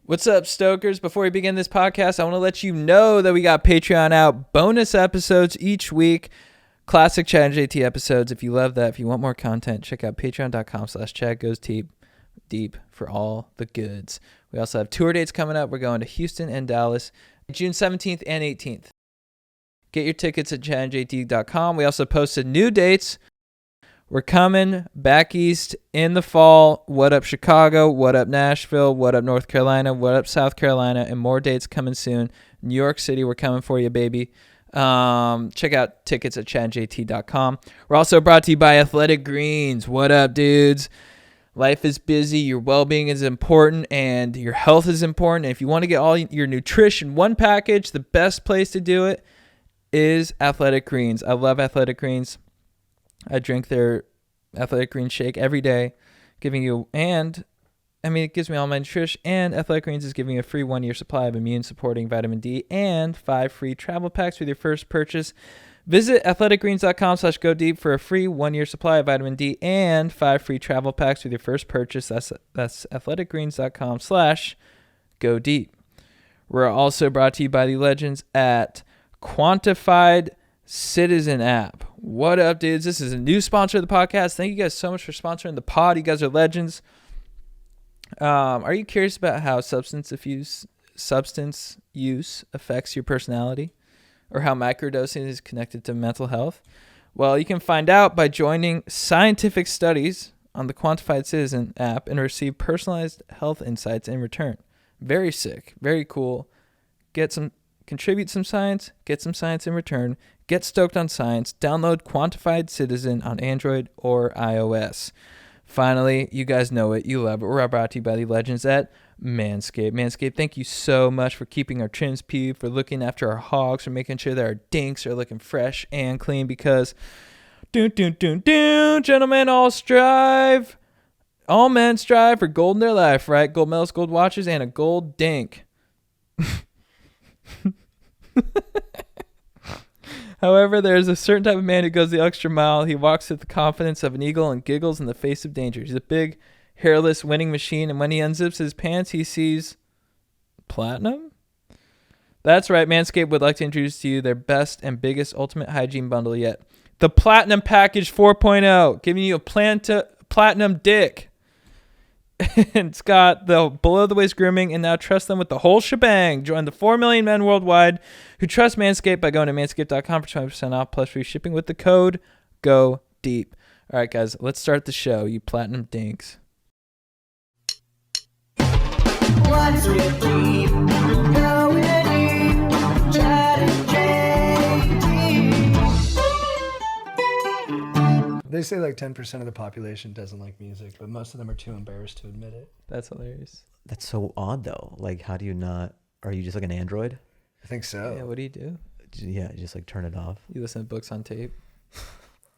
What's up, Stokers? Before we begin this podcast, I want to let you know that we got Patreon out, bonus episodes each week, classic Chad and JT episodes. If you love that, if you want more content, check out patreon.com/ChadGoesDeep for all the goods. We also have tour dates coming up. We're going to Houston and Dallas, June 17th and 18th. Get your tickets at chadandjt.com. We also posted new dates. We're coming back east in the fall. What up, Chicago? What up, Nashville? What up, North Carolina? What up, South Carolina? And more dates coming soon. New York City, we're coming for you, baby. Check out tickets at chadandjt.com. We're also brought to you by Athletic Greens. What up, dudes? Life is busy. Your well-being is important, and your health is important. And if you want to get all your nutrition one package, the best place to do it is Athletic Greens. I love Athletic Greens. I drink their Athletic Greens shake every day, it gives me all my nutrition, and Athletic Greens is giving you a free 1-year supply of immune-supporting vitamin D and 5 free travel packs with your first purchase. Visit athleticgreens.com/go-deep for a free 1-year supply of vitamin D and 5 free travel packs with your first purchase. That's athleticgreens.com/go-deep. We're also brought to you by the legends at Quantified Citizen app. What up, dudes? This is a new sponsor of the podcast. Thank you guys so much for sponsoring the pod. You guys are legends. Are you curious about how substance use affects your personality, or how microdosing is connected to mental health? Well, you can find out by joining scientific studies on the Quantified Citizen app and receive personalized health insights in return. Very sick, very cool. Contribute some science, get some science in return. Get stoked on science. Download Quantified Citizen on Android or iOS. Finally, you guys know it. You love it. We're brought to you by the legends at Manscaped. Manscaped, thank you so much for keeping our trims peeved, for looking after our hogs, for making sure that our dinks are looking fresh and clean, because gentlemen, all men strive for gold in their life, right? Gold medals, gold watches, and a gold dink. However, there is a certain type of man who goes the extra mile. He walks with the confidence of an eagle and giggles in the face of danger. He's a big, hairless winning machine, and when he unzips his pants, he sees platinum? That's right, Manscaped would like to introduce to you their best and biggest ultimate hygiene bundle yet. The Platinum Package 4.0, giving you a platinum dick. And it's got the below-the-waist grooming, and now trust them with the whole shebang. Join the 4 million men worldwide who trust Manscaped by going to manscaped.com for 20% off plus free shipping with the code GODEEP. All right, guys, let's start the show, you platinum dinks. What's with deep? Going deep. Chad and JT. They say like 10% of the population doesn't like music, but most of them are too embarrassed to admit it. That's hilarious. That's so odd, though. Like, how do you not... Are you just like an Android? I think so. Yeah, what do you do? Yeah, you just like turn it off. You listen to books on tape?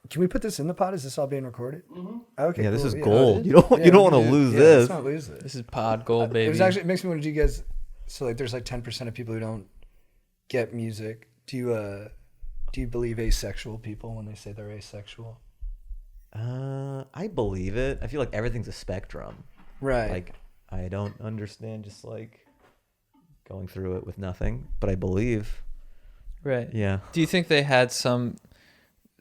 Can we put this in the pod? Is this all being recorded? Mm-hmm. Okay. Yeah, this cool. is gold. You don't want to lose this. Let's not lose this. This is pod gold, baby. It makes me wonder, do you guys... So like there's like 10% of people who don't get music. Do you believe asexual people when they say they're asexual? I believe it. I feel like everything's a spectrum. Right. Like, I don't understand just like going through it with nothing, but I believe. Right. Yeah. Do you think they had some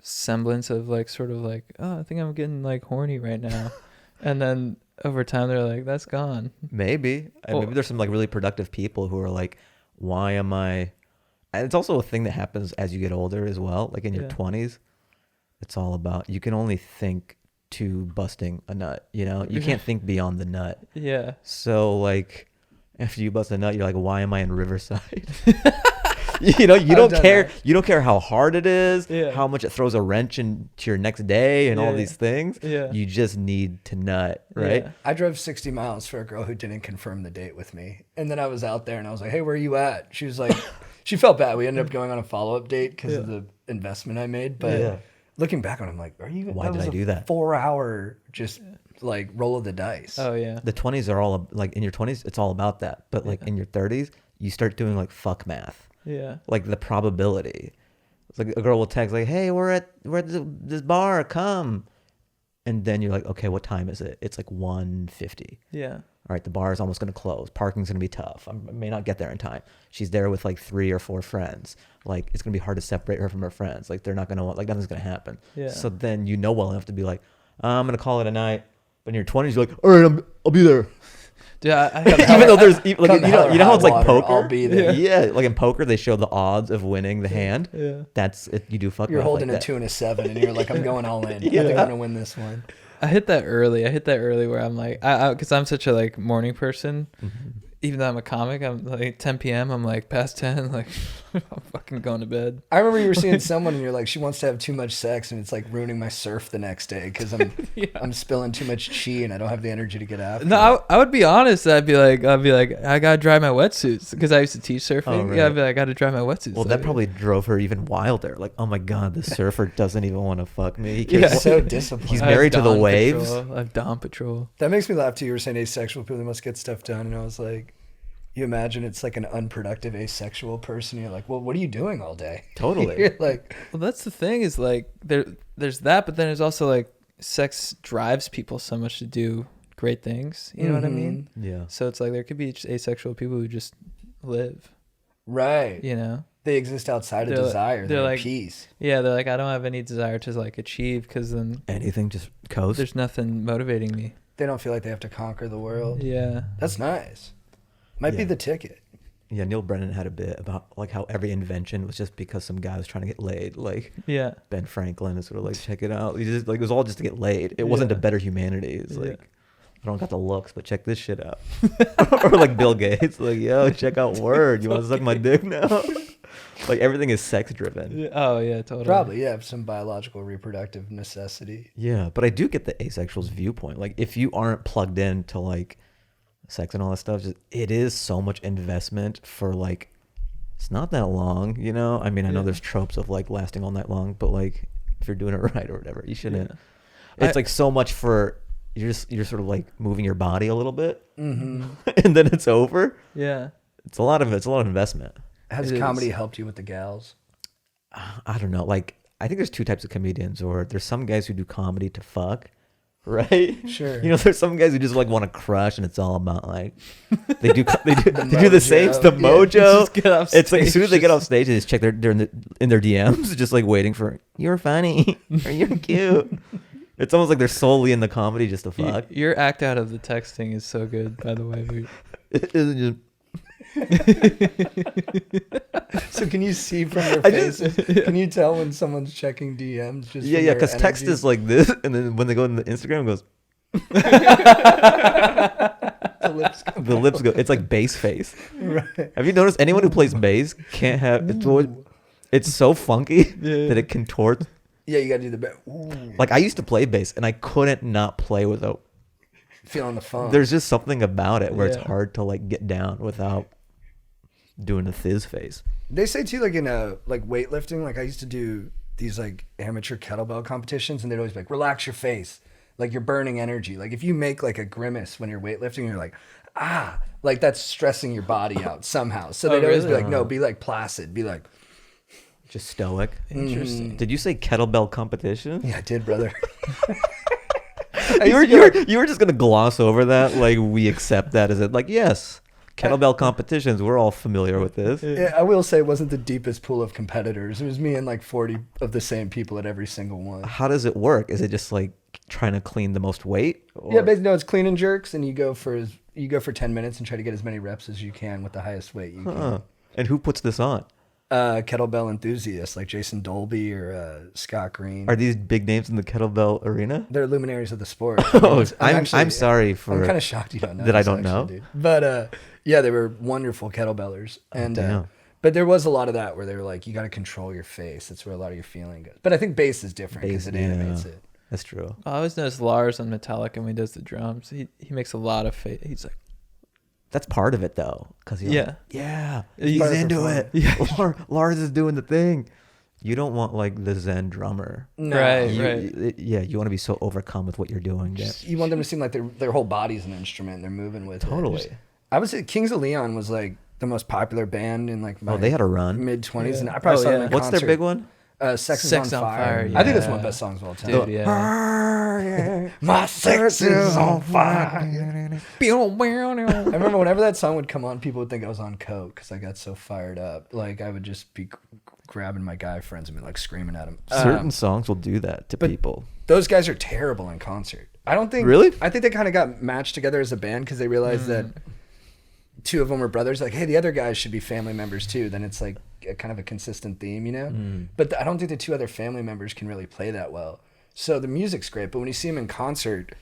semblance of like sort of like, oh, I think I'm getting like horny right now, and then over time they're like, that's gone. Maybe. Maybe there's some like really productive people who are like, why am I? And it's also a thing that happens as you get older as well. Like in your 20s, it's all about, you can only think to busting a nut, you know? You can't think beyond the nut. Yeah. So like after you bust a nut, you're like, why am I in Riverside? You know, you don't care. That. You don't care how hard it is, how much it throws a wrench into your next day and all these things. Yeah. You just need to nut, right? Yeah. I drove 60 miles for a girl who didn't confirm the date with me. And then I was out there and I was like, hey, where are you at? She was like, she felt bad. We ended up going on a follow-up date because of the investment I made. But looking back on it, I'm like, why did I do that? 4-hour just like roll of the dice. Oh, yeah. The 20s are all like, in your 20s, it's all about that. But like in your 30s, you start doing like fuck math. Yeah. Like the probability. It's like a girl will text like, hey, we're at this bar, come. And then you're like, okay, what time is it? It's like 1:50. Yeah. all right, the bar is almost going to close. Parking's going to be tough. I may not get there in time. She's there with like 3 or 4 friends. Like, it's going to be hard to separate her from her friends. Like, they're not going to, like, nothing's going to happen. Yeah. So then you know well enough to be like, I'm going to call it a night. But in your 20s, you're like, all right, I'll be there. Dude, Even though there's, like, you know how it's like poker? I'll be there. Yeah, like in poker, they show the odds of winning the hand. Yeah. That's it. You do fuck. You're off holding like a that. 2 and a 7, and you're like, I'm going all in. I think I'm gonna win this one. I hit that early. Where I'm like, because I'm such a like morning person. Mm-hmm. Even though I'm a comic, I'm like 10 p.m. I'm like past 10, like I'm fucking going to bed. I remember you were seeing someone, and you're like, she wants to have too much sex, and it's like ruining my surf the next day because I'm spilling too much chi, and I don't have the energy to get after. No, I would be honest. I'd be like, I gotta dry my wetsuits because I used to teach surfing. Oh, right. Yeah, I'd be like, I gotta dry my wetsuits. Well, that probably drove her even wilder. Like, oh my god, the surfer doesn't even want to fuck me. He You're can't- so disciplined. He's married to the Dawn waves. Patrol. I have Dawn Patrol. That makes me laugh too. You were saying asexual people, they must get stuff done, and I was like, you imagine it's like an unproductive asexual person. You're like, well, what are you doing all day? Totally. You're like, Well, that's the thing is like there's that, but then there's also like sex drives people so much to do great things. You know what I mean? Yeah. So it's like there could be just asexual people who just live. right. You know? They exist outside of They're like- desire. they're They're like- peace. Yeah, they're like, I don't have any desire to like achieve because then Anything just coast. there's nothing motivating me. They don't feel like they have to conquer the world. Yeah. That's nice. Might be Yeah. the ticket. Yeah, Neil Brennan had a bit about like how every invention was just because some guy was trying to get laid. Like Yeah. Ben Franklin is sort of like, check it out. He just like it was all just to get laid. It wasn't to Yeah. better humanity. It's Yeah. like I don't got the looks, but check this shit out. Or like Bill Gates, like, yo, check out Word. You want to suck my dick now? Like everything is sex driven. Yeah. Oh yeah, totally. Probably, yeah, some biological reproductive necessity. Yeah, but I do get the asexual's viewpoint. Like if you aren't plugged in to like sex and all that stuff, just, it is so much investment for like it's not that long, you know? I mean, I know Yeah. there's tropes of like lasting all night long, but like if you're doing it right or whatever, you shouldn't. Yeah. It's like so much for you're sort of like moving your body a little bit Mm-hmm. and then it's over. Yeah. It's a lot of investment. Has It is. comedy helped you with the gals? I don't know. Like I think there's 2 types of comedians, or there's some guys who do comedy to fuck, right? Sure. You know, there's some guys who just like want to crush, and it's all about like they do the mojo. same the Yeah. mojo. Just get off It's like as soon as they stage, get off stage, they just check they're in their DMs, just like waiting for you're funny or you're cute. It's almost like they're solely in the comedy just to fuck. Your act out of the texting is so good, by the way. It isn't just. So can you see from their I just- faces? Can you tell when someone's checking DMs? Just Yeah, from yeah, their because text energy? is like this, and then when they go in the Instagram, it goes the lips come the lips go. It's like bass face. right. Have you noticed anyone who plays bass can't have it's always, it's so funky Yeah. that it contorts. Yeah, you gotta do the bit. Ooh, Like I used to play bass and I couldn't not play without. feeling the funk. There's just something about it where it's Yeah. hard to like get down without doing a fizz face. They say too, like in like weightlifting, like I used to do these like amateur kettlebell competitions, and they'd always be like, relax your face, like you're burning energy. Like if you make like a grimace when you're weightlifting, you're like, like that's stressing your body out somehow. So they'd always be really? like, no, be like placid, be like, Just stoic. Interesting. Did you say kettlebell competition? yeah, I did, brother. You were just gonna gloss over that, like we accept that as it, like yes, kettlebell competitions. We're all familiar with this. Yeah, I will say it wasn't the deepest pool of competitors. It was me and like 40 of the same people at every single one. How does it work? Is it just like trying to clean the most weight? Or- Yeah, basically, no, it's clean and jerks, and you go for 10 minutes and try to get as many reps as you can with the highest weight you Huh. And who puts this on? can. Kettlebell enthusiasts like Jason Dolby or Scott Green. Are these big names in the kettlebell arena? They're luminaries of the sport. Oh, I'm I'm sorry I'm for kind of shocked you don't know that I this, don't know. dude. But yeah, they were wonderful kettlebellers, and damn. but there was a lot of that where they were like, you got to control your face. That's where a lot of your feeling goes. But I think bass is different because Bass, it animates yeah. it. That's true. I always notice Lars on Metallica when he does the drums. He makes a lot of face. He's like, That's part of it though, because Yeah. yeah, He's he's part of into performing. it. Yeah. Lars is doing the thing. You don't want like the Zen drummer. No. Right. You want to be so overcome with what you're doing. That, You want them to seem like their whole body's an instrument and they're moving with it. Totally. I would say Kings of Leon was like the most popular band in like my they had a run. mid 20s, Yeah. and I probably Oh, saw them yeah. in What's their concert. big one? Sex is Sex on on Fire. Fire, I think that's one yeah. of the best songs of all time. Dude, yeah. My sex is on fire. I I remember whenever that song would come on, people would think I was on coke because I got so fired up. Like I would just be grabbing my guy friends and be like screaming at them. Certain songs will do that to people. Those guys are terrible in concert. I don't think. Really? I think they kind of got matched together as a band because they realized that two of them were brothers. Like, hey, the other guys should be family members too. Then it's like a kind of a consistent theme, you know. But I don't think the two other family members can really play that well. So the music's great, but when you see them in concert,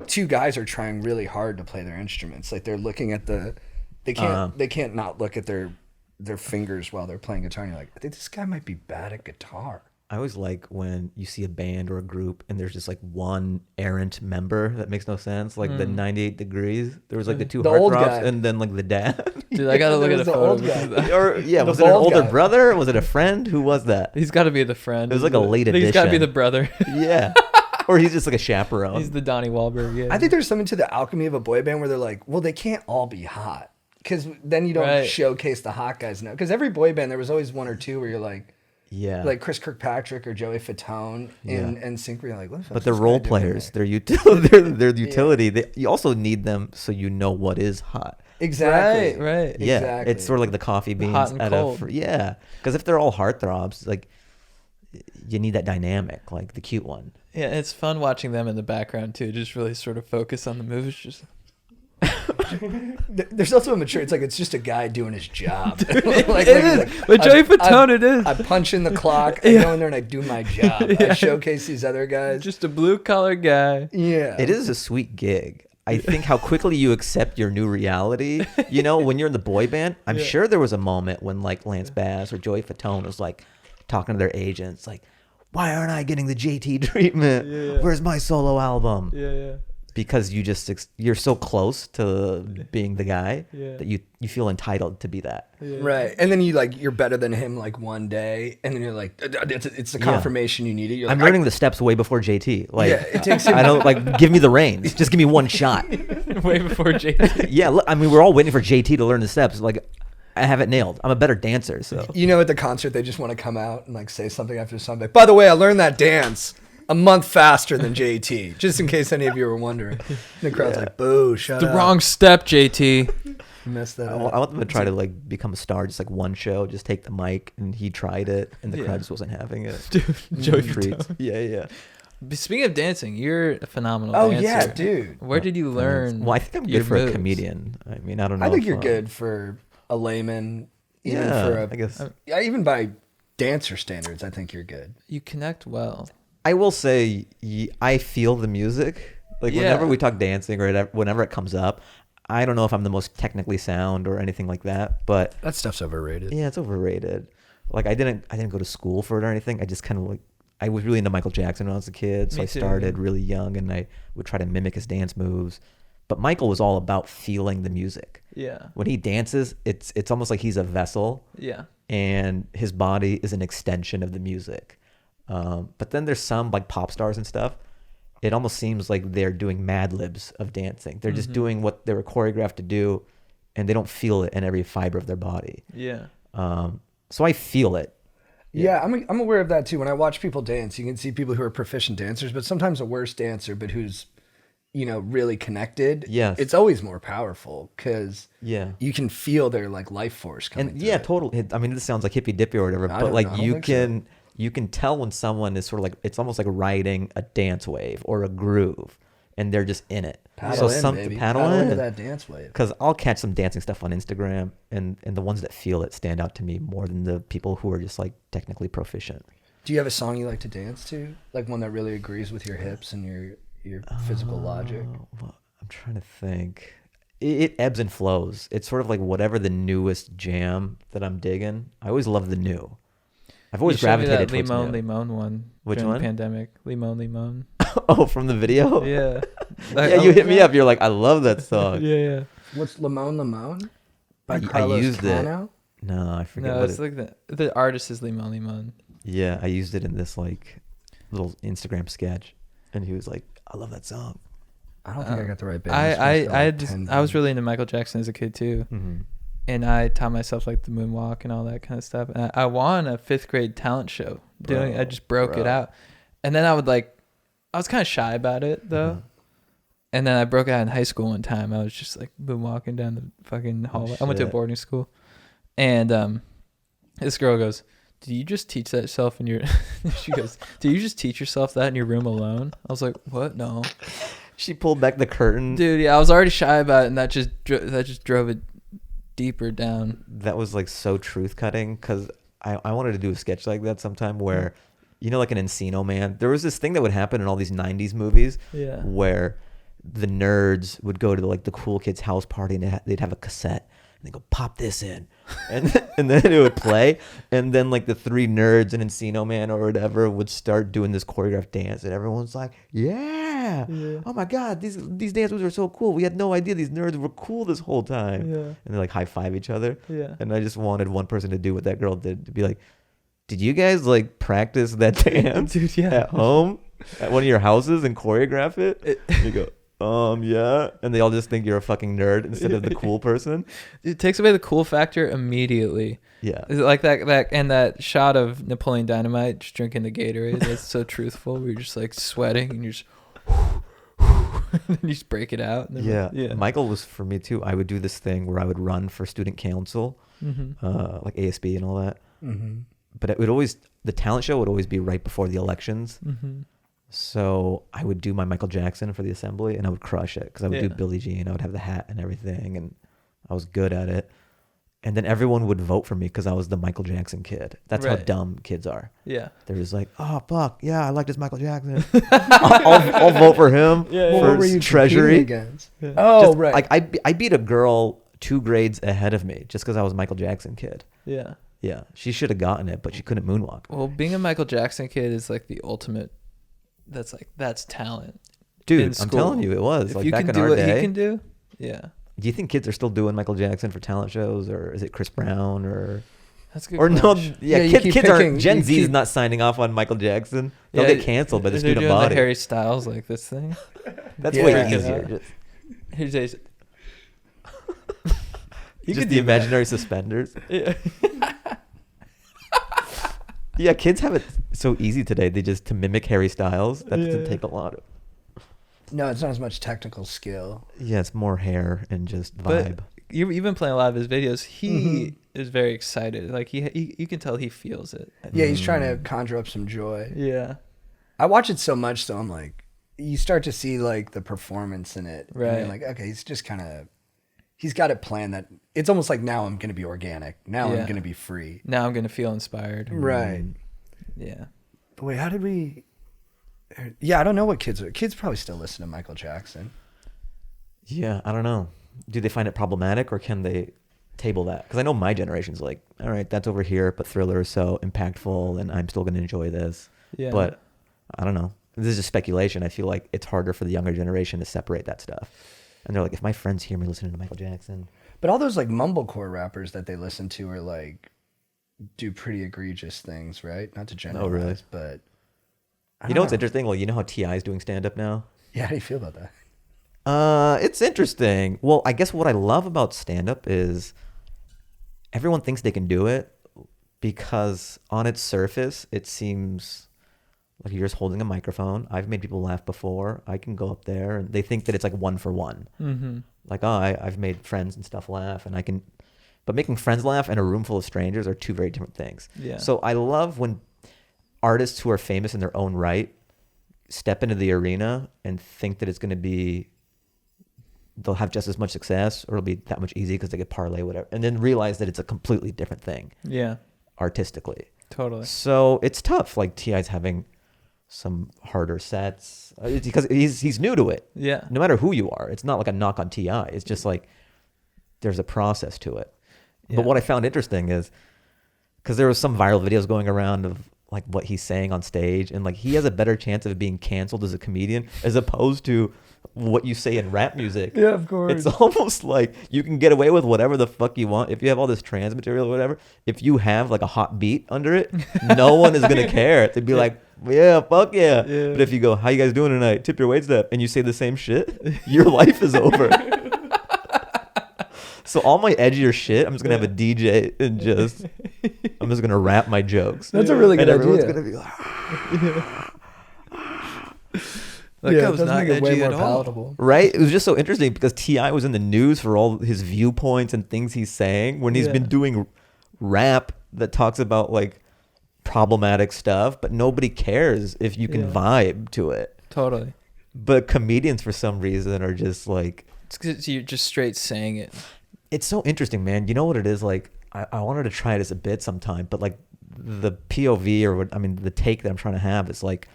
two guys are trying really hard to play their instruments. Like they're looking at they can't not look at their fingers while they're playing guitar. And you're like, I think this guy might be bad at guitar. I always like when you see a band or a group and there's just like one errant member that makes no sense. Like the 98 Degrees. There was like the two The old heartthrobs guy. and then like the dad. Dude, I gotta look at a There was the photo. old guy. because- Or yeah, The was it an bald older guy. brother? Was it a friend? Who was that? He's got to be the friend. It was like a late I think He's got to be edition. the brother. Yeah. Or he's just like a chaperone. He's the Donnie Wahlberg. Yeah. I think there's something to the alchemy of a boy band where they're like, well, they can't all be hot. Because then you don't Right. showcase the hot guys now. Because every boy band, there was always one or two where you're like Chris Kirkpatrick or Joey Fatone in NSYNC, where you're like, what the fuck But is they're this role guy doing players. there? They're utility. You also need them so you know what is hot. Exactly. Right. Yeah, Exactly. it's sort of like the coffee beans hot and out cold. of because if they're all heartthrobs, like you need that dynamic, like the cute one. Yeah, it's fun watching them in the background too. Just really sort of focus on the moves. Just There's also a mature. It's like it's just a guy doing his job. Like, it is. But Joey Fatone, it is. I punch in the clock. I go in there and I do my job. I showcase these other guys. Just a blue collar guy. Yeah, It is a sweet gig. I think how quickly you accept your new reality. You know, when you're in the boy band, I'm sure there was a moment when like Lance Bass or Joey Fatone was like talking to their agents, like, "Why aren't I getting the JT treatment? Yeah. Where's my solo album?" Yeah. Because you just you're so close to being the guy Yeah. that you feel entitled to be that. right. And then you're better than him like one day, and then you're like, it's the confirmation you needed. You're I'm like, learning the steps way before JT. Like, it takes him. I don't like give me the reins. Just give me one shot. Way before JT. Yeah, look, I mean, we're all waiting for JT to learn the steps. Like, I have it nailed. I'm a better dancer. So You know, at the concert, they just want to come out and like say something after something. By the way, I learned that dance a month faster than JT, just in case any of you were wondering. And the crowd's like, "Boo! Shut The up." wrong step, JT. You messed that I up. want them to try to like become a star, just like one show, just take the mic, and he tried it, and the crowd just wasn't having it. Dude, Joey Treats. Fatone. Yeah. Speaking of dancing, you're a phenomenal Oh dancer. yeah, dude. Where did you learn? Well, I think I'm your good for a moves? comedian. I mean, I don't know. I think if, you're good for a layman. Even Yeah, for I guess. Yeah, even by dancer standards, I think you're good. You connect well. I will say I feel the music. Like Yeah. whenever we talk dancing or whenever it comes up, I don't know if I'm the most technically sound or anything like that, but That stuff's overrated. yeah, it's overrated. Like I didn't go to school for it or anything. I just kind of like I was really into Michael Jackson when I was a kid, so Me I too. started really young and I would try to mimic his dance moves. But Michael was all about feeling the music. Yeah. When he dances, it's almost like he's a vessel Yeah. and his body is an extension of the music. But then there's some like pop stars and stuff. It almost seems like they're doing Mad Libs of dancing. They're just doing what they were choreographed to do, and they don't feel it in every fiber of their body. Yeah. So I feel it. Yeah, I'm aware of that too. When I watch people dance, you can see people who are proficient dancers, but sometimes a worse dancer, but who's, really connected. Yes. It's always more powerful because Yeah. you can feel their like life force coming. And through yeah, it. totally. I mean, this sounds like hippy dippy or whatever, I but don't like know. I don't you think so. can you can tell when someone is sort of like it's almost like riding a dance wave or a groove, and they're just in it. Paddle in, baby. Paddle into in. that dance wave. Because I'll catch some dancing stuff on Instagram, and the ones that feel it stand out to me more than the people who are just like technically proficient. Do you have a song you like to dance to? Like one that really agrees with your hips and your physical logic? Well, I'm trying to think. It ebbs and flows. It's sort of like whatever the newest jam that I'm digging. I always love the new. I've always gravitated that towards Limon new. one. Which during one? The pandemic. Limon. Oh, from the video? Yeah. Yeah, you hit me up. You're like, I love that song. Yeah. What's Limon? By I Carlos used it. Cano? No, I forget No, what it's it. like the artist is Limon. Yeah, I used it in this like little Instagram sketch, and he was like, "I love that song." I don't think I got the right band. I was really into Michael Jackson as a kid too, Mm-hmm. and I taught myself like the moonwalk and all that kind of stuff. And I won a 5th grade talent show doing it. I just broke it bro. out. And then I was kind of shy about it though. Mhm. And then I broke out in high school one time. I was just like boom walking down the fucking hallway. I went to a shit. boarding school. And this girl goes, "Did you just teach that yourself in your?" She goes, "Did you just teach yourself that in your room alone?" I was like, "What? No, She pulled back the curtain. dude. Yeah, I was already shy about it, and that just drove it deeper down." That was like so truth cutting because I wanted to do a sketch like that sometime where, you know, like an Encino Man. There was this thing that would happen in all these 90s movies Yeah. where the nerds would go to like the cool kid's house party and they'd have a cassette and they go, pop this in. And then it would play. And then like the three nerds in Encino Man or whatever would start doing this choreographed dance. And everyone's like, yeah. Oh my God, these dance moves are so cool. We had no idea these nerds were cool this whole time. Yeah. And they like high five each other. Yeah. And I just wanted one person to do what that girl did, to be like, did you guys like practice that dance Dude, yeah. at home at one of your houses and choreograph it? You go, yeah. And they all just think you're a fucking nerd instead of the cool person. It takes away the cool factor immediately. Yeah. Is it like that shot of Napoleon Dynamite just drinking the Gatorade? That's so truthful. Where you're just like sweating and you're just and then you just break it out. And then Yeah. Michael was for me too. I would do this thing where I would run for student council, like ASB and all that. Mm-hmm. But it would always, the talent show would always be right before the elections. Mm-hmm. So I would do my Michael Jackson for the assembly and I would crush it because I would do Yeah. Billie Jean. I would have the hat and everything and I was good at it. And then everyone would vote for me because I was the Michael Jackson kid. That's how Right. dumb kids are. Yeah. They're just like, oh, fuck. Yeah, I like this Michael Jackson. I'll vote for him Yeah, What for were you Treasury. competing against? Oh, Just, right. Like I beat a girl 2 grades ahead of me just because I was a Michael Jackson kid. Yeah. Yeah, she should have gotten it, but she couldn't moonwalk. Well, being a Michael Jackson kid is like the ultimate. That's talent. Dude, in I'm school. telling you, it was. If Like you back can in do our what day. he can do, yeah, Do you think kids are still doing Michael Jackson for talent shows, or is it Chris Brown, or that's a good. or no? question. Yeah, you kids, keep kids picking- aren't. Gen you Z is keep- not signing off on Michael Jackson. They'll Yeah, get canceled by the they're student doing body. The Harry Styles like this thing. That's Yeah. way Check it easier. out. Just, Here's a. You just could the do imaginary suspenders. that. Yeah. Yeah, kids have it so easy today. They just to mimic Harry Styles. That doesn't Yeah. take a lot of. No, it's not as much technical skill. Yeah, it's more hair and just But vibe. you've been playing a lot of his videos. He Mm-hmm. is very excited. Like he you can tell he feels it. Yeah, he's trying to conjure up some joy. Yeah. I watch it so much, so I'm like, you start to see like the performance in it. And Right. you're like, okay, he's just kind of, he's got it planned that it's almost like now I'm going to be organic. Now Yeah. I'm going to be free. Now I'm gonna feel inspired. Right. Yeah. But wait, how did we? Yeah, I don't know what kids are. Kids probably still listen to Michael Jackson. Yeah, I don't know. Do they find it problematic or can they table that? Because I know my generation's like, all right, that's over here, but Thriller is so impactful and I'm still going to enjoy this. Yeah. But I don't know. This is just speculation. I feel like it's harder for the younger generation to separate that stuff. And they're like, if my friends hear me listening to Michael Jackson. But all those like mumblecore rappers that they listen to are like, do pretty egregious things, right? Not to generalize, really? but I You know don't what's interesting? Well, you know how T.I. is doing stand-up now? Yeah, how do you feel about that? It's interesting. Well, I guess what I love about stand-up is everyone thinks they can do it because on its surface, it seems like you're just holding a microphone. I've made people laugh before. I can go up there and they think that it's like 1 for 1. Mm-hmm. Like, oh, I've made friends and stuff laugh and I can, but making friends laugh in a room full of strangers are 2 very different things. Yeah. So I love when artists who are famous in their own right step into the arena and think that it's going to be, they'll have just as much success or it'll be that much easy because they get parlay, whatever, and then realize that it's a completely different thing Yeah. artistically. Totally. So it's tough. Like T.I.'s having some harder sets it's because he's new to it. Yeah. No matter who you are, it's not like a knock on T.I. It's just like there's a process to it. Yeah. But what I found interesting is because there was some viral videos going around of like what he's saying on stage, and like he has a better chance of being canceled as a comedian as opposed to what you say in rap music. Yeah, of course. It's almost like you can get away with whatever the fuck you want if you have all this trans material or whatever. If you have like a hot beat under it, no one is gonna care. They'd be like, yeah, fuck yeah. Yeah. But if you go, how you guys doing tonight? Tip your wait step, and you say the same shit, your life is over. So all my edgier shit, I'm just gonna have a DJ and I'm just gonna rap my jokes. That's a really good and everyone's idea. gonna be like, That yeah, guy it was does not make it way edgy more at all. palatable. right? It was just so interesting because T.I. was in the news for all his viewpoints and things he's saying when he's Yeah. been doing rap that talks about like problematic stuff, but nobody cares if you can Yeah. vibe to it. Totally. But comedians, for some reason, are just like, It's 'cause you're just straight saying it. it's so interesting, man. You know what it is? Like, I wanted to try it as a bit sometime, but like the POV or what, I mean, the take that I'm trying to have is like,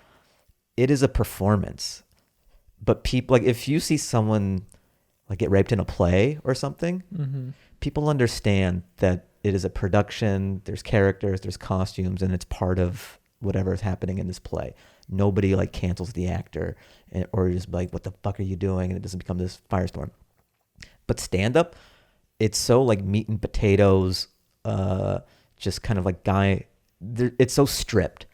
it is a performance. But people, like, if you see someone like get raped in a play or something, Mm-hmm. people understand that it is a production. There's characters, there's costumes, and it's part of whatever is happening in this play. Nobody like cancels the actor or just like, what the fuck are you doing? And it doesn't become this firestorm. But stand up, it's so like meat and potatoes, just kind of like it's so stripped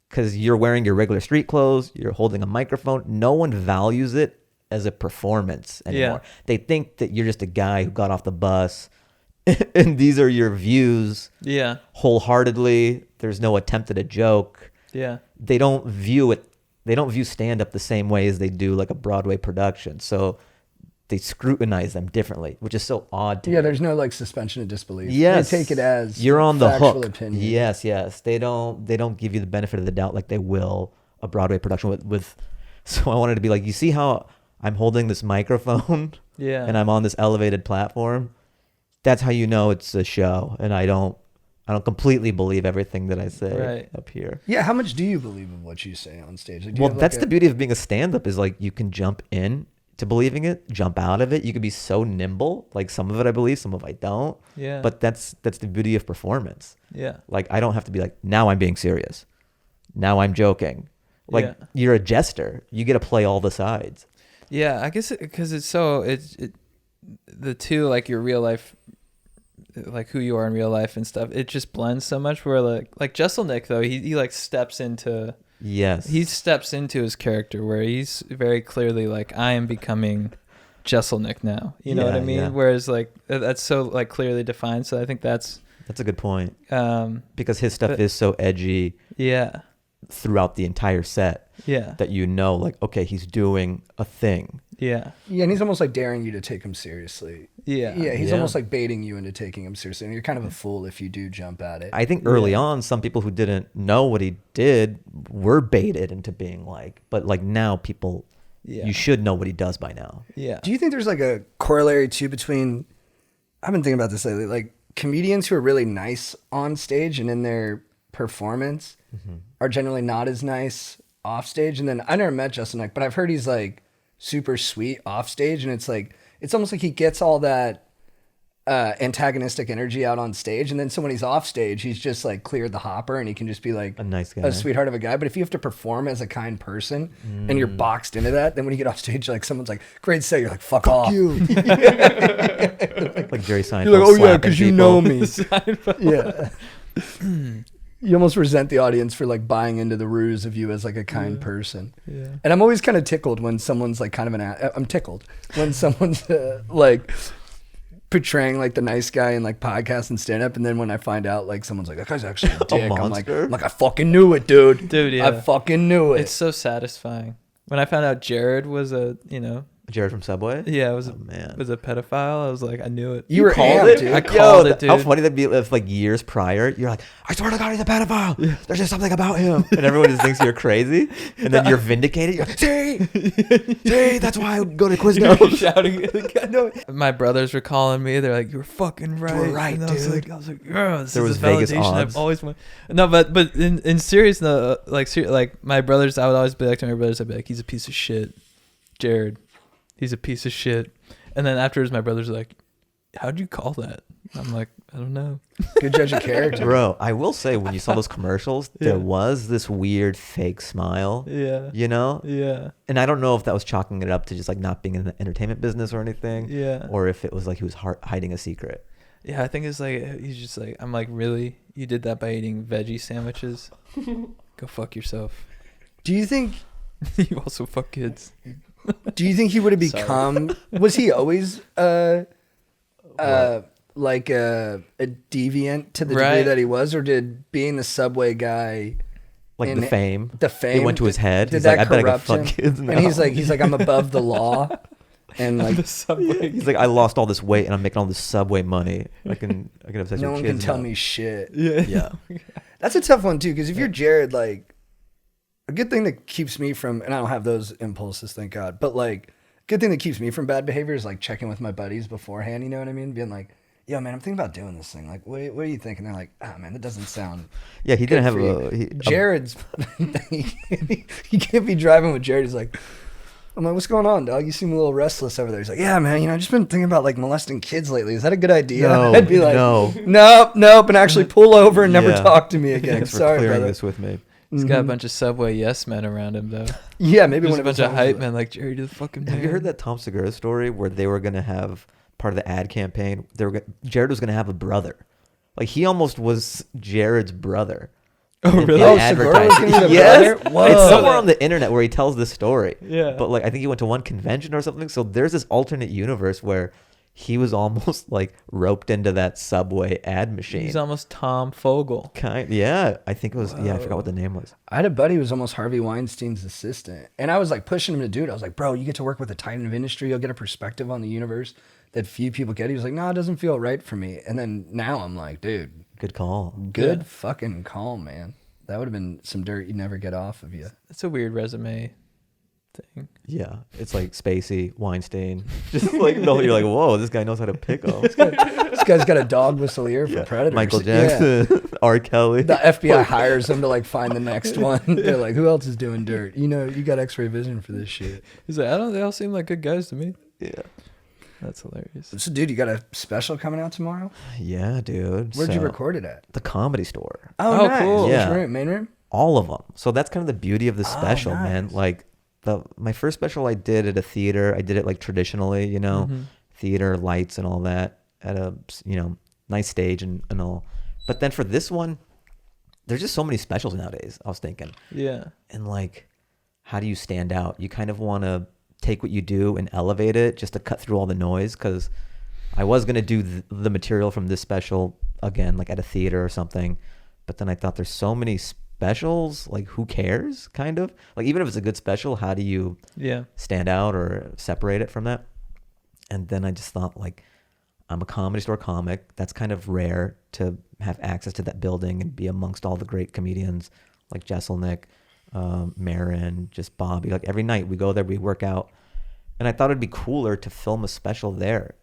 because you're wearing your regular street clothes, you're holding a microphone. No one values it as a performance anymore. Yeah. They think that you're just a guy who got off the bus and these are your views Yeah. wholeheartedly. There's no attempt at a joke. Yeah. They don't view stand up the same way as they do like a Broadway production. So they scrutinize them differently, which is so odd to me. Yeah, there's no like suspension of disbelief. Yes. They take it as you're on the factual hook. opinion. Yes. They don't give you the benefit of the doubt like they will a Broadway production with so I wanted to be like, you see how I'm holding this microphone Yeah. and I'm on this elevated platform? That's how you know it's a show, and I don't completely believe everything that I say Right. up here. Yeah, how much do you believe of what you say on stage? Like, do you Well, have, like, that's the beauty of being a stand-up is like you can jump in to believing it, jump out of it. You can be so nimble. Like some of it I believe, some of it I don't. Yeah. But that's the beauty of performance. Yeah. Like I don't have to be like, now I'm being serious. Now I'm joking. Like Yeah. you're a jester. You get to play all the sides. Yeah, I guess because it's so the two, like your real life, like who you are in real life and stuff, it just blends so much. Where like Jesselnick though, he like steps into his character where he's very clearly like, I am becoming Jesselnick now. You know what I mean? Yeah. Whereas like that's so like clearly defined. So I think that's a good point. Because his stuff but- is so edgy. Yeah. Throughout the entire set. Yeah. That you know, like, okay, he's doing a thing. Yeah. Yeah, and he's almost like daring you to take him seriously. Yeah. Yeah, he's Yeah. almost like baiting you into taking him seriously. And you're kind of a fool if you do jump at it. I think early on, some people who didn't know what he did were baited into being like, but like now people, you should know what he does by now. Yeah. Do you think there's like a corollary too between, I've been thinking about this lately, like comedians who are really nice on stage and in their performance are generally not as nice off stage. And then I never met Justin Nick, but I've heard he's like super sweet off stage. And it's like, it's almost like he gets all that antagonistic energy out on stage. And then so when he's off stage, he's just like cleared the hopper and he can just be like A nice guy. a sweetheart of a guy. But if you have to perform as a kind person and you're boxed into that, then when you get off stage, like someone's like, great set, you're like, fuck off. You. Like Jerry Seinfeld. You're like, oh yeah, slapping because you people. know me. Yeah. You almost resent the audience for like buying into the ruse of you as like a kind person. Yeah. And I'm always kind of tickled when someone's like kind of I'm tickled when someone's like portraying like the nice guy in like podcasts and stand up. And then when I find out like someone's like, that guy's actually a dick. I'm like, I fucking knew it, dude. Dude, yeah. I fucking knew it. It's so satisfying. When I found out Jared was Jared from Subway? Yeah, was a pedophile. I was like, I knew it. You were called amped, it? dude. I called it, dude. How funny that'd be if like years prior, you're like, I swear to God, he's a pedophile. There's just something about him. And everyone just thinks you're crazy. And then you're vindicated. You're like, see, that's why I go to Quiznos. Shouting it. I know it. My brothers were calling me. They're like, "You were fucking right." were right, and dude. I was like, "Yeah, this There is was the Vegas validation odds. I've always wanted." No, but in serious, no, like my brothers, I would always be like to my brothers, I'd be like, "He's a piece of shit, Jared. He's a piece of shit." And then afterwards, my brothers are like, "How'd you call that?" I'm like, "I don't know." Good judge of character. Bro, I will say when you saw those commercials, Yeah. there was this weird fake smile. Yeah. You know? Yeah. And I don't know if that was chalking it up to just like not being in the entertainment business or anything. Yeah. Or if it was like he was hiding a secret. Yeah, I think it's like he's just like, I'm like, really? You did that by eating veggie sandwiches? Go fuck yourself. Do you think You also fuck kids. he would have become, was he always a like a deviant to the degree Right. that he was, or did being the Subway guy, Like in the fame. the fame It went to his head. Did He's that like, I bet I corrupt can him? fuck kids now. And he's like, I'm above the law, and like The Subway. He's like, I lost all this weight and I'm making all this Subway money. I can have sex no with one can kids tell now. me shit. Yeah. Yeah. That's a tough one too, because if you're Jared, like a good thing that keeps me from, and I don't have those impulses, thank God, but like good thing that keeps me from bad behavior is like checking with my buddies beforehand. You know what I mean? Being like, yo, man, I'm thinking about doing this thing. Like, what do you think? And they're like, ah, man, that doesn't sound. Yeah, he good didn't have for you." a. Jared's. You can't be driving with Jared. He's like, I'm like, what's going on, dog? You seem a little restless over there. He's like, yeah, man, I've just been thinking about like molesting kids lately. Is that a good idea? No, I'd be like, no. nope, and actually pull over and never Yeah. talk to me again. Thanks for Sorry, clearing brother. this with me. He's got a bunch of Subway yes men around him though. Yeah, maybe Just one a of bunch his of homies hype was- men like Jerry to the fucking man. Have you heard that Tom Segura story where they were gonna have part of the ad campaign? Jared was gonna have a brother, like he almost was Jared's brother. Oh, in- really? in Oh, Segura was advertising. gonna be the Yes, brother? Whoa. it's somewhere on the internet where he tells this story. Yeah. But like I think he went to one convention or something. So there's this alternate universe where he was almost like roped into that Subway ad machine. He's almost Tom Fogel. Yeah, I think it was. Yeah, I forgot what the name was. I had a buddy who was almost Harvey Weinstein's assistant. And I was like pushing him to do it. I was like, bro, you get to work with a titan of industry. You'll get a perspective on the universe that few people get. He was like, no, it doesn't feel right for me. And then now I'm like, dude, Good call. good Yeah. fucking call, man. That would have been some dirt you'd never get off of you. It's a weird resume thing. Yeah, it's like Spacey, Weinstein. Just like no, you're like, whoa, this guy knows how to pick them. This guy's got a dog whistle ear for predators. Michael Yeah. Jackson, R. Kelly. The FBI hires him to like find the next one. They're like, who else is doing dirt? You know, you got X-ray vision for this shit. He's like, they all seem like good guys to me. Yeah, That's hilarious. So, dude, you got a special coming out tomorrow? yeah, dude. Where'd you So, record it at? The Comedy Store. Oh, nice. cool. Which Yeah. room? Main room? All of them. So that's kind of the beauty of the special, man. nice. Like my first special I did at a theater. I did it like traditionally, theater, lights and all that at a, nice stage and all. But then for this one, there's just so many specials nowadays, I was thinking. Yeah. And like, how do you stand out? You kind of want to take what you do and elevate it just to cut through all the noise. Cause I was going to do the material from this special again, like at a theater or something. But then I thought there's so many specials, like who cares kind of like, even if it's a good special, how do you Yeah. stand out or separate it from that? And then I just thought like, I'm a Comedy Store comic. That's kind of rare to have access to that building and be amongst all the great comedians like Jesselnick, Marin, just Bobby. Like every night we go there, we work out. And I thought it'd be cooler to film a special there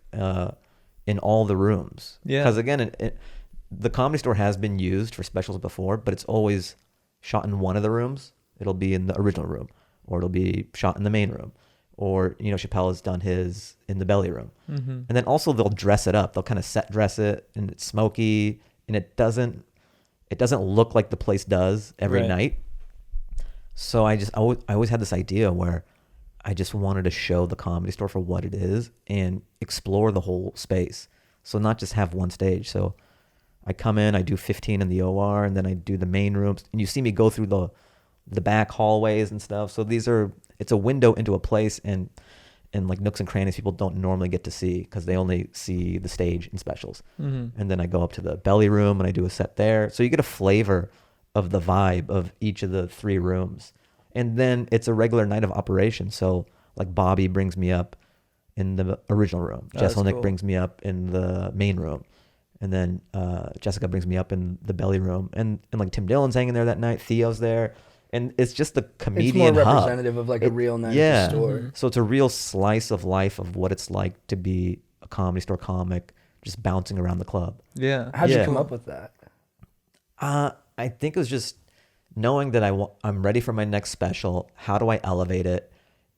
in all the rooms. Yeah. Because again, the Comedy Store has been used for specials before, but it's always shot in one of the rooms. It'll be in the original room, or it'll be shot in the main room. Or, Chappelle has done his in the belly room. Mm-hmm. And then also they'll dress it up. They'll kind of set dress it, and it's smoky, and it doesn't look like the place does every Right. night. So I always had this idea where I just wanted to show the Comedy Store for what it is and explore the whole space. So not just have one stage. So I come in, I do 15 in the OR, and then I do the main rooms, and you see me go through the back hallways and stuff. So it's a window into a place and like nooks and crannies people don't normally get to see because they only see the stage and specials. Mm-hmm. And then I go up to the belly room and I do a set there. So you get a flavor of the vibe of each of the three rooms. And then it's a regular night of operation. So like Bobby brings me up in the original room. Oh, that's Jesselnick cool. brings me up in the main room. And then Jessica brings me up in the belly room. And like Tim Dillon's hanging there that night. Theo's there. And it's just the comedian It's more hub. representative of like a real night Yeah. at the store. Mm-hmm. So it's a real slice of life of what it's like to be a Comedy Store comic just bouncing around the club. Yeah. How'd you Yeah. come up with that? I think it was just knowing that I'm ready for my next special. How do I elevate it?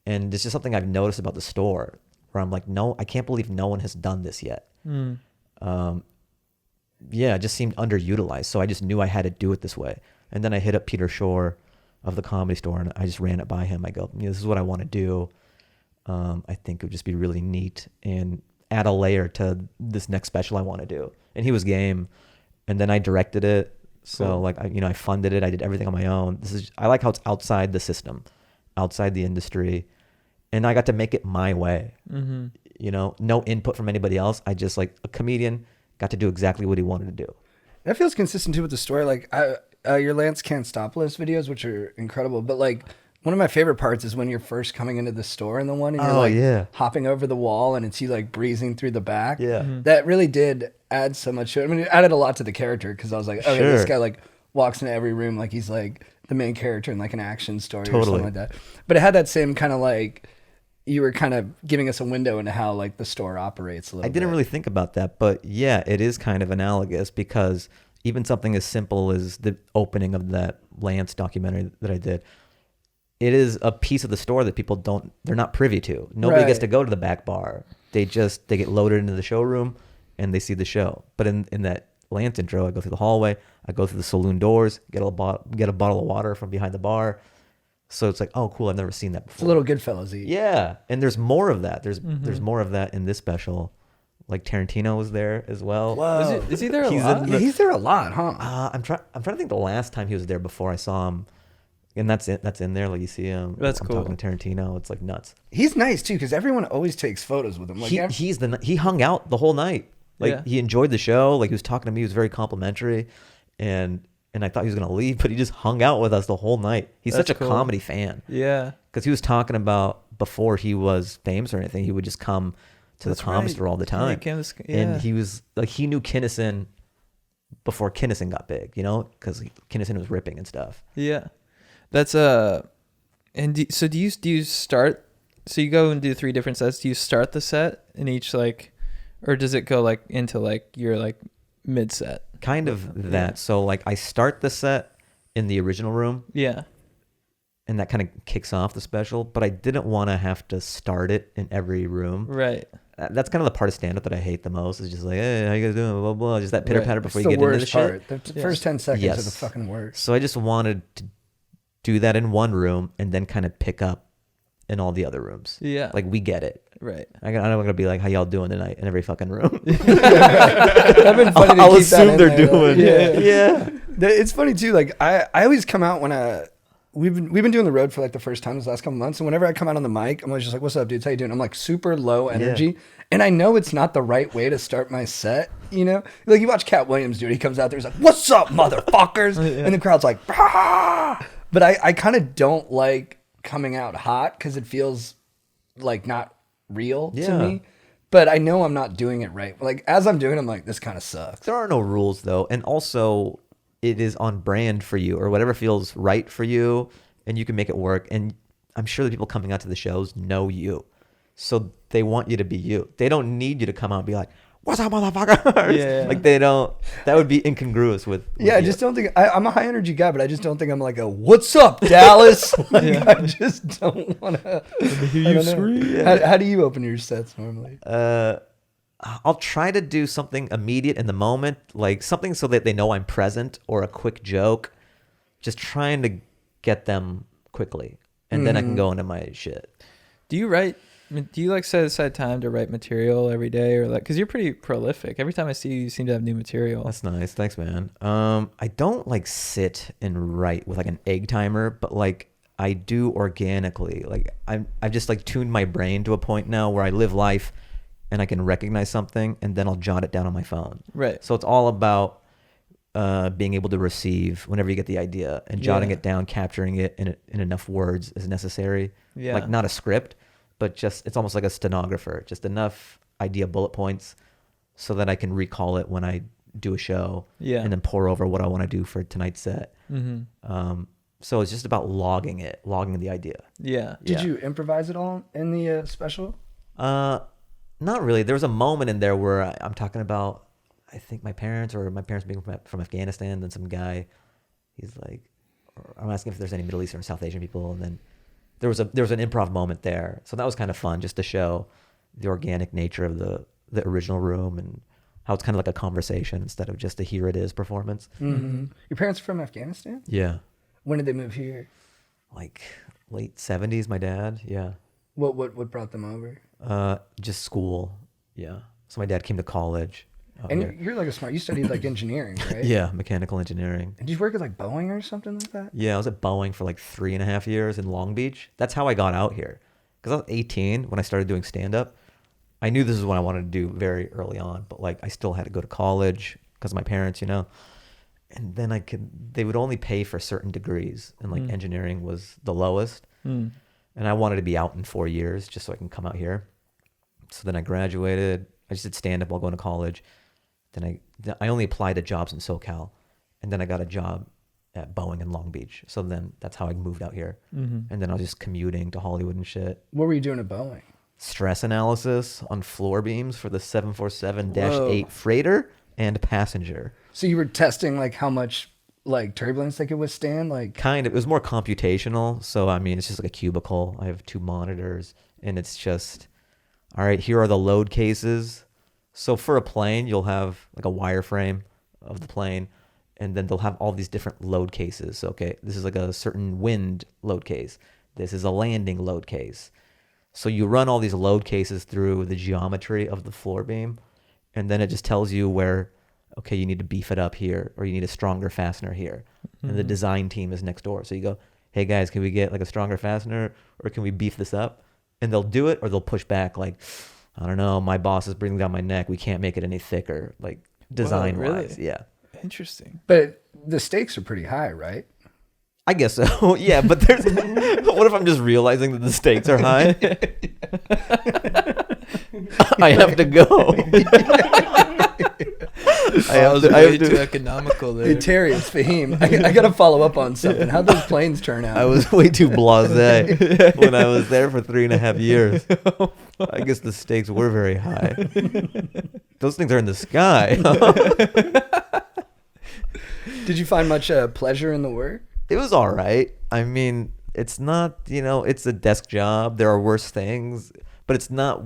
And it's just something I've noticed about the store where I'm like, no, I can't believe no one has done this yet. Mm. Yeah, it just seemed underutilized. So I just knew I had to do it this way. And then I hit up Peter Shore of the Comedy Store and I just ran it by him. I go, this is what I want to do. I think it would just be really neat and add a layer to this next special I want to do. And he was game. And then I directed it. So Cool. like, I funded it. I did everything on my own. I like how it's outside the system, outside the industry. And I got to make it my way. Mm-hmm. you know, no input from anybody else. I just like a comedian got to do exactly what he wanted to do. That feels consistent too with the story. Like your Lance Can't Stop List videos, which are incredible. But like one of my favorite parts is when you're first coming into the store in the one and you're hopping over the wall and it's you like breezing through the back. Yeah. That really did add so much to it. I mean, it added a lot to the character because I was like, okay, this guy like walks into every room like he's like the main character in like an action story or something like that. But it had that same kind of like, you were kind of giving us a window into how like the store operates a little bit. I didn't really think about that, but yeah, it is kind of analogous because even something as simple as the opening of that Lance documentary that I did, it is a piece of the store that people they're not privy to. Nobody gets to go to the back bar. They get loaded into the showroom and they see the show. But in that Lance intro, I go through the hallway, I go through the saloon doors, get a bottle of water from behind the bar. So it's like, oh, cool, I've never seen that before. It's a little Goodfellas-y. Yeah, and there's more of that. There's more of that in this special. Like Tarantino was there as well. Whoa. Is he there a lot? Yeah, he's there a lot, huh? I'm trying to think the last time he was there before I saw him, and that's it. That's in there. Like you see him. That's I'm cool. talking to Tarantino. It's like nuts. He's nice too because everyone always takes photos with him. Like he hung out the whole night. Like he enjoyed the show. Like he was talking to me. He was very complimentary, and I thought he was gonna leave, but he just hung out with us the whole night. He's such a comedy fan. Yeah, because he was talking about before he was famous or anything, he would just come to the comedy store all the time. And he was like, he knew Kinnison before Kinnison got big, you know, because Kinnison was ripping and stuff. Yeah, that's and do you start? So you go and do 3 different sets. Do you start the set in each like, or does it go like into like your like mid set? Kind of that. So like I start the set in the original room. Yeah. And that kind of kicks off the special, but I didn't want to have to start it in every room. Right. That's kind of the part of stand-up that I hate the most. Is just like, hey, how you guys doing? Blah, blah, blah. Just that pitter-patter before you get into the shit. The first 10 seconds are the fucking worst. So I just wanted to do that in one room and then kind of pick up in all the other rooms. Yeah. Like, we get it. Right. I'm not going to be like, how y'all doing tonight in every fucking room. That'd been funny to I'll keep assume that they're in there, doing. Yeah. It's funny too. Like I always come out when we've been doing the road for like the first time this last couple months, and whenever I come out on the mic, I'm always just like, "What's up, dudes? How you doing?" I'm like super low energy, and I know it's not the right way to start my set. You know, like you watch Cat Williams do it. He comes out there, he's like, "What's up, motherfuckers?" And the crowd's like, "Ah!" But I kind of don't like coming out hot because it feels like not real to me. But I know I'm not doing it right. Like as I'm doing it, I'm like, this kind of sucks. There are no rules though, and also it is on brand for you or whatever feels right for you, and you can make it work. And I'm sure the people coming out to the shows know you, so they want you to be you. They don't need you to come out and be like, "What's up, motherfuckers?" Yeah. Like they don't. That would be incongruous with I you. just don't think I'm a high energy guy, but I just don't think I'm like a "What's up, Dallas?" Like, I just don't want to hear you scream. How do you open your sets normally? I'll try to do something immediate in the moment, like something so that they know I'm present, or a quick joke. Just trying to get them quickly, and then I can go into my shit. Do you write? Do you like set aside time to write material every day, or like? Because you're pretty prolific. Every time I see you, you seem to have new material. That's nice. Thanks, man. I don't like sit and write with like an egg timer, but like I do organically. Like I've just like tuned my brain to a point now where I live life and I can recognize something and then I'll jot it down on my phone. Right. So it's all about being able to receive whenever you get the idea and jotting it down, capturing it in enough words as necessary. Yeah. Like not a script, but just it's almost like a stenographer, just enough idea bullet points so that I can recall it when I do a show. Yeah. And then pour over what I want to do for tonight's set. Mm-hmm. So it's just about logging the idea. Yeah. Did you improvise at all in the special? Not really. There was a moment in there where I'm talking about, I think my parents being from Afghanistan. Then some guy, he's like, I'm asking if there's any Middle Eastern or South Asian people, and then there was an improv moment there. So that was kind of fun, just to show the organic nature of the original room and how it's kind of like a conversation instead of just a here it is performance. Mm-hmm. Your parents are from Afghanistan? Yeah. When did they move here? Like late 70s, my dad. Yeah. What brought them over? Just school. Yeah. So my dad came to college. And you're like you studied like engineering, right? Yeah, mechanical engineering. And did you work at like Boeing or something like that? Yeah, I was at Boeing for like 3.5 years in Long Beach. That's how I got out here. Because I was 18 when I started doing stand-up. I knew this is what I wanted to do very early on, but like I still had to go to college because of my parents, and then they would only pay for certain degrees, and like engineering was the lowest. And I wanted to be out in 4 years just so I can come out here. So then I graduated. I just did stand up while going to college. Then I only applied to jobs in SoCal, and then I got a job at Boeing in Long Beach. So then that's how I moved out here. And then I was just commuting to Hollywood and shit. What were you doing at Boeing? Stress analysis on floor beams for the 747-8 freighter and passenger. So you were testing like how much like turbulence they could withstand? Like Kind of. It was more computational. So I mean, it's just like a cubicle. I have 2 monitors, and it's just, all right, here are the load cases. So for a plane, you'll have like a wireframe of the plane, and then they'll have all these different load cases. Okay, this is like a certain wind load case. This is a landing load case. So you run all these load cases through the geometry of the floor beam, and then it just tells you where, okay, you need to beef it up here, or you need a stronger fastener here. And the design team is next door. So you go, hey guys, can we get like a stronger fastener, or can we beef this up? And they'll do it, or they'll push back like, I don't know, my boss is breathing down my neck. We can't make it any thicker, like design wise. Really? Yeah. Interesting. But the stakes are pretty high, right? I guess so. Yeah, but there's what if I'm just realizing that the stakes are high? I have to go. I have way too economical there. Hey Terry, it's Fahim. I got to follow up on something. How'd those planes turn out? I was way too blasé when I was there for 3.5 years. I guess the stakes were very high. Those things are in the sky. Did you find much pleasure in the work? It was all right. I mean, it's not, it's a desk job. There are worse things, but it's not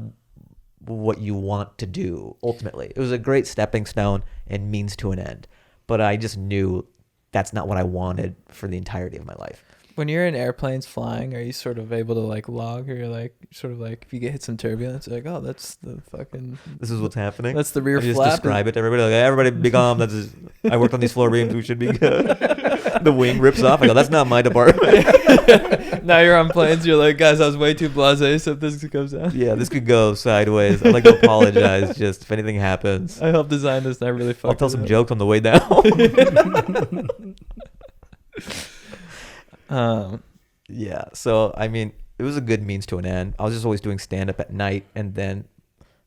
what you want to do ultimately. It was a great stepping stone and means to an end, but I just knew that's not what I wanted for the entirety of my life. When you're in airplanes flying, are you sort of able to like log, or you're like sort of like if you get hit some turbulence, you're like, oh, that's the fucking. This is what's happening. That's the rear I just flap. describe it to everybody. Like, hey, everybody, be calm. I worked on these floor beams. We should be good. The wing rips off. I go, that's not my department. Now you're on planes. You're like, guys, I was way too blasé. So if this comes down, Yeah, this could go sideways. I'd like to apologize. Just if anything happens, I helped design this, and I really fucked. I'll tell it some up. jokes on the way down. Yeah, so I mean, it was a good means to an end. I was just always doing stand up at night, and then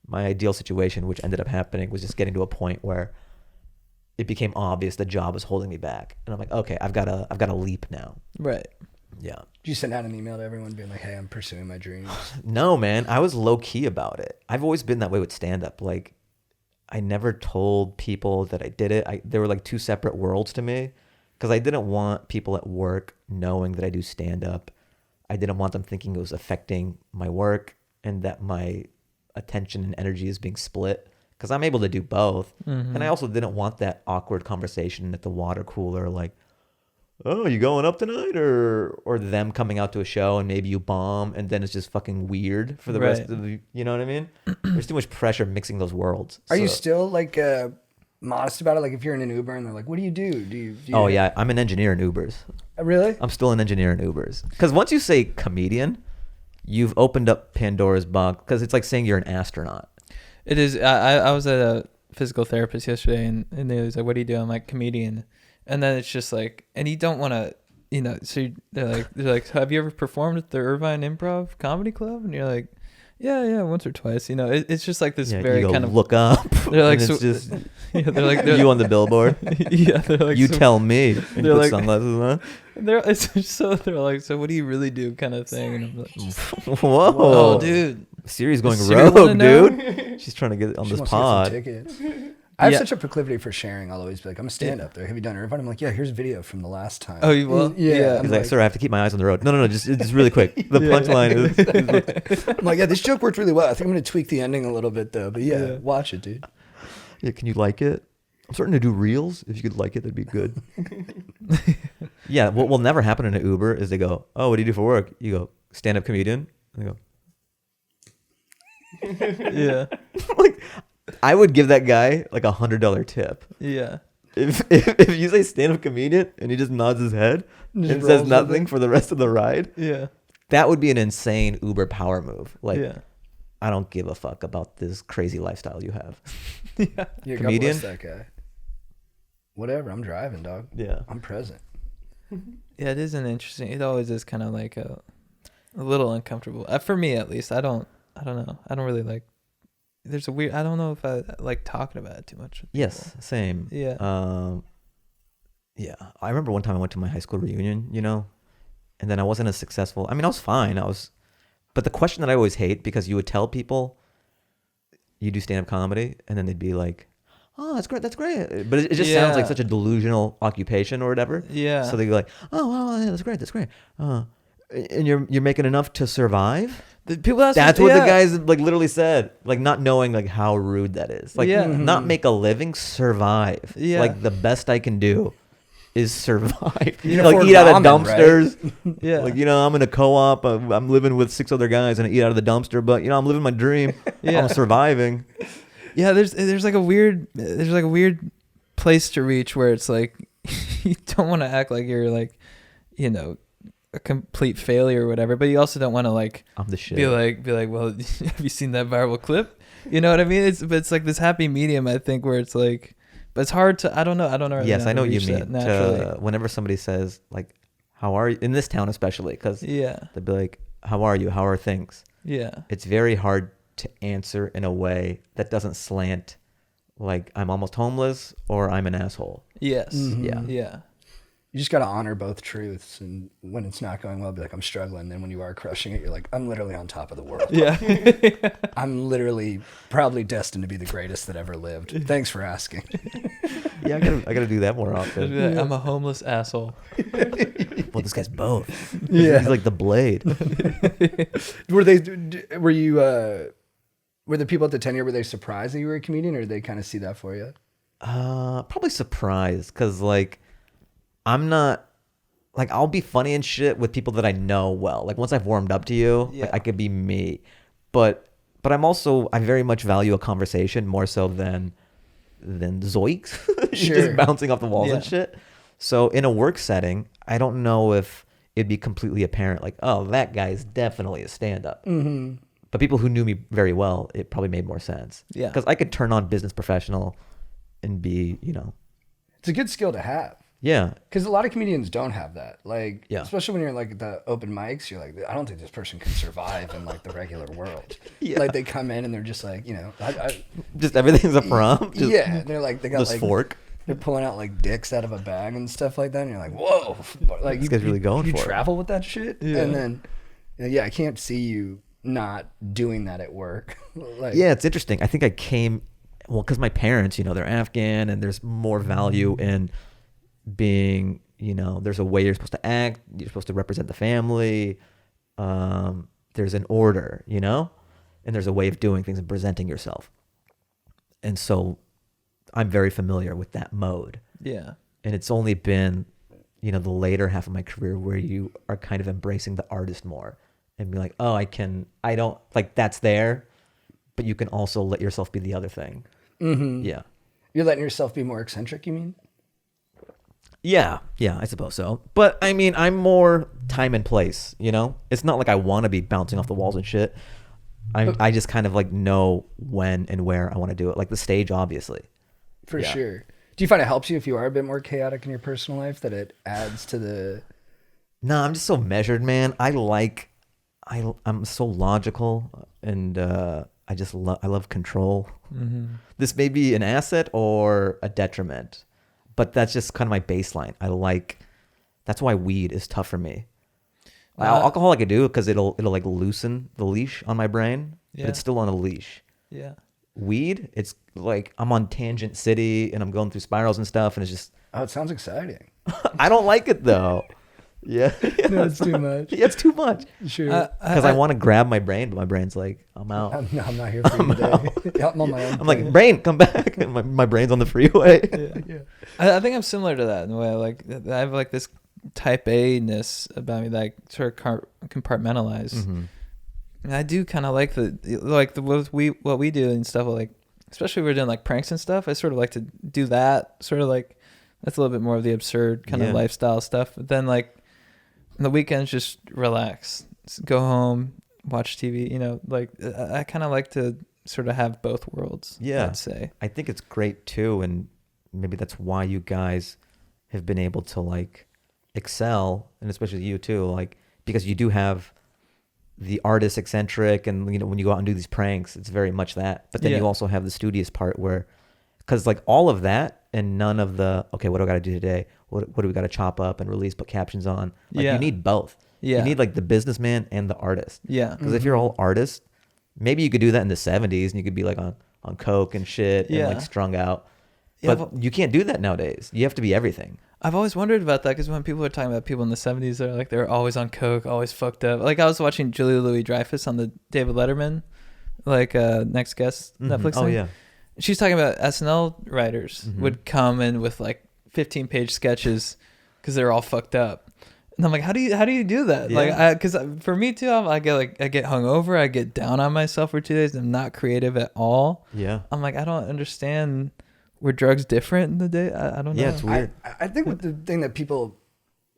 my ideal situation, which ended up happening, was just getting to a point where it became obvious the job was holding me back, and I'm like, okay, I've got to leap now. Right. Yeah. Did you send out an email to everyone being like, hey, I'm pursuing my dreams? No, man, I was low key about it. I've always been that way with stand up. Like, I never told people that I did it. There were like 2 separate worlds to me. Because I didn't want people at work knowing that I do stand-up. I didn't want them thinking it was affecting my work and that my attention and energy is being split. Because I'm able to do both. And I also didn't want that awkward conversation at the water cooler like, oh, you going up tonight? Or them coming out to a show and maybe you bomb and then it's just fucking weird for the rest of the... You know what I mean? There's too much pressure mixing those worlds. Are you still like... modest about it? Like if you're in an Uber and they're like, what do you do? Do you Oh yeah, I'm an engineer in Ubers. Really? I'm still an engineer in Ubers. Because once you say comedian, you've opened up Pandora's box. Because it's like saying you're an astronaut. It is. I was at a physical therapist yesterday, and they was like, what do you do? I'm like, comedian. And then it's just like, and you don't want to, so they're like, have you ever performed at the Irvine Improv Comedy Club? And you're like, yeah, once or twice. It's just like this very you go kind of look up. They're like, and so, it's just they're you on the billboard. Yeah, they're like, You so, tell me. And you they're put like- sunglasses on. they're like, so what do you really do, kind of thing? And I'm like, Whoa, oh, dude, Siri's going Does Siri wanna rogue, know? dude. She's trying to get on She this wants to get some pod. tickets. I have Yeah. such a proclivity for sharing. I'll always be like, I'm a stand-up there. Have you done Irvine? I'm like, yeah, here's a video from the last time. Oh, you will? Yeah. He's like, sir, I have to keep my eyes on the road. No, just really quick. The Yeah. punchline is I'm like, yeah, this joke worked really well. I think I'm going to tweak the ending a little bit though. But yeah, Yeah. watch it, dude. yeah, can you like it? I'm starting to do reels. If you could like it, that'd be good. Yeah, what will never happen in an Uber is they go, oh, what do you do for work? You go, stand-up comedian. And they go, Yeah, like, I would give that guy like $100 tip. yeah. If you say stand-up comedian and he just nods his head Just and rolls says with nothing it. for the rest of the ride, Yeah. that would be an insane Uber power move. Like, Yeah. I don't give a fuck about this crazy lifestyle you have. Yeah. Yeah, Comedian? God bless that guy. Whatever, I'm driving, dog. Yeah. I'm present. Yeah, it is an interesting. It always is kind of like a little uncomfortable. For me, at least. I don't know. I don't really like. There's a weird. I don't know if I like talking about it too much. With Yes, people. same. Yeah. Yeah. I remember one time I went to my high school reunion, and then I wasn't as successful. I mean, I was fine. But the question that I always hate, because you would tell people you do stand-up comedy, and then they'd be like, "Oh, that's great, that's great." But it just sounds like such a delusional occupation or whatever. Yeah. So they'd be like, "Oh, wow, yeah, that's great, that's great." And you're making enough to survive? People ask That's me, what the guys like literally said. Like not knowing like how rude that is. Like Yeah. not make a living, survive. Yeah. Like the best I can do is survive. You can Like afford eat out of ramen, right? dumpsters. Yeah. Like, I'm in a co-op. I'm living with 6 other guys and I eat out of the dumpster, but I'm living my dream. Yeah. I'm surviving. Yeah, there's like a weird place to reach where it's like you don't want to act like you're like, a complete failure or whatever, but you also don't want to like I'm the shit. be like, well, have you seen that viral clip? You know what I mean? It's like this happy medium, I think, where it's like, but it's hard to, I don't know. Really Yes, know I know how what to you reach that mean. naturally. Whenever somebody says like, how are you, in this town especially, because Yeah. they'd be like, how are you? How are things? Yeah. It's very hard to answer in a way that doesn't slant like I'm almost homeless or I'm an asshole. Yes. Mhm. Yeah. Yeah. You just got to honor both truths. And when it's not going well, be like, I'm struggling. Then when you are crushing it, you're like, I'm literally on top of the world. Yeah. I'm literally probably destined to be the greatest that ever lived. Thanks for asking. Yeah, I gotta do that more often. I'm a homeless asshole. Well, this guy's both. Yeah. He's like the Blade. Were the people at the tenure, were they surprised that you were a comedian, or did they kind of see that for you? Probably surprised because like I'm not like I'll be funny and shit with people that I know well. Like once I've warmed up to you, Yeah. like, I could be me. But I very much value a conversation more so than zoiks. Sure. Just bouncing off the walls and Yeah. shit. So in a work setting, I don't know if it'd be completely apparent like, oh, that guy's definitely a stand-up. Mm-hmm. But people who knew me very well, it probably made more sense. Yeah. Because I could turn on business professional and be, It's a good skill to have. yeah. Because a lot of comedians don't have that. Like, Yeah. especially when you're like at the open mics, you're like, I don't think this person can survive in like the regular world. Yeah. Like they come in and they're just like, Just everything's a prompt. Just yeah. They're like, they got this like, fork. they're pulling out like dicks out of a bag and stuff like that. And you're like, whoa. Like This guy's really going you for it. travel with that shit. Yeah. And then, I can't see you not doing that at work. Like, Yeah, it's interesting. I think I came, because my parents, they're Afghan and there's more value in being, there's a way you're supposed to act. You're supposed to represent the family. There's an order, and there's a way of doing things and presenting yourself. And so I'm very familiar with that mode. Yeah. And it's only been, the later half of my career where you are kind of embracing the artist more and be like, oh, I don't like that's there, but you can also let yourself be the other thing. Mm-hmm. Yeah. You're letting yourself be more eccentric, you mean? Yeah, I suppose so. But I mean, I'm more time and place, It's not like I want to be bouncing off the walls and shit. I just kind of like know when and where I want to do it. Like the stage, obviously. For Yeah. sure. Do you find it helps you if you are a bit more chaotic in your personal life, that it adds to the... No, I'm just so measured, man. I'm so logical and I love control. Mm-hmm. This may be an asset or a detriment, but that's just kind of my baseline. That's why weed is tough for me. Alcohol I could do because it'll like loosen the leash on my brain, Yeah. but it's still on a leash. Yeah. Weed, it's like I'm on Tangent City and I'm going through spirals and stuff, and it's just Oh, it sounds exciting. I don't like it though. Yeah, No, it's too much. yeah, it's too much Sure. because I want to grab my brain, but my brain's like I'm out. I'm not here for you today. Yeah, I'm on my own. I'm like, brain, come back. And my brain's on the freeway. yeah. I think I'm similar to that in a way. I have like this type A-ness about me that I sort of compartmentalize. Mm-hmm. And I do kind of like what we do and stuff, like especially if we're doing like pranks and stuff. I sort of like to do that, sort of like that's a little bit more of the absurd kind of lifestyle stuff. But then like on the weekends, just relax, just go home, watch TV. You know, like I kind of like to sort of have both worlds. Yeah. I'd say. I think it's great too, and maybe that's why you guys have been able to like excel, and especially you too, like because you do have the artist eccentric, and you know when you go out and do these pranks, it's very much that. But then Yeah. you also have the studious part where, because like all of that and none of the okay, what do I got to do today? What do we got to chop up and release, put captions on? Like Yeah. you need both. Yeah. You need like the businessman and the artist. Yeah. Because if you're all artists, maybe you could do that in the 70s and you could be like on coke and shit Yeah. and like strung out. Yeah, But you can't do that nowadays. You have to be everything. I've always wondered about that because when people are talking about people in the 70s, they're like, they're always on coke, always fucked up. Like I was watching Julia Louis-Dreyfus on the David Letterman, like Next Guest Netflix Oh thing. yeah. She's talking about SNL writers Mhm. would come in with like 15-page sketches because they're all fucked up. And I'm like, how do you do that? Yeah. Like, because for me too, I get hungover, I get down on myself for 2 days. I'm not creative at all. Yeah. I'm like, I don't understand. Were drugs different in the day? I don't know. Yeah, it's weird. I think what the thing that people,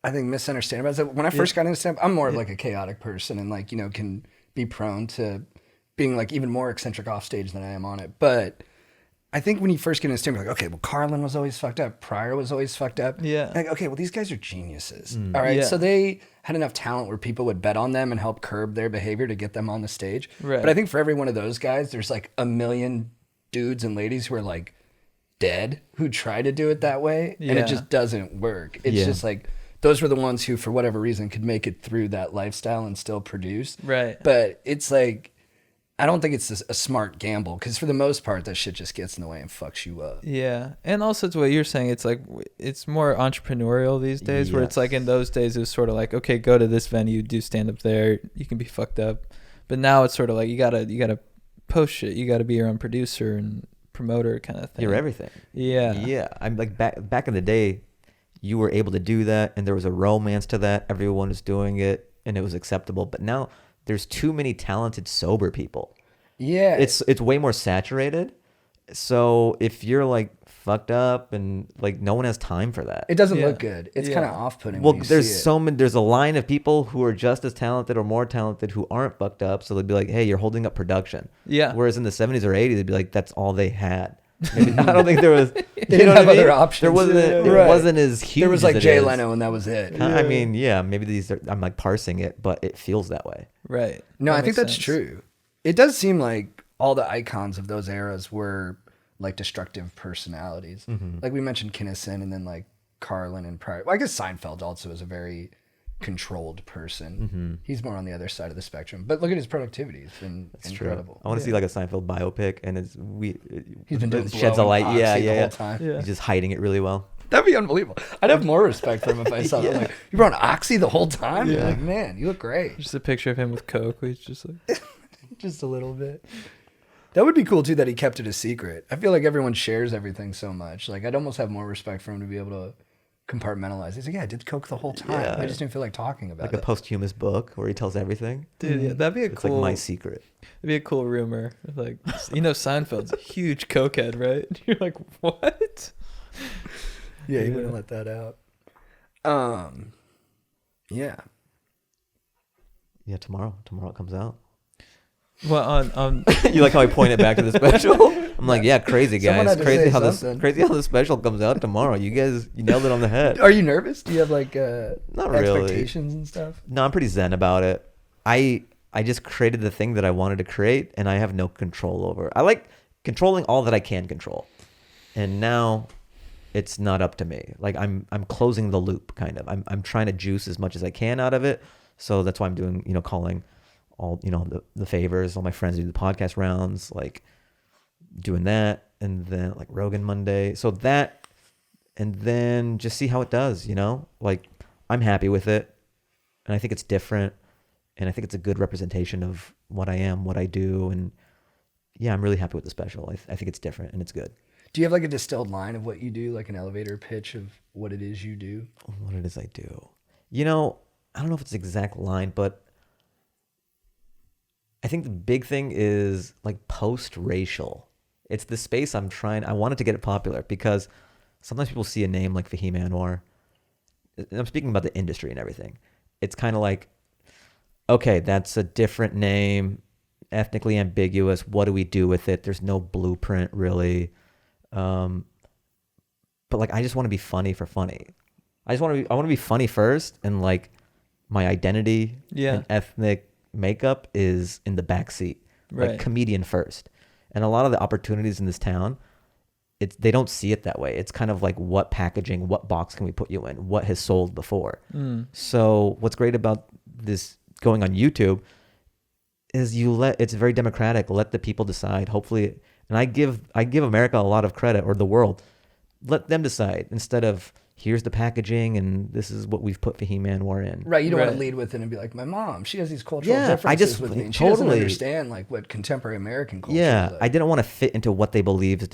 I think, misunderstand about it is that when I first got into stand-up, I'm more of like a chaotic person and like, you know, can be prone to being like even more eccentric off stage than I am on it. But I think when you first get into stand-up, you're like, okay, well, Carlin was always fucked up. Pryor was always fucked up. Yeah. Like, okay, well, these guys are geniuses. All right. Yeah. So they had enough talent where people would bet on them and help curb their behavior to get them on the stage. Right. But I think for every one of those guys, there's like a million dudes and ladies who are like dead who try to do it that way. And Yeah. it just doesn't work. It's Yeah. just like, those were the ones who, for whatever reason, could make it through that lifestyle and still produce. Right. But it's like, I don't think it's a smart gamble because for the most part, that shit just gets in the way and fucks you up. Yeah, and also it's what you're saying. It's like it's more entrepreneurial these days. Where it's like in those days it was sort of like, okay, go to this venue, do stand up there. You can be fucked up, but now it's sort of like you gotta post shit. You gotta be your own producer and promoter kind of thing. You're everything. Yeah. Yeah. I'm like back in the day, you were able to do that and there was a romance to that. Everyone was doing it and it was acceptable. But now there's too many talented sober people. Yeah. It's way more saturated. So if you're like fucked up and like no one has time for that. It doesn't Yeah. look good. It's Yeah. kind of off-putting. Well, when you there's see it. so many. There's a line of people who are just as talented or more talented who aren't fucked up. So they'd be like, "Hey, you're holding up production." Yeah. Whereas in the 70s or 80s, they'd be like, "That's all they had." Maybe, I don't think there was. They you didn't know what have I mean? other options. There wasn't. Yeah. It Right. wasn't as huge. There was as like it Jay is. Leno and that was it. I mean, yeah, maybe these are. I'm like parsing it, but it feels that way. Right. No, That I think makes that's sense. true. It does seem like all the icons of those eras were like destructive personalities. Like we mentioned Kinnison and then like Carlin and Pryor. Well, I guess Seinfeld also is a very controlled person. He's more on the other side of the spectrum. But look at his productivity. It's been incredible. True. I want to see like a Seinfeld biopic, and He's been doing it sheds a blowing light. Yeah, Oxy yeah, the yeah. whole time. Yeah. He's just hiding it really well. That'd be unbelievable. I'd have more respect for him if I saw that. Yeah. Like, you were on Oxy the whole time? Yeah. Like, man, you look great. Just a picture of him with coke. He's just like, Just a little bit. That would be cool too that he kept it a secret. I feel like everyone shares everything so much. Like I'd almost have more respect for him to be able to compartmentalize. He's like, yeah, I did coke the whole time. Yeah. I just didn't feel like talking about Like a it. posthumous book where he tells everything. dude, yeah, that'd be a It's cool. like my secret. That'd be a cool rumor. Like, you know, Seinfeld's a huge cokehead, right? You're like, what? Yeah, he Yeah. wouldn't let that out. Yeah. Yeah, tomorrow it comes out. Well, on You like how I point it back to the special? I'm like, yeah, crazy Someone guys. had to Crazy say how something. the special comes out tomorrow. You guys, you nailed it on the head. Are you nervous? Do you have like Not really. expectations and stuff? No, I'm pretty zen about it. I just created the thing that I wanted to create, and I have no control over. I like controlling all that I can control, and now it's not up to me. Like I'm closing the loop, kind of. I'm trying to juice as much as I can out of it. So that's why I'm doing, calling all, the favors, all my friends who do the podcast rounds, like doing that, and then like Rogan Monday. So that, and then just see how it does, like I'm happy with it, and I think it's different, and I think it's a good representation of what I am, what I do, and yeah, I'm really happy with the special. I think it's different and it's good. Do you have like a distilled line of what you do, like an elevator pitch of what it is you do? What it is I do. I don't know if it's the exact line, but I think the big thing is like post-racial. It's the space I wanted to get it popular because sometimes people see a name like Fahim Anwar. I'm speaking about the industry and everything. It's kind of like, okay, that's a different name, ethnically ambiguous. What do we do with it? There's no blueprint really. But like, I just want to be funny for funny. I want to be funny first, and like my identity and ethnic makeup is in the back seat. Right. Like comedian first. And a lot of the opportunities in this town, they don't see it that way. It's kind of like, what packaging, what box can we put you in? What has sold before? So what's great about this going on YouTube is it's very democratic. Let the people decide. Hopefully, and I give America a lot of credit, or the world. Let them decide instead of, here's the packaging and this is what we've put Fahim Anwar in. Right. You don't want to lead with it and be like, my mom, she has these cultural differences with me. And she doesn't understand like what contemporary American culture is like. I didn't want to fit into what they believe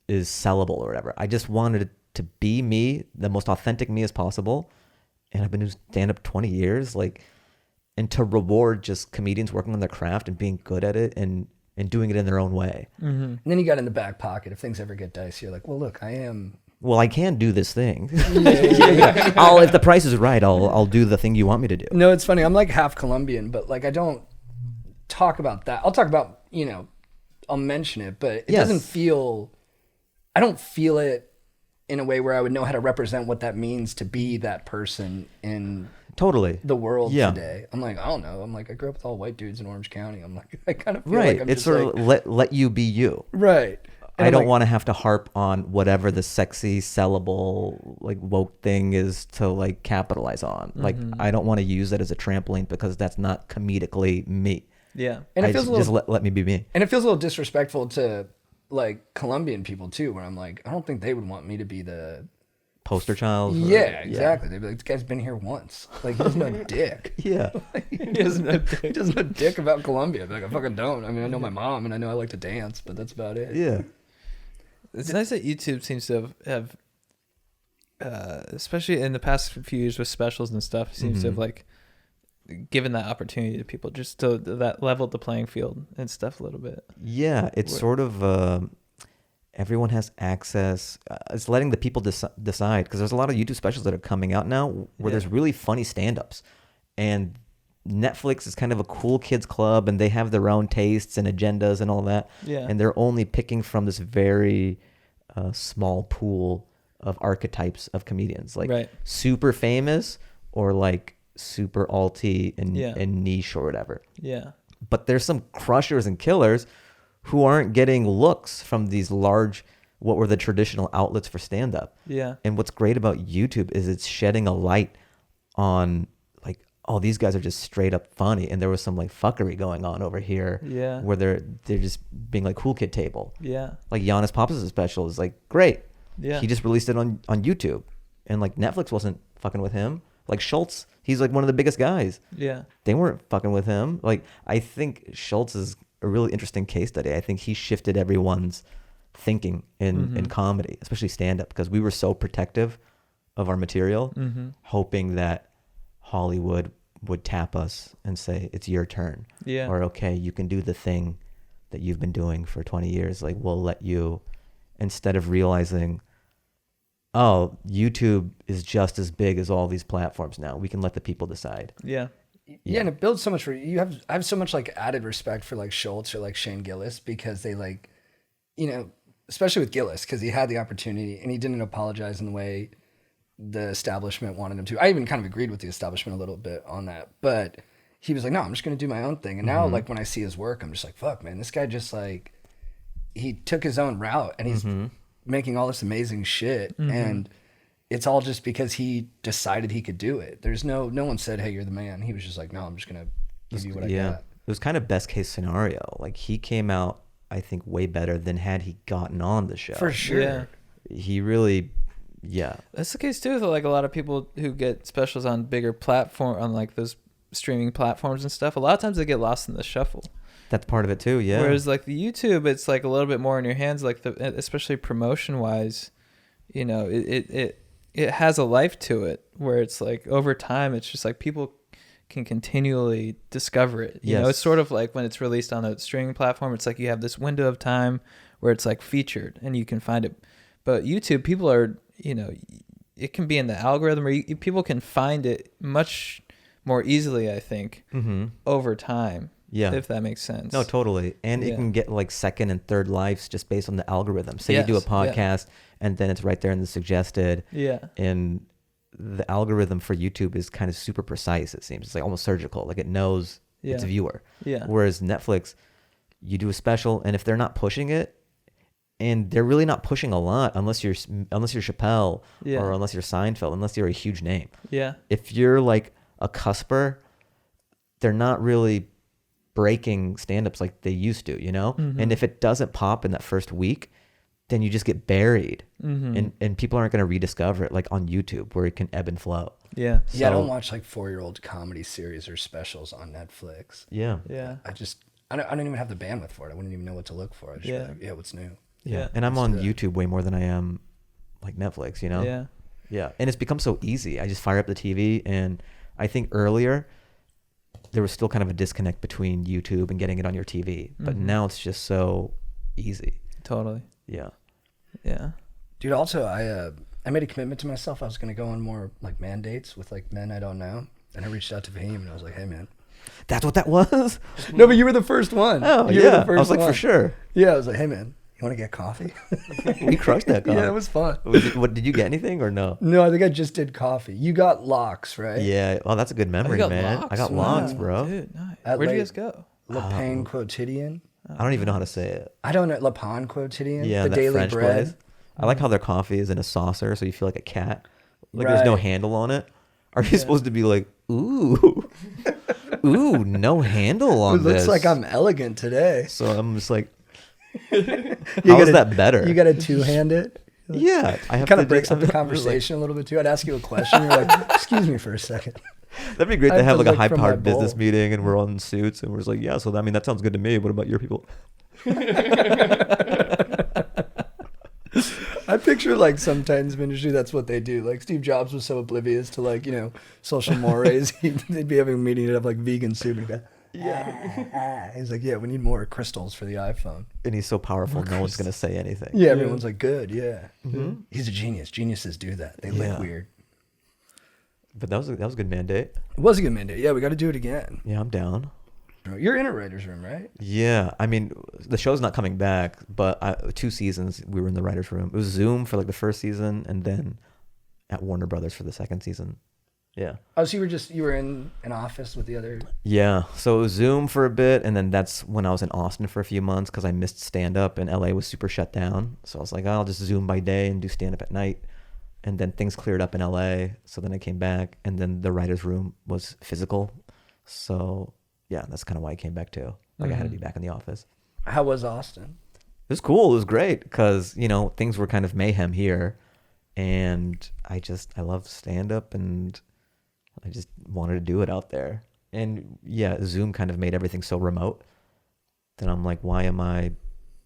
is sellable or whatever. I just wanted to be me, the most authentic me as possible. And I've been doing stand-up 20 years, like, and to reward just comedians working on their craft and being good at it and doing it in their own way. And then you got in the back pocket, if things ever get dicey, you're like, well, look, I can do this thing. If the price is right, I'll do the thing you want me to do. No, it's funny. I'm like half Colombian, but like I don't talk about that. I'll talk about, I'll mention it, but it doesn't feel, I don't feel it in a way where I would know how to represent what that means to be that person in the world today. I'm like, I don't know. I'm like, I grew up with all white dudes in Orange County. I'm like, I kind of feel like I'm it's just sort like, of let you be you. Right. And I don't want to have to harp on whatever the sexy, sellable, like woke thing is to like capitalize on. Like, I don't want to use that as a trampoline because that's not comedically me. Yeah. And it feels just let me be me. And it feels a little disrespectful to like Colombian people too, where I'm like, I don't think they would want me to be the poster child. Yeah, exactly. They'd be like, this guy's been here once. Like, he doesn't know dick. Yeah. He doesn't know dick about Colombia. Like, I fucking don't. I mean, I know my mom and I know I like to dance, but that's about it. Yeah. It's nice that YouTube seems to have especially in the past few years with specials and stuff, seems to have like given that opportunity to people just to that leveled the playing field and stuff a little bit. Yeah, it's sort of everyone has access. It's letting the people decide, because there's a lot of YouTube specials that are coming out now where there's really funny stand-ups, and Netflix is kind of a cool kids club, and they have their own tastes and agendas and all that. Yeah. And they're only picking from this very small pool of archetypes of comedians, like super famous or like super alty and niche or whatever. Yeah. But there's some crushers and killers who aren't getting looks from these large, what were the traditional outlets for stand-up. Yeah. And what's great about YouTube is it's shedding a light on like, oh, these guys are just straight up funny, and there was some like fuckery going on over here. Yeah. Where they're just being like cool kid table. Yeah. Like Giannis Papas' special is like great. Yeah. He just released it on YouTube, and like Netflix wasn't fucking with him. Like Schultz, he's like one of the biggest guys. Yeah. They weren't fucking with him. Like, I think Schultz is a really interesting case study. I think he shifted everyone's thinking in comedy, especially stand-up, because we were so protective of our material, hoping that Hollywood would tap us and say, it's your turn. Yeah. Or, okay, you can do the thing that you've been doing for 20 years. Like, we'll let you, instead of realizing, oh, YouTube is just as big as all these platforms now. We can let the people decide. Yeah. Yeah, and it builds so much for you. I have so much like added respect for like Schultz or like Shane Gillis, because they like, especially with Gillis, because he had the opportunity and he didn't apologize in the way the establishment wanted him to. I even kind of agreed with the establishment a little bit on that, but he was like, no, I'm just going to do my own thing. And now like when I see his work, I'm just like, fuck, man, this guy just like, he took his own route and he's making all this amazing shit. And it's all just because he decided he could do it. There's no one said, hey, you're the man. He was just like, no, I'm just going to give you what I got. It was kind of best case scenario. Like, he came out, I think, way better than had he gotten on the show. For sure. Yeah. He really, That's the case too with like a lot of people who get specials on bigger platform, on like those streaming platforms and stuff. A lot of times they get lost in the shuffle. That's part of it too, yeah. Whereas like the YouTube, it's like a little bit more in your hands, like especially promotion wise, it has a life to it, where it's like over time, it's just like people can continually discover it. You know, it's sort of like when it's released on a streaming platform, it's like you have this window of time where it's like featured and you can find it. But YouTube, people are, it can be in the algorithm, or people can find it much more easily, I think, Mm-hmm. over time. Yeah. If that makes sense. No, totally. And Yeah. it can get like second and third lives just based on the algorithm. Say you do a Yes, yeah. podcast and then it's right there in the suggested. Yeah. And the algorithm for YouTube is kind of super precise, it seems. It's like almost surgical. Like it knows its Yeah. viewer. Yeah. Whereas Netflix, you do a special, and if they're not pushing it, and they're really not pushing a lot unless you're Chappelle Yeah. or unless you're Seinfeld, unless you're a huge name. Yeah. If you're like a cusper, they're not really breaking stand-ups like they used to, you know? Mm-hmm. And if it doesn't pop in that first week, then you just get buried. Mm-hmm. And people aren't going to rediscover it like on YouTube where it can ebb and flow. Yeah. Yeah, I So- don't watch like 4-year-old comedy series or specials on Netflix. Yeah. Yeah. I don't even have the bandwidth for it. I wouldn't even know what to look for. I just be Yeah. like, yeah, what's new? Yeah. And I'm Let's on do that. YouTube way more than I am like Netflix, you know? Yeah. Yeah. And it's become so easy. I just fire up the TV, and I think earlier there was still kind of a disconnect between YouTube and getting it on your TV. But Mhm. now it's just so easy. Totally. Yeah. Yeah. Dude, also, I made a commitment to myself. I was going to go on more like man dates with like men I don't know. And I reached out to Fahim and I was like, hey, man. That's what that was? No, but you were the first one. Oh, You were yeah. the first I was like, one. for sure. Yeah, I was like, hey, man, you want to get coffee? We crushed that guy. Yeah, it was fun. What, did you get anything or no? No, I think I just did coffee. You got locks, right? Yeah. Oh, that's a good memory, You got man. locks? I got Wow. locks, bro. Dude, nice. At Where'd you late- guys go? Lapin Quotidian. I don't even know how to say it. I don't know. Lapin Quotidian. Yeah, the that Daily French Bread. place. I like how their coffee is in a saucer, so you feel like a cat. Like there's no Right. handle on it. Are you supposed to be like, ooh, ooh, no handle on It looks this? like I'm elegant today. So I'm just like, You how is gotta- that better? You got to two-hand it. Yeah, I have Kind to of breaks do- up the I'm like- conversation a little bit too. I'd ask you a question. You're like, excuse me for a second. That'd be great I to have have like to a look from my high-powered business bowl. meeting, and we're all in suits, and we're just like, yeah. So I mean, that sounds good to me. What about your people? I picture like sometimes in industry that's what they do. Like Steve Jobs was so oblivious to like, social mores. They'd be having a meeting to have like vegan soup and he'd go, yeah. He's like, yeah, we need more crystals for the iPhone. And he's so powerful, no one's gonna say anything. Yeah, everyone's like, good, yeah. Mhm. He's a genius. Geniuses do that. They Yeah. look weird. But that was a good mandate. It was a good mandate. Yeah, we got to do it again. Yeah, I'm down. You're in a writer's room, right? Yeah, I mean, the show's not coming back, but 2 seasons we were in the writers' room. It was Zoom for like the first season, and then at Warner Brothers for the second season. Yeah. Oh, so you were in an office with the other. Yeah. So it was Zoom for a bit, and then that's when I was in Austin for a few months because I missed stand up, and LA was super shut down. So I was like, I'll just Zoom by day and do stand up at night. And then things cleared up in LA. So then I came back, and then the writer's room was physical. So yeah, that's kind of why I came back too. Like I had to be back in the office. How was Austin? It was cool. It was great because, things were kind of mayhem here. And I love stand up, and I just wanted to do it out there. And yeah, Zoom kind of made everything so remote that I'm like, why am I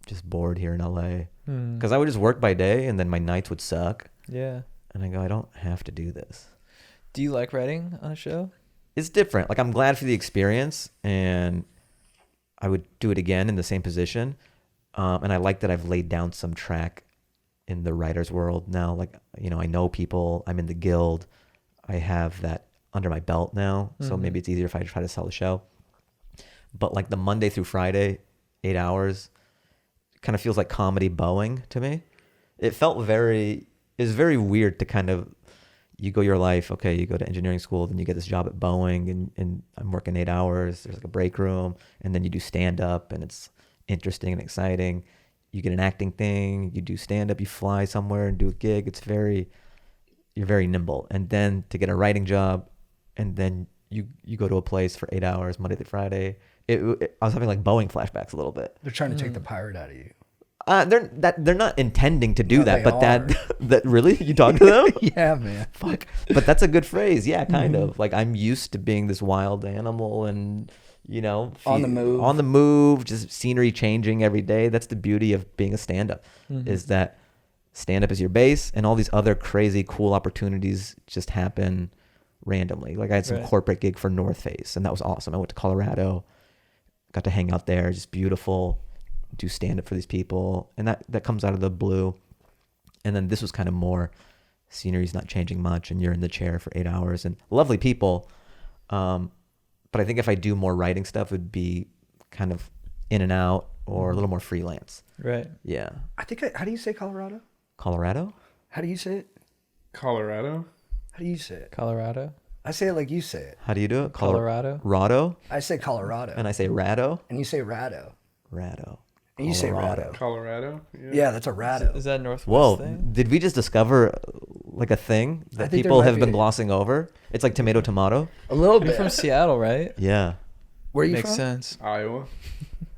just bored here in LA? Because I would just work by day and then my nights would suck. Yeah. And I go, I don't have to do this. Do you like writing on a show? It's different. Like I'm glad for the experience, and I would do it again in the same position. And I like that I've laid down some track in the writer's world now. Like, I know people, I'm in the guild. I have that under my belt now. So maybe it's easier if I try to sell the show. But like the Monday through Friday, 8 hours, kind of feels like comedy Boeing to me. It was very weird to kind of, you go your life, okay, you go to engineering school, then you get this job at Boeing, and I'm working 8 hours, there's like a break room, and then you do stand-up, and it's interesting and exciting. You get an acting thing, you do stand-up, you fly somewhere and do a gig. You're very nimble. And then to get a writing job, and then you go to a place for 8 hours, Monday through Friday. I was having like Boeing flashbacks a little bit. They're trying to take the pirate out of you. They're not intending to do No, that, they but are. that really, you talk to them? Yeah, man. Fuck. But that's a good phrase. Yeah, kind of. Like I'm used to being this wild animal and, On the move. just scenery changing every day. That's the beauty of being a stand-up, is that stand-up is your base, and all these other crazy, cool opportunities just happen randomly. Like I had some Right. corporate gig for North Face, and that was awesome. I went to Colorado, got to hang out there, just beautiful, do stand-up for these people, and that comes out of the blue. And then this was kind of more, scenery's not changing much, and you're in the chair for 8 hours, and lovely people. But I think if I do more writing stuff, it would be kind of in and out or a little more freelance. Right. Yeah. I think. How do you say Colorado? Colorado? How do you say it? Colorado? How do you say it? Colorado. I say it like you say it. How do you do it? Colorado. Rado? I say Colorado. And I say Rado? And you say Rado. Rado. And you say Rado. Colorado? Yeah, that's a Rado. Is that Northwest Whoa, thing? did we just discover like a thing I that think there people might have been be. glossing over? It's like tomato, tomato? A little You're bit. from Seattle, right? Yeah. Where are you Makes from? sense. Iowa?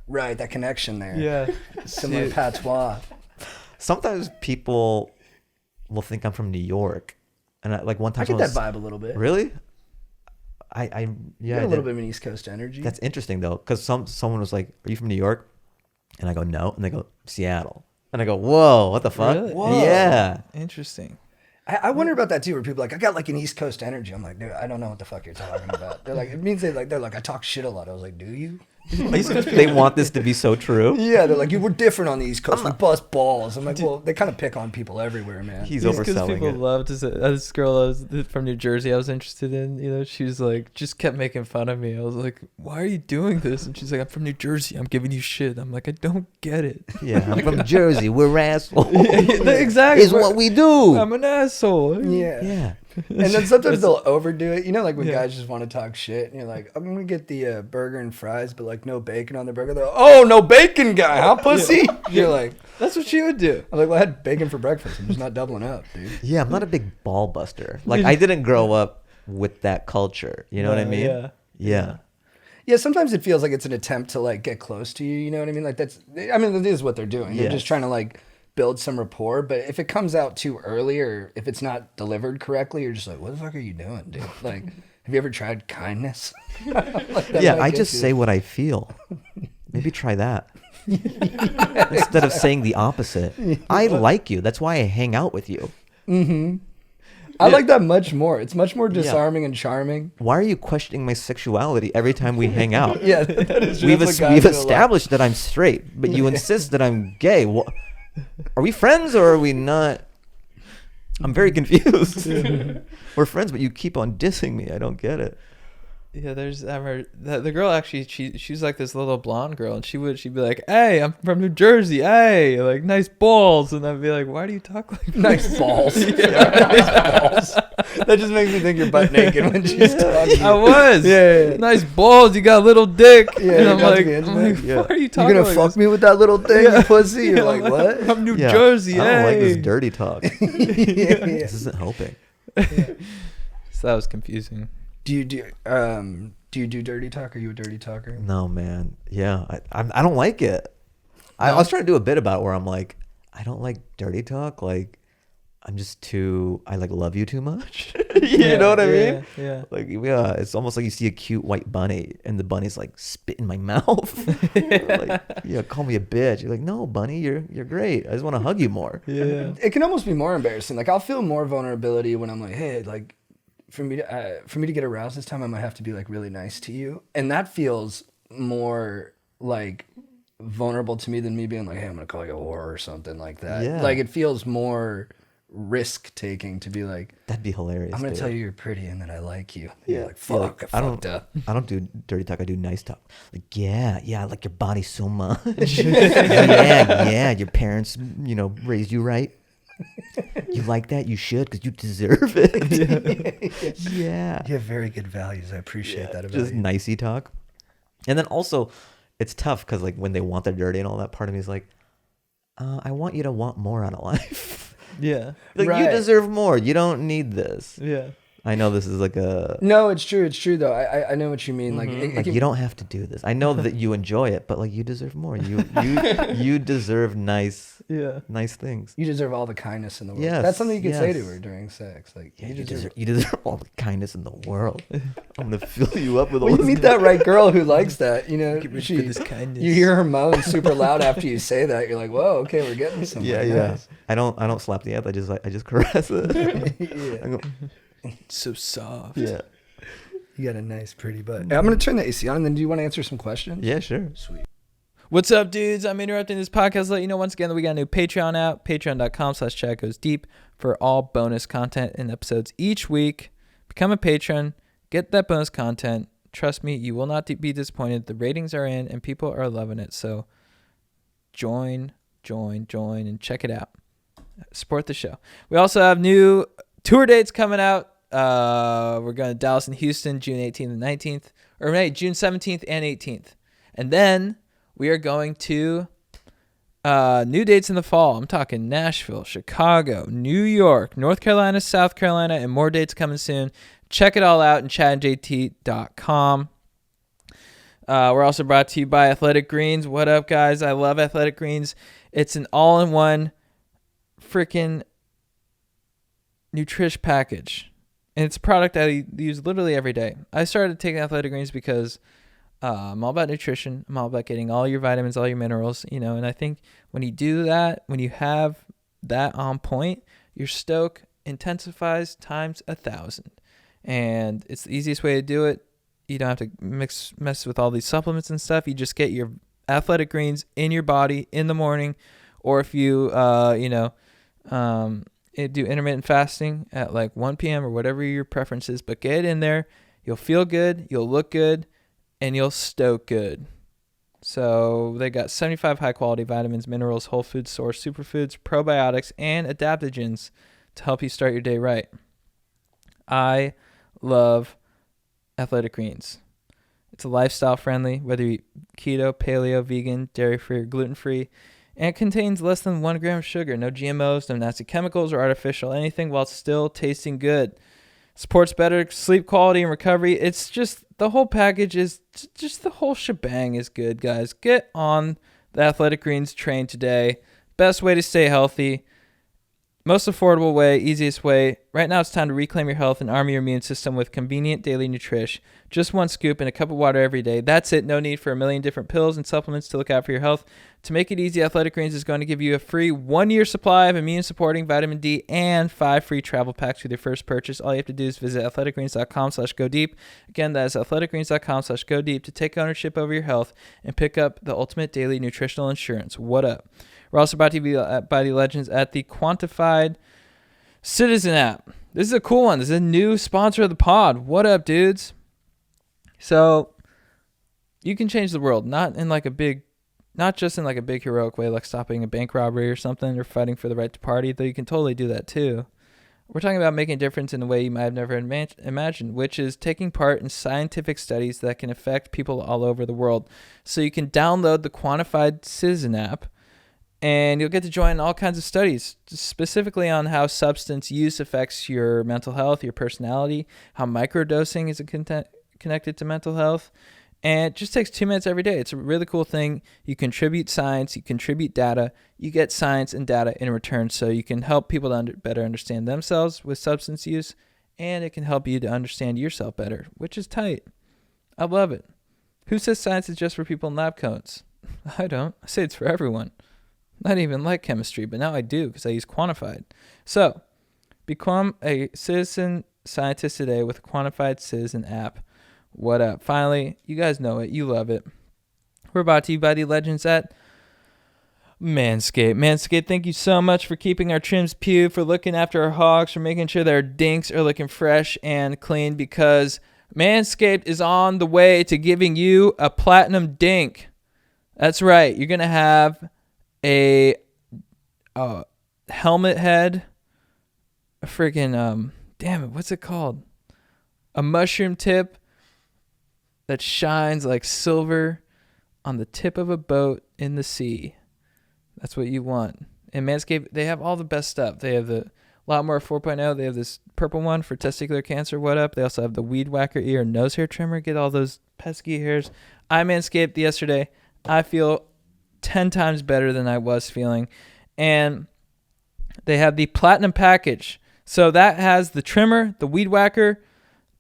Right, that connection there. Yeah. Similar Dude. patois. Sometimes people will think I'm from New York. And like one time I get someone that vibe a little bit. Really? You Yeah, got I a little did. bit of an East Coast energy. That's interesting though, because someone was like, "Are you from New York?" And I go, "No," and they go, "Seattle," and I go, "Whoa, what the fuck?" Really? Whoa. Yeah, Interesting. I wonder about that too, where people are like, I got like an East Coast energy. I'm like, dude, I don't know what the fuck you're talking about. They're like, it means they're like, I talk shit a lot. I was like, do you? they want this to be so true. Yeah, they're like, you were different on the East Coast. We bust balls. I'm like, well, they kind of pick on people everywhere, man. He's Just 'cause overselling people it. love to say, this girl I was from New Jersey I was interested in, she was like, just kept making fun of me. I was like, why are you doing this? And she's like, I'm from New Jersey. I'm giving you shit. I'm like, I don't get it. Yeah, I'm from Jersey. We're assholes. Exactly. Is what we do. I'm an asshole. Yeah. Yeah. And then sometimes they'll overdo it. You know, like when Yeah. guys just want to talk shit, and you're like, I'm gonna get the burger and fries, but like no bacon on the burger. They're like, oh, no bacon guy, huh, pussy? You're like, That's what she would do. I'm like, well, I had bacon for breakfast. I'm just not doubling up, dude. Yeah, I'm not a big ball buster. Like I didn't grow up with that culture. You know what I mean? Yeah. Yeah. Yeah, sometimes it feels like it's an attempt to like get close to you. You know what I mean? Like it is what they're doing. They're Yes. just trying to like build some rapport. But if it comes out too early or if it's not delivered correctly, you're just like, what the fuck are you doing, dude? Like, have you ever tried kindness? Like, that Yeah, might I get just you. say what I feel. Maybe try that. Instead of saying the opposite. I like you. That's why I hang out with you. I like that much more. It's much more disarming and charming. Why are you questioning my sexuality every time we hang out? Yeah, that is We've that's what guys we've do a lot. established that I'm straight, but you insist that I'm gay. Are we friends or are we not? I'm very confused. We're friends, but you keep on dissing me. I don't get it. Yeah, the girl actually she's like this little blonde girl, and she'd be like, "Hey, I'm from New Jersey. Hey, like nice balls," and I'd be like, "Why do you talk like that?" Nice balls. Nice balls. That just makes me think you're butt naked when she's talking. I was. Yeah. Nice balls. You got a little dick. Yeah, and you I'm got to like, be intimate. Yeah. why are you You talking gonna like fuck this? me with that little thing, Yeah. you pussy? You're Yeah, like, what? From New Yeah, Jersey. I don't like this hey. dirty talk. Yeah. This isn't helping. So that was confusing. Do you do dirty talk? Are you a dirty talker? No, man. Yeah, I don't like it. I was trying to do a bit about it where I'm like, I don't like dirty talk. Like, I'm just too. I like love you too much. You know what I mean? Yeah. Like, yeah, it's almost like you see a cute white bunny and the bunny's like spit in my mouth. Like, yeah, call me a bitch. You're like, no, bunny, you're great. I just want to hug you more. Yeah. It can almost be more embarrassing. Like I'll feel more vulnerability when I'm like, hey, like for me to get aroused this time, I might have to be like really nice to you, and that feels more like vulnerable to me than me being like, hey, I'm gonna call you a whore or something like that. Yeah. Like it feels more risk taking to be like, That'd be hilarious. I'm gonna dude. tell you you're pretty and that I like you. Yeah. You're like, Yeah, fuck, like, I fucked up. I don't do dirty talk. I do nice talk. Like, yeah, I like your body so much. yeah, your parents, raised you right. You like that? You should, because you deserve it. Yeah. You have very good values. I appreciate that about Just you. nicey talk. And then also, it's tough because like when they want their dirty and all that, part of me is like, I want you to want more out of life. Yeah. Like, Right. you deserve more. You don't need this. Yeah. I know this is like a... No, it's true though. I know what you mean. Like, it Like, can- you don't have to do this. I know that you enjoy it, but like you deserve more. You deserve nice things. you deserve all the kindness in the world. Yes, That's something you can say to yes. her during sex. Like, Yeah, you deserve all the kindness in the world. I'm gonna fill you up with all Well, you this. meet that right girl who likes that, you know. Get ready for this kindness. You hear her moan super loud after you say that. You're like, "Whoa, okay, we're getting somewhere." Yeah. Nice. I don't slap the app. I just caress it. I go, So soft. yeah. You got a nice, pretty butt. I'm gonna turn the AC on, and then do you want to answer some questions? Yeah, sure. Sweet. What's up, dudes? I'm interrupting this podcast to let you know once again that we got a new Patreon out, patreon.com/chatgoesdeep for all bonus content and episodes each week. Become a patron. Get that bonus content. Trust me, you will not be disappointed. The ratings are in and people are loving it. So join, and check it out. Support the show. We also have new tour dates coming out. We're going to Dallas and Houston, June 18th and 19th. Or May, June 17th and 18th. And then we are going to new dates in the fall. I'm talking Nashville, Chicago, New York, North Carolina, South Carolina, and more dates coming soon. Check it all out in chadandjt.com. We're also brought to you by Athletic Greens. What up, guys? I love Athletic Greens. It's an all-in-one freaking nutrition package. And it's a product I use literally every day. I started taking Athletic Greens because I'm all about nutrition. I'm all about getting all your vitamins, all your minerals, and I think when you do that, when you have that on point, your stoke intensifies times 1,000. And it's the easiest way to do it. You don't have to mess with all these supplements and stuff. You just get your Athletic Greens in your body in the morning, or if you do intermittent fasting at like 1 p.m. or whatever your preference is, but get it in there. You'll feel good, you'll look good, and you'll stoke good. So they got 75 high-quality vitamins, minerals, whole food source, superfoods, probiotics, and adaptogens to help you start your day right. I love Athletic Greens. It's a lifestyle friendly, whether you eat keto, paleo, vegan, dairy-free, or gluten-free. And it contains less than 1 gram of sugar, no GMOs, no nasty chemicals or artificial anything, while still tasting good. Supports better sleep quality and recovery. It's just, the whole package is, just the whole shebang is good, guys. Get on the Athletic Greens train today. Best way to stay healthy. Most affordable way, easiest way. Right now it's time to reclaim your health and arm your immune system with convenient daily nutrition. Just 1 scoop in a cup of water every day. That's it. No need for a million different pills and supplements to look out for your health. To make it easy, Athletic Greens is going to give you a free 1-year supply of immune-supporting vitamin D and 5 free travel packs with your first purchase. All you have to do is visit athleticgreens.com/go-deep. Again, that is athleticgreens.com/go-deep to take ownership over your health and pick up the ultimate daily nutritional insurance. What up? We're also brought to you by the legends at the Quantified Citizen app. This is a cool one. This is a new sponsor of the pod. What up, dudes? So you can change the world, not just in like a big heroic way, like stopping a bank robbery or something, or fighting for the right to party, though you can totally do that too. We're talking about making a difference in a way you might have never imagined, which is taking part in scientific studies that can affect people all over the world. So you can download the Quantified Citizen app, and you'll get to join all kinds of studies, specifically on how substance use affects your mental health, your personality, how microdosing is connected to mental health. And it just takes 2 minutes every day. It's a really cool thing. You contribute science, you contribute data, you get science and data in return, so you can help people to better understand themselves with substance use, and it can help you to understand yourself better, which is tight. I love it. Who says science is just for people in lab coats? I don't. I say it's for everyone. Not even like chemistry, but now I do because I use Quantified. So, become a citizen scientist today with a Quantified Citizen app. What up? Finally, you guys know it. You love it. We're brought to you by the legends at Manscaped. Manscaped, thank you so much for keeping our trims pew, for looking after our hogs, for making sure that our dinks are looking fresh and clean, because Manscaped is on the way to giving you a platinum dink. That's right. You're going to have a helmet head, a freaking, damn it, what's it called? A mushroom tip that shines like silver on the tip of a boat in the sea. That's what you want. And Manscaped, they have all the best stuff. They have the Lawnmower 4.0. They have this purple one for testicular cancer. What up? They also have the Weed Whacker ear and nose hair trimmer. Get all those pesky hairs. I Manscaped yesterday. I feel 10 times better than I was feeling. And they have the platinum package. So that has the trimmer, the Weed Whacker,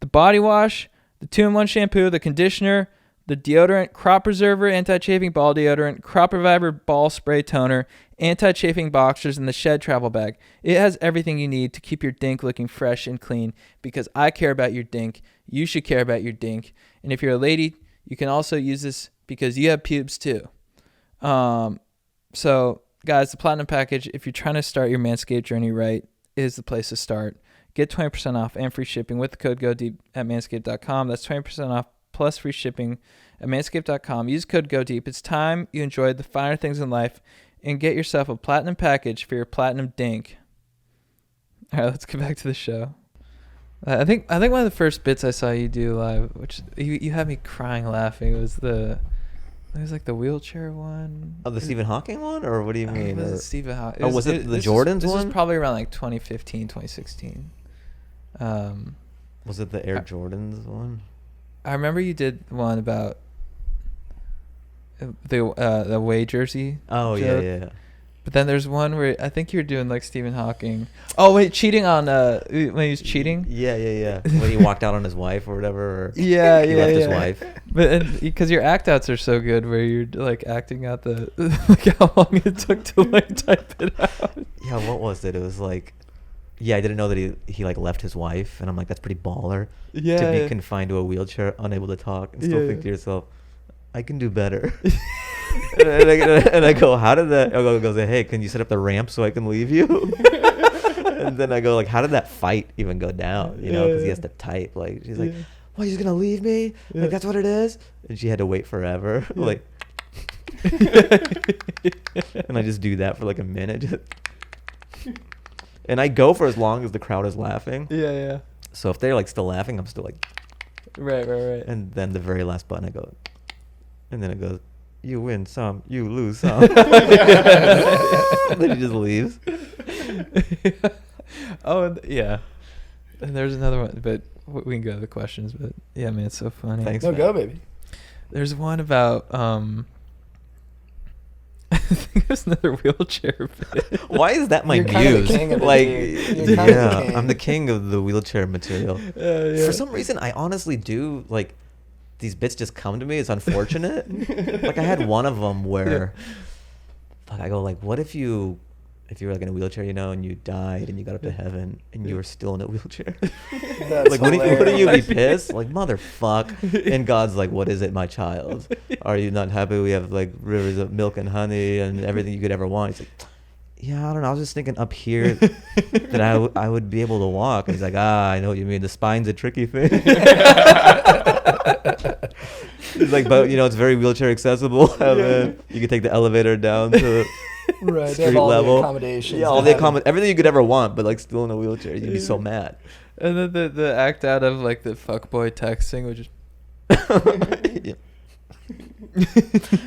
the body wash, the 2-in-1 shampoo, the conditioner, the deodorant, crop preserver, anti-chafing ball deodorant, crop reviver ball spray toner, anti-chafing boxers, and the shed travel bag. It has everything you need to keep your dink looking fresh and clean, because I care about your dink. You should care about your dink. And if you're a lady, you can also use this because you have pubes too. So guys, the platinum package, if you're trying to start your Manscaped journey right, is the place to start. Get 20% off and free shipping with the code GODEEP at manscaped.com. That's 20% off plus free shipping at manscaped.com. Use code GODEEP. It's time you enjoyed the finer things in life and get yourself a platinum package for your platinum dink. All right, let's get back to the show. I think one of the first bits I saw you do live, which you had me crying laughing, was like the wheelchair one. Oh, the Stephen Hawking one, or what do you mean? Was it Stephen Hawking? Oh, was it the Jordans This one? was probably around like 2015, 2016. Was it the Air Jordans one? I remember you did one about the away jersey. Oh joke. yeah. But then there's one where I think you're doing like Stephen Hawking. Oh wait, cheating on when he was cheating. Yeah. When he walked out on his wife or whatever. Or He left his wife. But because your act outs are so good, where you're like acting out the like how long it took to like type it out. Yeah, what was it? It was like, I didn't know that he like left his wife, and I'm like, that's pretty baller. Yeah. To be confined to a wheelchair, unable to talk, and still think to yourself, I can do better. and I go, how did that? I go, hey, can you set up the ramp so I can leave you? And then I go, like, how did that fight even go down? You know, because he has to type. Like, she's like, what, you're just gonna leave me? Like, that's what it is? And she had to wait forever. Like, and I just do that for like a minute. And I go for as long as the crowd is laughing. Yeah. So if they're like still laughing, I'm still like, Right. and then the very last button I go, and then it goes, you win some, you lose some. Then he just leaves. Oh, and there's another one, but we can go to the questions. But yeah, man, it's so funny. Thanks. No, man. go, baby. There's one about I think there's another wheelchair bit. Why is that my You're kind of the muse? king of it, Like, dude. You're kind of the king. I'm the king of the wheelchair material. For some reason, I honestly do like these bits just come to me. It's unfortunate. Like I had one of them where, fuck, I go like, what if you were like in a wheelchair, you know, and you died and you got up to heaven and you were still in a wheelchair? That's Like, wouldn't you be hilarious. pissed? Like, motherfuck. And God's like, what is it, my child? Are you not happy we have like rivers of milk and honey and everything you could ever want? He's like, yeah, I don't know. I was just thinking up here that I would be able to walk. And he's like, I know what you mean. The spine's a tricky thing. He's like, but you know, it's very wheelchair accessible. And then you can take the elevator down to Right, they street have all level. the accommodations. Yeah, all the everything you could ever want, but like still in a wheelchair. You'd be so mad. And then the act out of like the fuckboy texting, which is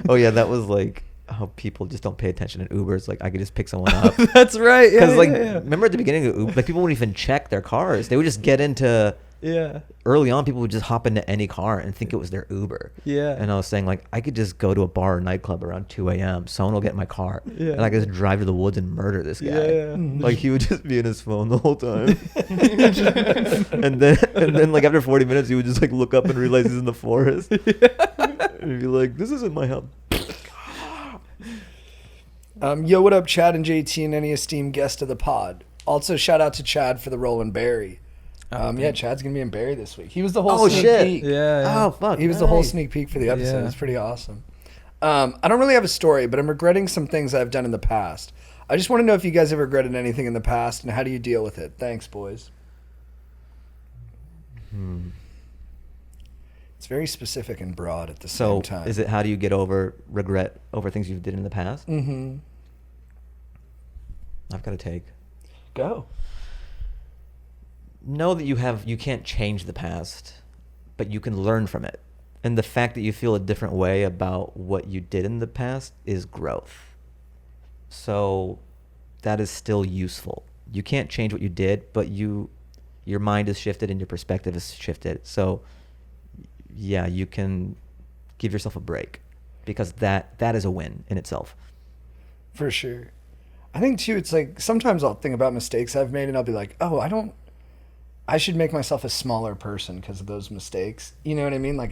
Oh yeah, that was like how people just don't pay attention in Ubers. Like I could just pick someone up. that's right. Yeah, Because like, yeah. remember at the beginning of Uber, like people wouldn't even check their cars. They would just get into. Yeah. Early on, people would just hop into any car and think it was their Uber. Yeah. And I was saying like, I could just go to a bar or nightclub around 2 a.m. Someone will get in my car, Yeah. and I could just drive to the woods and murder this guy. Yeah. Like he would just be in his phone the whole time. and then like after 40 minutes, he would just like look up and realize he's in the forest. And he'd be like, "This isn't my house." Yo, what up, Chad and JT, and any esteemed guest of the pod? Also, shout out to Chad for the role in Barry. Yeah, Chad's gonna be in Barry this week. He was the whole sneak peek. Yeah. Oh fuck. He was the whole nice. sneak peek for the episode. Yeah. It's pretty awesome. I don't really have a story, but I'm regretting some things I've done in the past. I just want to know if you guys have regretted anything in the past, and how do you deal with it? Thanks, boys. It's very specific and broad at the So same time. is it how do you get over regret over things you did in the past? Mm-hmm. I've got a take. Go. Know that you can't change the past, but you can learn from it. And the fact that you feel a different way about what you did in the past is growth. So that is still useful. You can't change what you did, but your mind is shifted and your perspective is shifted. So yeah, you can give yourself a break because that is a win in itself. For sure. I think too, it's like sometimes I'll think about mistakes I've made and I'll be like, oh, I should make myself a smaller person because of those mistakes. You know what I mean? Like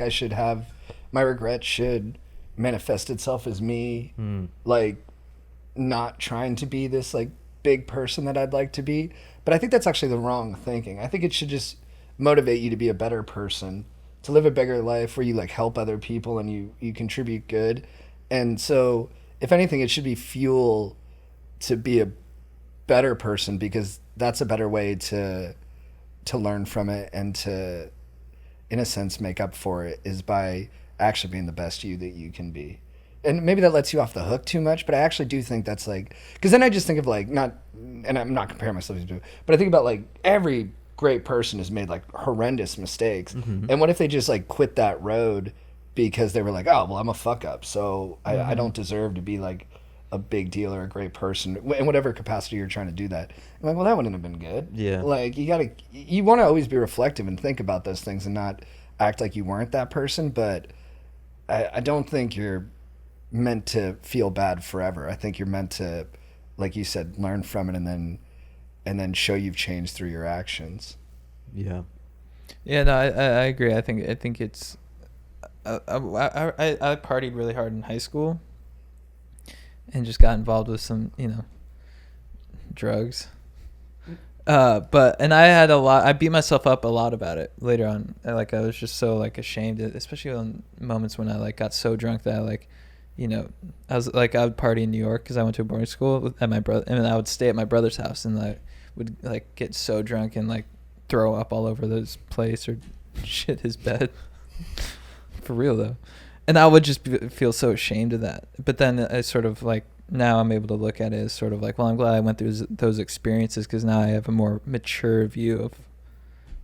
my regret should manifest itself as me, like not trying to be this like big person that I'd like to be. But I think that's actually the wrong thinking. I think it should just motivate you to be a better person, to live a bigger life where you like help other people and you contribute good. And so if anything, it should be fuel to be a better person because that's a better way to to learn from it and to, in a sense, make up for it is by actually being the best you that you can be. And maybe that lets you off the hook too much, but I actually do think that's like, because then I just think of like, not, and I'm not comparing myself to, but I think about like every great person has made like horrendous mistakes. And what if they just like quit that road because they were like, oh, well, I'm a fuck up, so I don't deserve to be like a big deal or a great person in whatever capacity you're trying to do that. I'm like, well, that wouldn't have been good. Yeah. Like you want to always be reflective and think about those things and not act like you weren't that person. But I don't think you're meant to feel bad forever. I think you're meant to, like you said, learn from it and then show you've changed through your actions. Yeah. Yeah, no, I agree. I think it's I partied really hard in high school and just got involved with some, drugs. But I had I beat myself up a lot about it later on. I was just so like ashamed, especially on moments when I like got so drunk that I like, I was like, I would party in New York because I went to a boarding school at my brother, and I would stay at my brother's house, and I would like get so drunk and like throw up all over his place or shit his bed. For real though. And I would just feel so ashamed of that. But then I sort of like, now I'm able to look at it as sort of like, well, I'm glad I went through those experiences because now I have a more mature view of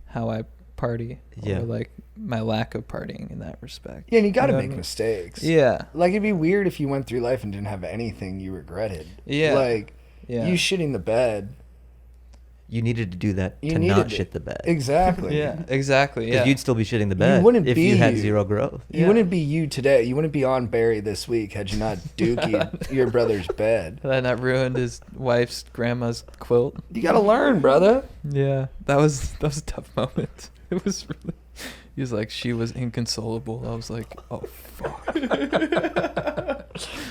how I party. Yeah. Or like my lack of partying in that respect. Yeah, and you got to know make what I mean? mistakes. Yeah. Like it'd be weird if you went through life and didn't have anything you regretted. Yeah. Like Yeah. you shitting the bed. You needed to do that You to needed not to- shit the bed. Exactly. Yeah, exactly. Because Yeah. you'd still be shitting the bed wouldn't if be you had you. zero growth. You Yeah. wouldn't be you today. You wouldn't be on Barry this week had you not dookied your brother's bed. Had I not ruined his wife's grandma's quilt. You got to learn, brother. Yeah. That was a tough moment. It was really. He was like, she was inconsolable. I was like, oh fuck.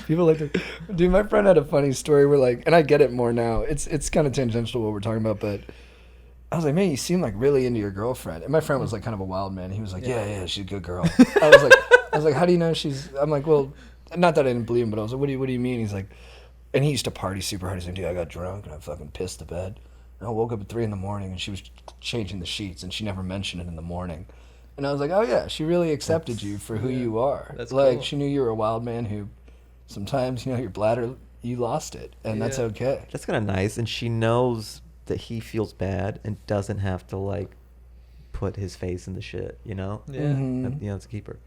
People like to, dude. My friend had a funny story where like, and I get it more now. It's kind of tangential to what we're talking about, but I was like, man, you seem like really into your girlfriend. And my friend was like kind of a wild man. He was like, yeah, she's a good girl. I was like, how do you know she's? I'm like, well, not that I didn't believe him, but I was like, what do you mean? He's like, and he used to party super hard. He's like, dude, I got drunk and I fucking pissed the bed. And I woke up at 3 a.m. and she was changing the sheets and she never mentioned it in the morning. And I was like, oh yeah, she really accepted you for who you are. That's like cool. she knew you were a wild man who sometimes, your bladder, you lost it, and that's Yeah. okay. That's kind of nice. And she knows that he feels bad and doesn't have to like put his face in the shit, Yeah. Mhm. It's a keeper.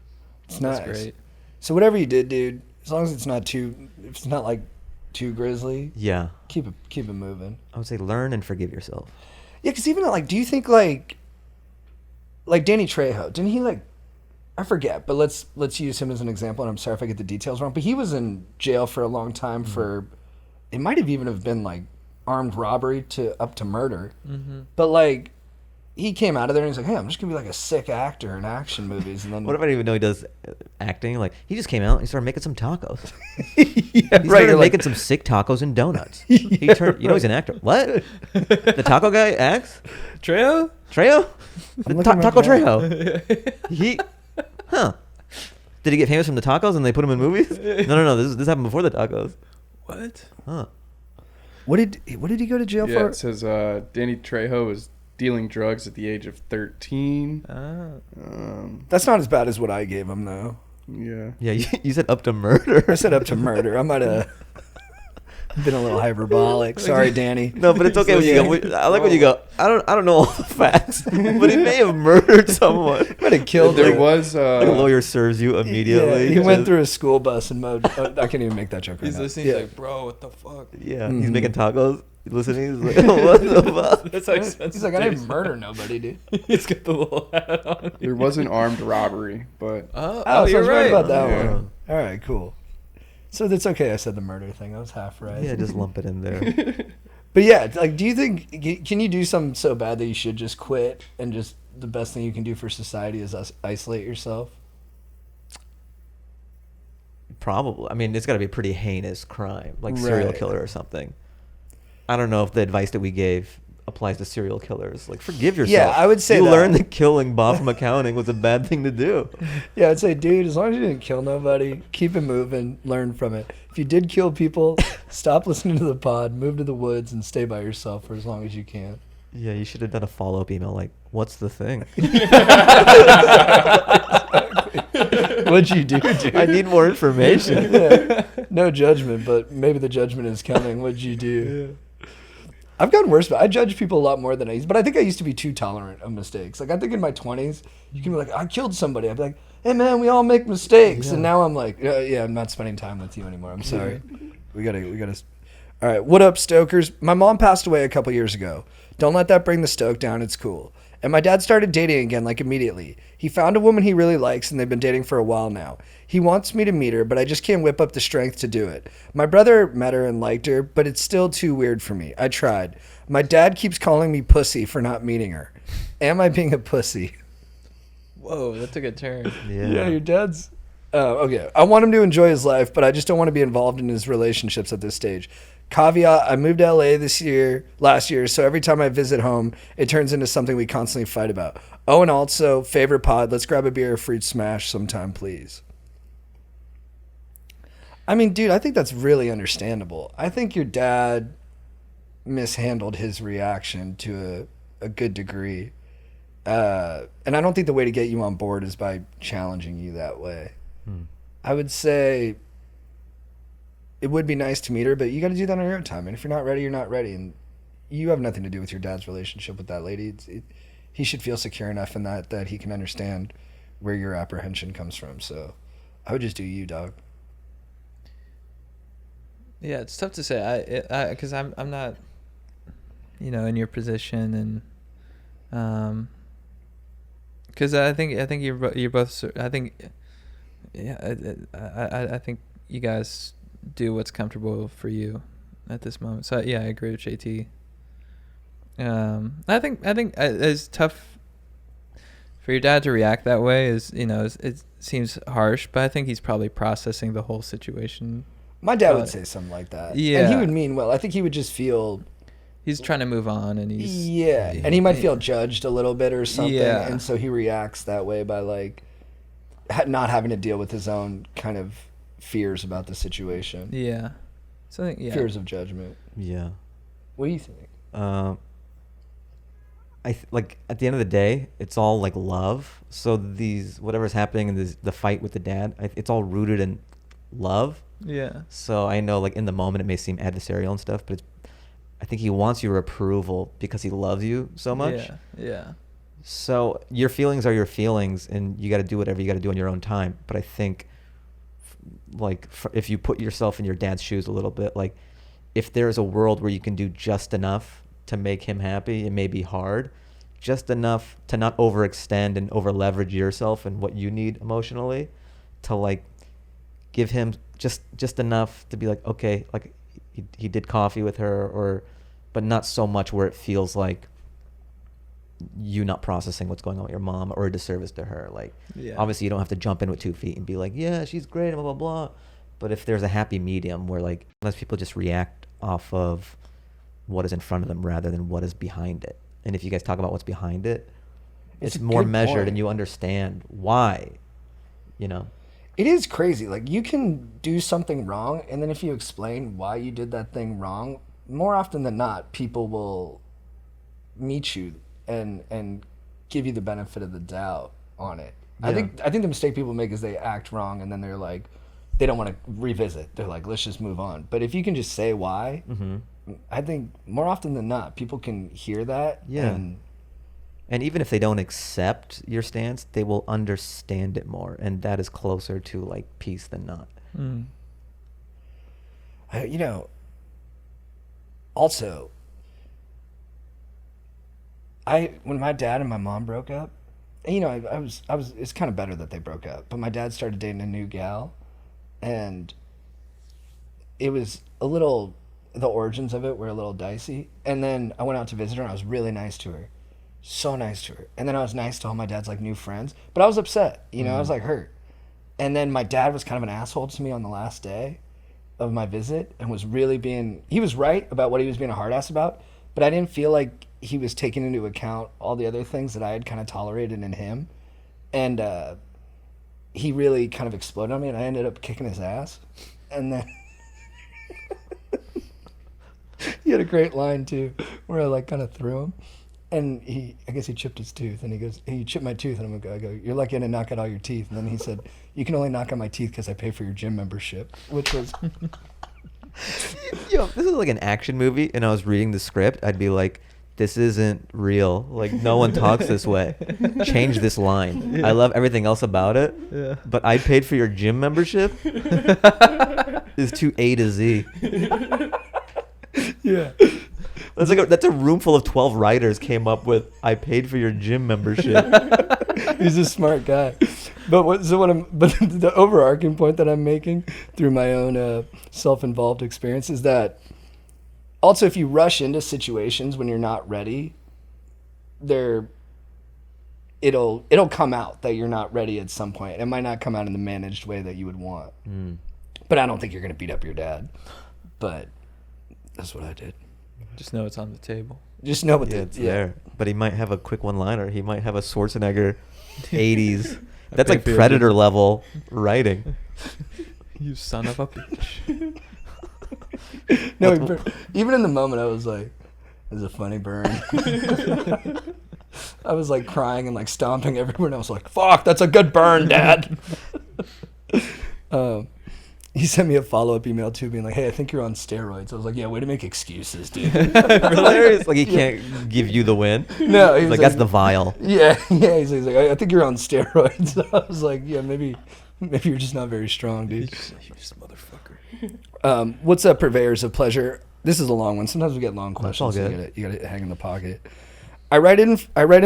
It's That's nice. great. So whatever you did, dude, as long as it's not too, if it's not like too grisly, Yeah. keep it moving. I would say learn and forgive yourself. Yeah, because even like, do you think like Danny Trejo, didn't he like? I forget, but let's use him as an example. And I'm sorry if I get the details wrong, but he was in jail for a long time for, it might have even have been like armed robbery up to murder. Mm-hmm. But like, he came out of there and he's like, hey, I'm just gonna be like a sick actor in action movies. And then What if I didn't even know he does acting? Like, he just came out and he started making some tacos. yeah, He started you're like- making some sick tacos and donuts. He turned, he's an actor. What? The taco guy acts? Trejo? Trejo? I'm The looking right taco now. Trejo. Huh. Did he get famous from the tacos and they put him in movies? No. This happened before the tacos. What? Huh. What did he go to jail Yeah, for? it says Danny Trejo was dealing drugs at the age of 13. That's not as bad as what I gave him, though. Yeah. Yeah, you said up to murder. I said up to murder. I might have been a little hyperbolic. Sorry, Danny. No, but it's okay when you go. I like when you go. I don't know all the facts, but he may have murdered someone. Might have killed There him. was Like a lawyer serves you immediately. Yeah, he went Just- through a school bus and mowed. I can't even make that joke right He's now. listening. Yeah. He's like, bro, what the fuck? Yeah, Mhm. he's making tacos. Listening, he's like, what the fuck? That's how expensive. He's like, I didn't murder nobody, dude. He's got the little hat on. there was an armed robbery, but Oh, Oh, so I you're was right right. about that Yeah. one. All right, cool. So that's okay. I said the murder thing. I was half right. Yeah, just lump it in there. But yeah, like, do you think can you do something so bad that you should just quit and just the best thing you can do for society is isolate yourself? Probably. I mean, it's got to be a pretty heinous crime, like serial Right. killer or something. I don't know if the advice that we gave applies to serial killers. Like, forgive yourself. Yeah, I would say you that. learned that killing Bob from accounting was a bad thing to do. Yeah, I'd say, dude, as long as you didn't kill nobody, keep it moving, learn from it. If you did kill people, stop listening to the pod, move to the woods, and stay by yourself for as long as you can. Yeah, you should have done a follow-up email like, "What's the thing?" What'd you do, dude? I need more information. Yeah. No judgment, but maybe the judgment is coming. What'd you do? I've gotten worse, but I judge people a lot more than I used. But I think I used to be too tolerant of mistakes. Like, I think in my 20s, you can be like, I killed somebody. I'd be like, hey, man, we all make mistakes. And now I'm like, yeah, I'm not spending time with you anymore. I'm sorry. We gotta. All right, what up, stokers? My mom passed away a couple years ago. Don't let that bring the stoke down. It's cool. And my dad started dating again, like immediately. He found a woman he really likes, and they've been dating for a while now. He wants me to meet her, but I just can't whip up the strength to do it. My brother met her and liked her, but it's still too weird for me. I tried. My dad keeps calling me pussy for not meeting her. Am I being a pussy? Whoa, that took a turn. Yeah, your dad's... Oh, okay. I want him to enjoy his life, but I just don't want to be involved in his relationships at this stage. Caveat, I moved to LA last year, so every time I visit home, it turns into something we constantly fight about. Oh, and also, favorite pod, let's grab a beer or fruit smash sometime, please. I mean, dude, I think that's really understandable. I think your dad mishandled his reaction to a good degree. And I don't think the way to get you on board is by challenging you that way. I would say it would be nice to meet her, but you got to do that on your own time. And if you're not ready, you're not ready. And you have nothing to do with your dad's relationship with that lady. He should feel secure enough in that he can understand where your apprehension comes from. So I would just do you, dog. Yeah, it's tough to say. Because I'm not, in your position, and because I think you're both. I think, I think you guys do what's comfortable for you at this moment. So yeah, I agree with JT. I think it's tough for your dad to react that way. It seems harsh, but I think he's probably processing the whole situation. My dad would say something like that. Yeah, and he would mean well. I think he would just feel he's trying to move on, and and he might feel judged a little bit or something, Yeah. and so he reacts that way by like not having to deal with his own kind of fears about the situation. Yeah. So I think, Fears of judgment. Yeah. What do you think? Like at the end of the day, it's all like love. So whatever's happening in the fight with the dad, it's all rooted in love. Yeah. So I know like in the moment it may seem adversarial and stuff, but I think he wants your approval because he loves you so much. Yeah. Yeah. So your feelings are your feelings, and you got to do whatever you got to do on your own time. But I think, if you put yourself in your dad's shoes a little bit, like if there's a world where you can do just enough to make him happy, it may be hard, just enough to not overextend and over leverage yourself and what you need emotionally, to like give him just enough to be like, okay, like he did coffee with her, but not so much where it feels like you not processing what's going on with your mom or a disservice to her. Like, obviously you don't have to jump in with 2 feet and be like, yeah, she's great, blah, blah, blah. But if there's a happy medium where like sometimes people just react off of what is in front of them rather than what is behind it. And if you guys talk about what's behind it, it's more measured and you understand why, It is crazy. Like, you can do something wrong, and then if you explain why you did that thing wrong, more often than not, people will meet you and give you the benefit of the doubt on it. Yeah. I think the mistake people make is they act wrong, and then they're like, they don't want to revisit. They're like, let's just move on. But if you can just say why, I think more often than not, people can hear that. Yeah. And even if they don't accept your stance, they will understand it more. And that is closer to like peace than not. Also, when my dad and my mom broke up, it's kind of better that they broke up, but my dad started dating a new gal, and it was the origins of it were a little dicey. And then I went out to visit her, and I was really nice to her. So nice to her. And then I was nice to all my dad's like new friends, but I was upset, I was like hurt. And then my dad was kind of an asshole to me on the last day of my visit, and was really he was right about what he was being a hard ass about, but I didn't feel like he was taking into account all the other things that I had kind of tolerated in him. And he really kind of exploded on me, and I ended up kicking his ass. And then he had a great line too, where I like kind of threw him. And I guess he chipped his tooth, and he goes, "Hey, you chipped my tooth," and I go, "You're lucky I didn't knock out all your teeth." And then he said, "You can only knock out my teeth because I pay for your gym membership," which was. Yo, this is like an action movie, and I was reading the script. I'd be like, "This isn't real. Like, no one talks this way. Change this line. Yeah. I love everything else about it, Yeah. but I paid for your gym membership." Is too A to Z. Yeah. That's a room full of 12 writers came up with, "I paid for your gym membership." He's a smart guy. But the overarching point that I'm making through my own self-involved experience is that also if you rush into situations when you're not ready, it'll come out that you're not ready at some point. It might not come out in the managed way that you would want. But I don't think you're going to beat up your dad. But that's what I did. Just know it's on the table. Just know what It's there. But he might have a quick one-liner. He might have a Schwarzenegger 80s. That's like Predator level writing. You son of a bitch. No, even in the moment, I was like, "This is a funny burn." I was like crying and like stomping everywhere, and I was like, "Fuck, that's a good burn, Dad." He sent me a follow-up email too, being like, "Hey, I think you're on steroids." I was like, "Yeah, way to make excuses, dude." Hilarious. Like he can't give you the win. No, he was Like that's the vial. Yeah. He's like, "I think you're on steroids." I was like, "Yeah, maybe you're just not very strong, dude." You just motherfucker. What's up, purveyors of pleasure? This is a long one. Sometimes we get long That's all questions. So good. you gotta hang in the pocket. I write in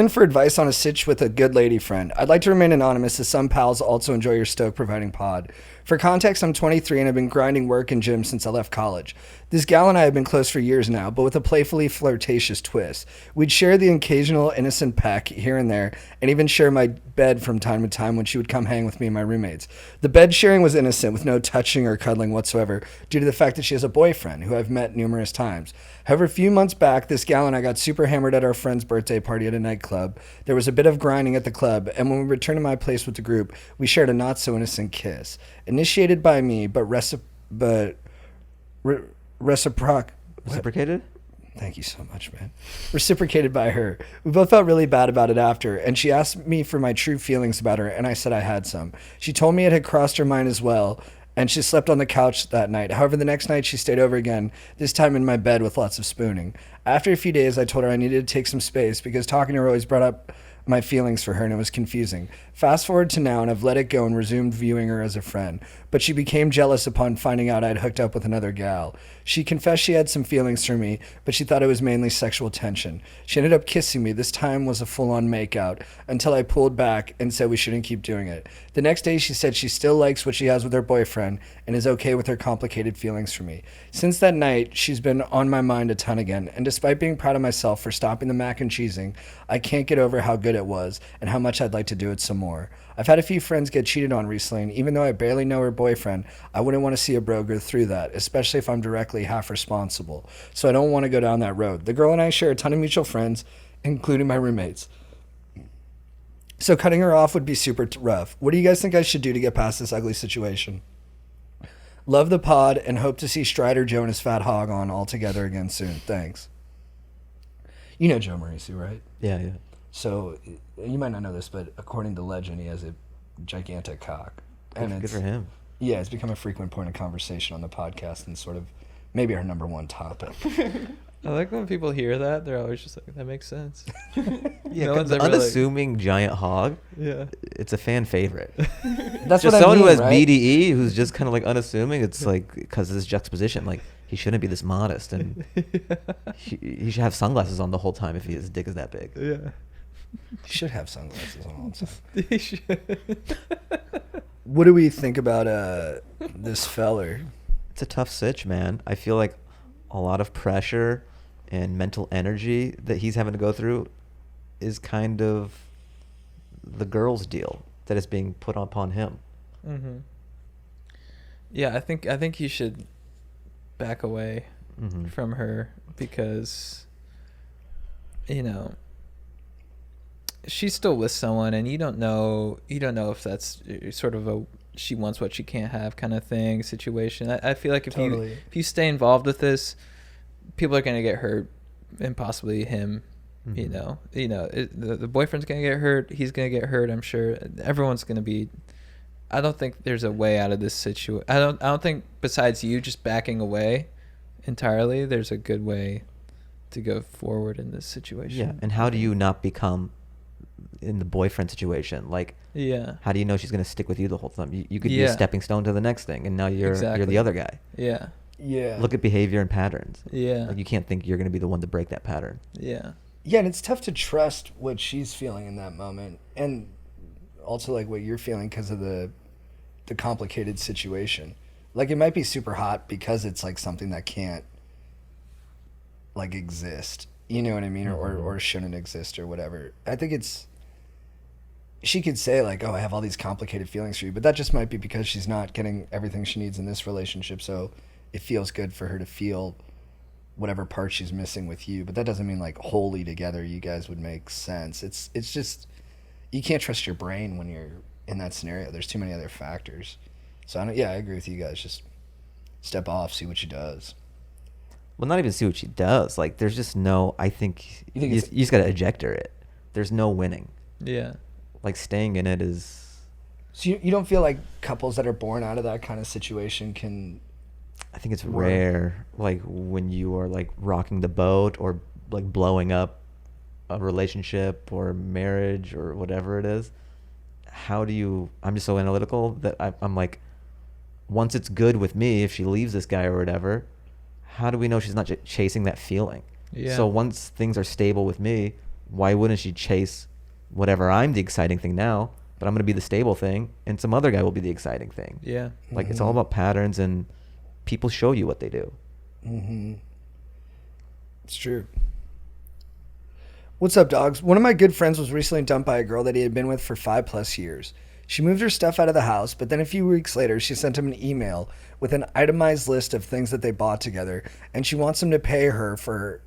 for advice on a sitch with a good lady friend. I'd like to remain anonymous as some pals also enjoy your Stoke providing pod. For context, I'm 23 and I've been grinding work and gym since I left college. This gal and I have been close for years now, but with a playfully flirtatious twist. We'd share the occasional innocent peck here and there, and even share my bed from time to time when she would come hang with me and my roommates. The bed sharing was innocent, with no touching or cuddling whatsoever, due to the fact that she has a boyfriend, who I've met numerous times. However, a few months back, this gal and I got super hammered at our friend's birthday party at a nightclub. There was a bit of grinding at the club, and when we returned to my place with the group, we shared a not-so-innocent kiss. Initiated by me, but Reciprocated? Thank you so much, man. Reciprocated by her. We both felt really bad about it after, and she asked me for my true feelings about her, and I said I had some. She told me it had crossed her mind as well, and she slept on the couch that night. However, the next night she stayed over again, this time in my bed with lots of spooning. After a few days, I told her I needed to take some space because talking to her always brought up my feelings for her, and it was confusing. Fast forward to now, and I've let it go and resumed viewing her as a friend. But she became jealous upon finding out I'd hooked up with another gal. She confessed she had some feelings for me, but she thought it was mainly sexual tension. She ended up kissing me. This time was a full-on makeout, until I pulled back and said we shouldn't keep doing it. The next day she said she still likes what she has with her boyfriend and is okay with her complicated feelings for me. Since that night, she's been on my mind a ton again, and despite being proud of myself for stopping the mac and cheesing, I can't get over how good it was and how much I'd like to do it some more. I've had a few friends get cheated on recently, and even though I barely know her boyfriend, I wouldn't want to see a bro go through that, especially if I'm directly half responsible. So I don't want to go down that road. The girl and I share a ton of mutual friends, including my roommates. So cutting her off would be super rough. What do you guys think I should do to get past this ugly situation? Love the pod and hope to see Strider Joe and his fat hog on all together again soon. Thanks. You know Joe Mauricio, right? Yeah. So you might not know this, but according to legend, he has a gigantic cock. Good for him. Yeah, it's become a frequent point of conversation on the podcast and sort of maybe our number one topic. I like when people hear that. They're always just like, that makes sense. Yeah, No one's the ever like- unassuming giant hog. Yeah. It's a fan favorite. That's Just what I someone mean, who has right? BDE who's just kind of like unassuming. It's like because of this juxtaposition, like he shouldn't be this modest, and he should have sunglasses on the whole time if his dick is that big. Yeah. You should have sunglasses on all the time. They should. What do we think about this feller? It's a tough sitch, man. I feel like a lot of pressure and mental energy that he's having to go through is kind of the girl's deal that is being put upon him. Mm-hmm. Yeah, I think he should back away from her because, you know, she's still with someone, and you don't know if that's sort of a she wants what she can't have kind of thing situation. I feel like if you stay involved with this, people are going to get hurt, and possibly him You know, the boyfriend's gonna get hurt. He's gonna get hurt. I'm sure everyone's gonna be. I don't think there's a way out of this situation. I don't think besides you just backing away entirely, there's a good way to go forward in this situation. Yeah, and how do you not become in the boyfriend situation? Like, yeah, how do you know she's gonna stick with you the whole time? You could be a stepping stone to the next thing, and now you're the other guy. Yeah. Yeah. Look at behavior and patterns. Yeah. Like, you can't think you're gonna be the one to break that pattern. Yeah. Yeah, and it's tough to trust what she's feeling in that moment, and also like what you're feeling because of the complicated situation. Like, it might be super hot because it's like something that can't like exist. You know what I mean? Or shouldn't exist or whatever. I think she could say like, oh, I have all these complicated feelings for you, but that just might be because she's not getting everything she needs in this relationship. So it feels good for her to feel whatever part she's missing with you. But that doesn't mean like wholly together you guys would make sense. It's just, you can't trust your brain when you're in that scenario. There's too many other factors. So I agree with you guys. Just step off, see what she does. Well, not even see what she does. Like, there's just no. I think you just gotta eject her. There's no winning. Yeah. Like, staying in it is. So you don't feel like couples that are born out of that kind of situation can. I think it's rare. Like, when you are like rocking the boat or like blowing up a relationship or marriage or whatever it is. How do you? I'm just so analytical that I'm like, once it's good with me, if she leaves this guy or whatever, how do we know she's not chasing that feeling? Yeah. So once things are stable with me, why wouldn't she chase whatever? I'm the exciting thing now, but I'm going to be the stable thing, and some other guy will be the exciting thing. Yeah. Like, it's all about patterns, and people show you what they do. Mm-hmm. It's true. What's up, dogs? One of my good friends was recently dumped by a girl that he had been with for 5+ years. She moved her stuff out of the house, but then a few weeks later, she sent him an email with an itemized list of things that they bought together, and she wants him to pay her for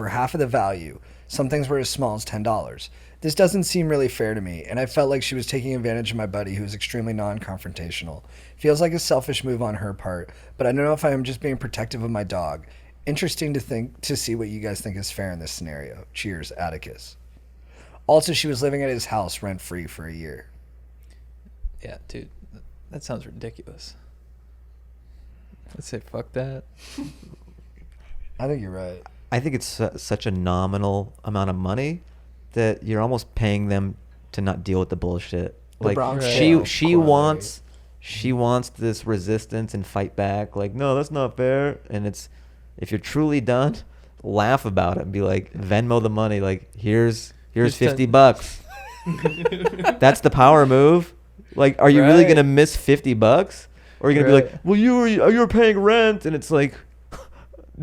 half of the value. Some things were as small as $10. This doesn't seem really fair to me, and I felt like she was taking advantage of my buddy, who is extremely non-confrontational. Feels like a selfish move on her part, but I don't know if I am just being protective of my dog. Interesting to see what you guys think is fair in this scenario. Cheers, Atticus. Also, she was living at his house rent-free for a year. Yeah, dude, that sounds ridiculous. Let's say fuck that. I think you're right. I think it's such a nominal amount of money that you're almost paying them to not deal with the bullshit. Like, she wants this resistance and fight back. Like, no, that's not fair. And it's, if you're truly done, laugh about it and be like, Venmo the money. Like, here's $50. That's the power move. Like, are you really gonna miss $50? Or are you gonna be like, well, you were paying rent, and it's like,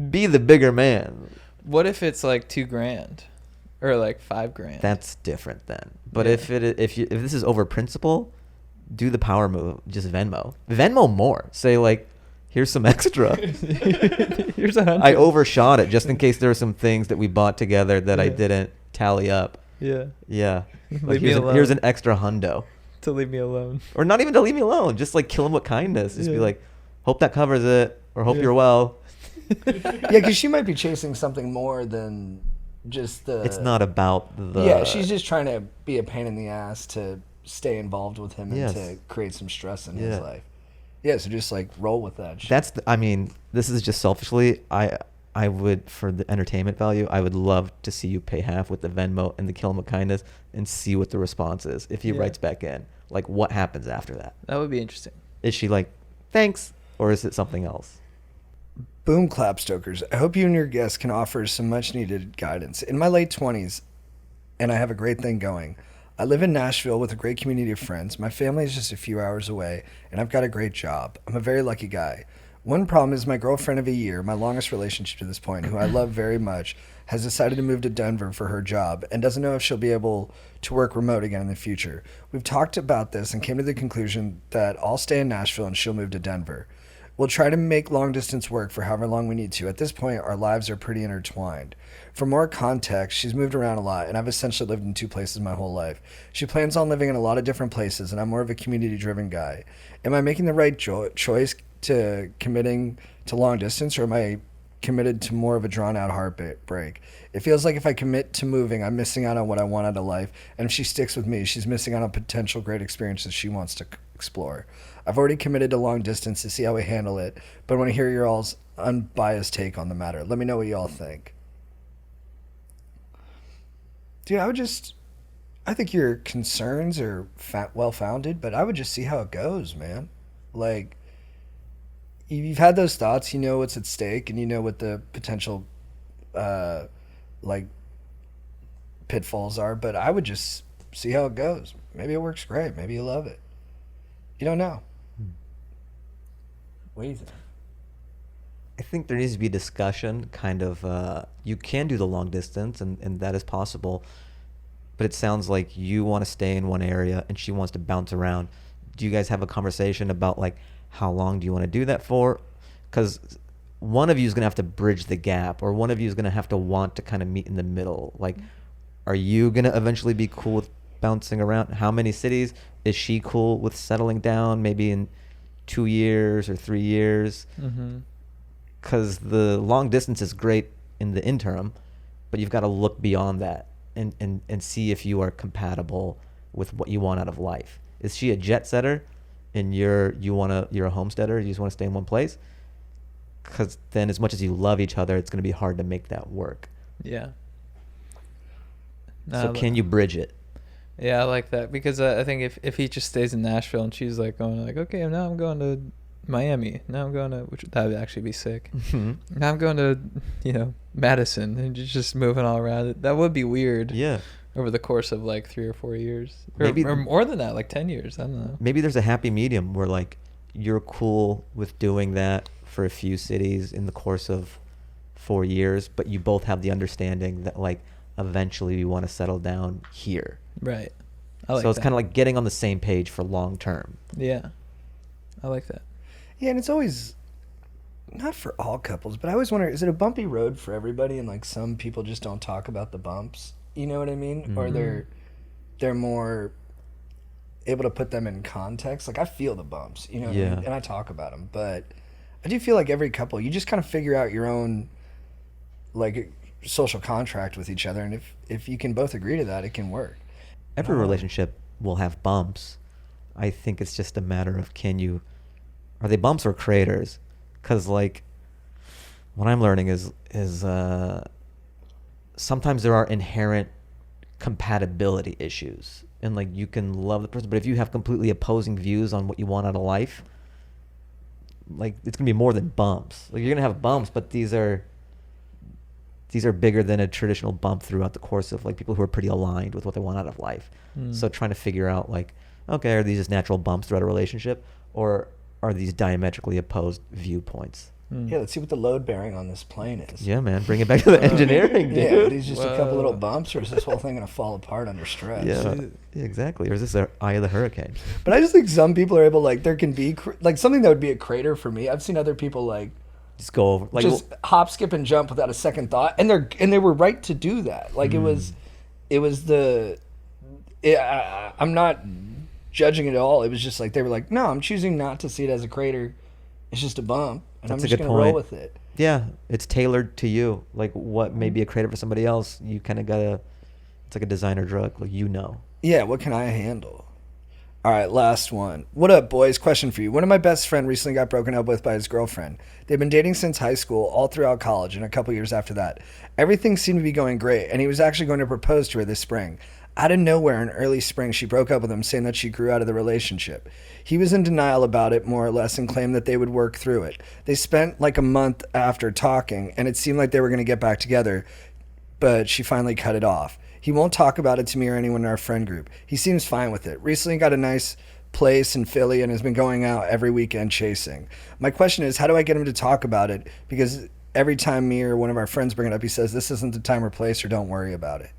be the bigger man. What if it's like $2,000 or like $5,000? That's different then. But if this is over principle, do the power move. Just Venmo more. Say like, here's some extra. Here's $100. I overshot it just in case there were some things that we bought together that I didn't tally up. Yeah. Like, here's an extra hundo. To leave me alone. Or not even to leave me alone. Just like kill him with kindness. Just be like, hope that covers it, or hope you're well. Yeah, because she might be chasing something more than just the. It's not about the. Yeah, she's just trying to be a pain in the ass to stay involved with him and to create some stress in his life. Yeah, so just like roll with that. This is just selfishly, I would, for the entertainment value, I would love to see you pay half with the Venmo and the kill him with kindness and see what the response is. If he writes back in, like, what happens after that? That would be interesting. Is she like, thanks, or is it something else? Boom clap, Stokers. I hope you and your guests can offer some much needed guidance. In my late 20s, and I have a great thing going. I live in Nashville with a great community of friends. My family is just a few hours away, and I've got a great job. I'm a very lucky guy. One problem is my girlfriend of a year, my longest relationship to this point, who I love very much, has decided to move to Denver for her job and doesn't know if she'll be able to work remote again in the future. We've talked about this and came to the conclusion that I'll stay in Nashville and she'll move to Denver. We'll try to make long distance work for however long we need to. At this point, our lives are pretty intertwined. For more context, she's moved around a lot, and I've essentially lived in 2 places my whole life. She plans on living in a lot of different places, and I'm more of a community-driven guy. Am I making the right choice to committing to long distance, or am I committed to more of a drawn-out heartbreak. It feels like if I commit to moving, I'm missing out on what I want out of life. And if she sticks with me, she's missing out on potential great experiences she wants to explore. I've already committed to long distance to see how we handle it, but I want to hear your all's unbiased take on the matter. Let me know what you all think. Dude, I think your concerns are well-founded, but I would just see how it goes, man. Like, you've had those thoughts, you know what's at stake, and you know what the potential, like, pitfalls are, but I would just see how it goes. Maybe it works great. Maybe you love it. You don't know. What do you think? I think there needs to be discussion, kind of, you can do the long distance, and that is possible, but it sounds like you want to stay in one area and she wants to bounce around. Do you guys have a conversation about, like, how long do you want to do that for? Because one of you is going to have to bridge the gap, or one of you is going to have to want to kind of meet in the middle. Like, are you going to eventually be cool with bouncing around? How many cities? Is she cool with settling down maybe in 2 years or 3 years? Because the long distance is great in the interim, but you've got to look beyond that and see if you are compatible with what you want out of life. Is she a jet setter and you're a homesteader? You just want to stay in one place? Because then, as much as you love each other, it's going to be hard to make that work. Yeah. So can you bridge it? Yeah, I like that, because I think if he just stays in Nashville and she's like going like, okay, now I'm going to Miami, now I'm going to, which that would actually be sick. Now I'm going to, Madison, and you're just moving all around. That would be weird. Yeah. Over the course of like 3 or 4 years, Maybe, or more than that, like 10 years. I don't know. Maybe there's a happy medium where, like, you're cool with doing that for a few cities in the course of 4 years, but you both have the understanding that, like, eventually you want to settle down here. Right. So it's kind of like getting on the same page for long term. Yeah. I like that. Yeah, and it's always, not for all couples, but I always wonder, is it a bumpy road for everybody, and like some people just don't talk about the bumps? You know what I mean? Mm-hmm. Or they're more able to put them in context. Like, I feel the bumps, you know what I mean? And I talk about them, but I do feel like every couple, you just kind of figure out your own, like, social contract with each other, and if you can both agree to that, it can work. Every relationship will have bumps. I think it's just a matter of, are they bumps or craters? Because, like, what I'm learning is sometimes there are inherent compatibility issues, and, like, you can love the person, but if you have completely opposing views on what you want out of life, like, it's gonna be more than bumps. Like, you're gonna have bumps, but these are bigger than a traditional bump throughout the course of, like, people who are pretty aligned with what they want out of life. So trying to figure out, like, okay, are these just natural bumps throughout a relationship, or are these diametrically opposed viewpoints? Yeah, let's see what the load bearing on this plane is. Yeah, man, bring it back to the engineering, dude. Yeah, are these just a couple little bumps, or is this whole thing going to fall apart under stress? Yeah, exactly. Or is this the eye of the hurricane? But I just think some people are able, like, there can be, like, something that would be a crater for me. I've seen other people, like, just go over, like, just hop, skip, and jump without a second thought, and they were right to do that. Like, I'm not judging it at all. It was just like, they were like, no, I'm choosing not to see it as a crater. It's just a bump, and I'm just going to roll with it. Yeah, it's tailored to you. Like, what may be a crater for somebody else, you kind of gotta, it's like a designer drug, like, Yeah, what can I handle? All right, last one. What up, boys? Question for you. One of my best friend recently got broken up with by his girlfriend. They've been dating since high school, all throughout college, and a couple years after that. Everything seemed to be going great, and he was actually going to propose to her this spring. Out of nowhere, in early spring, she broke up with him, saying that she grew out of the relationship. He was in denial about it, more or less, and claimed that they would work through it. They spent like a month after talking, and it seemed like they were going to get back together, but she finally cut it off. He won't talk about it to me or anyone in our friend group. He seems fine with it. Recently got a nice place in Philly and has been going out every weekend chasing. My question is, how do I get him to talk about it? Because every time me or one of our friends bring it up, he says, this isn't the time or place, or don't worry about it.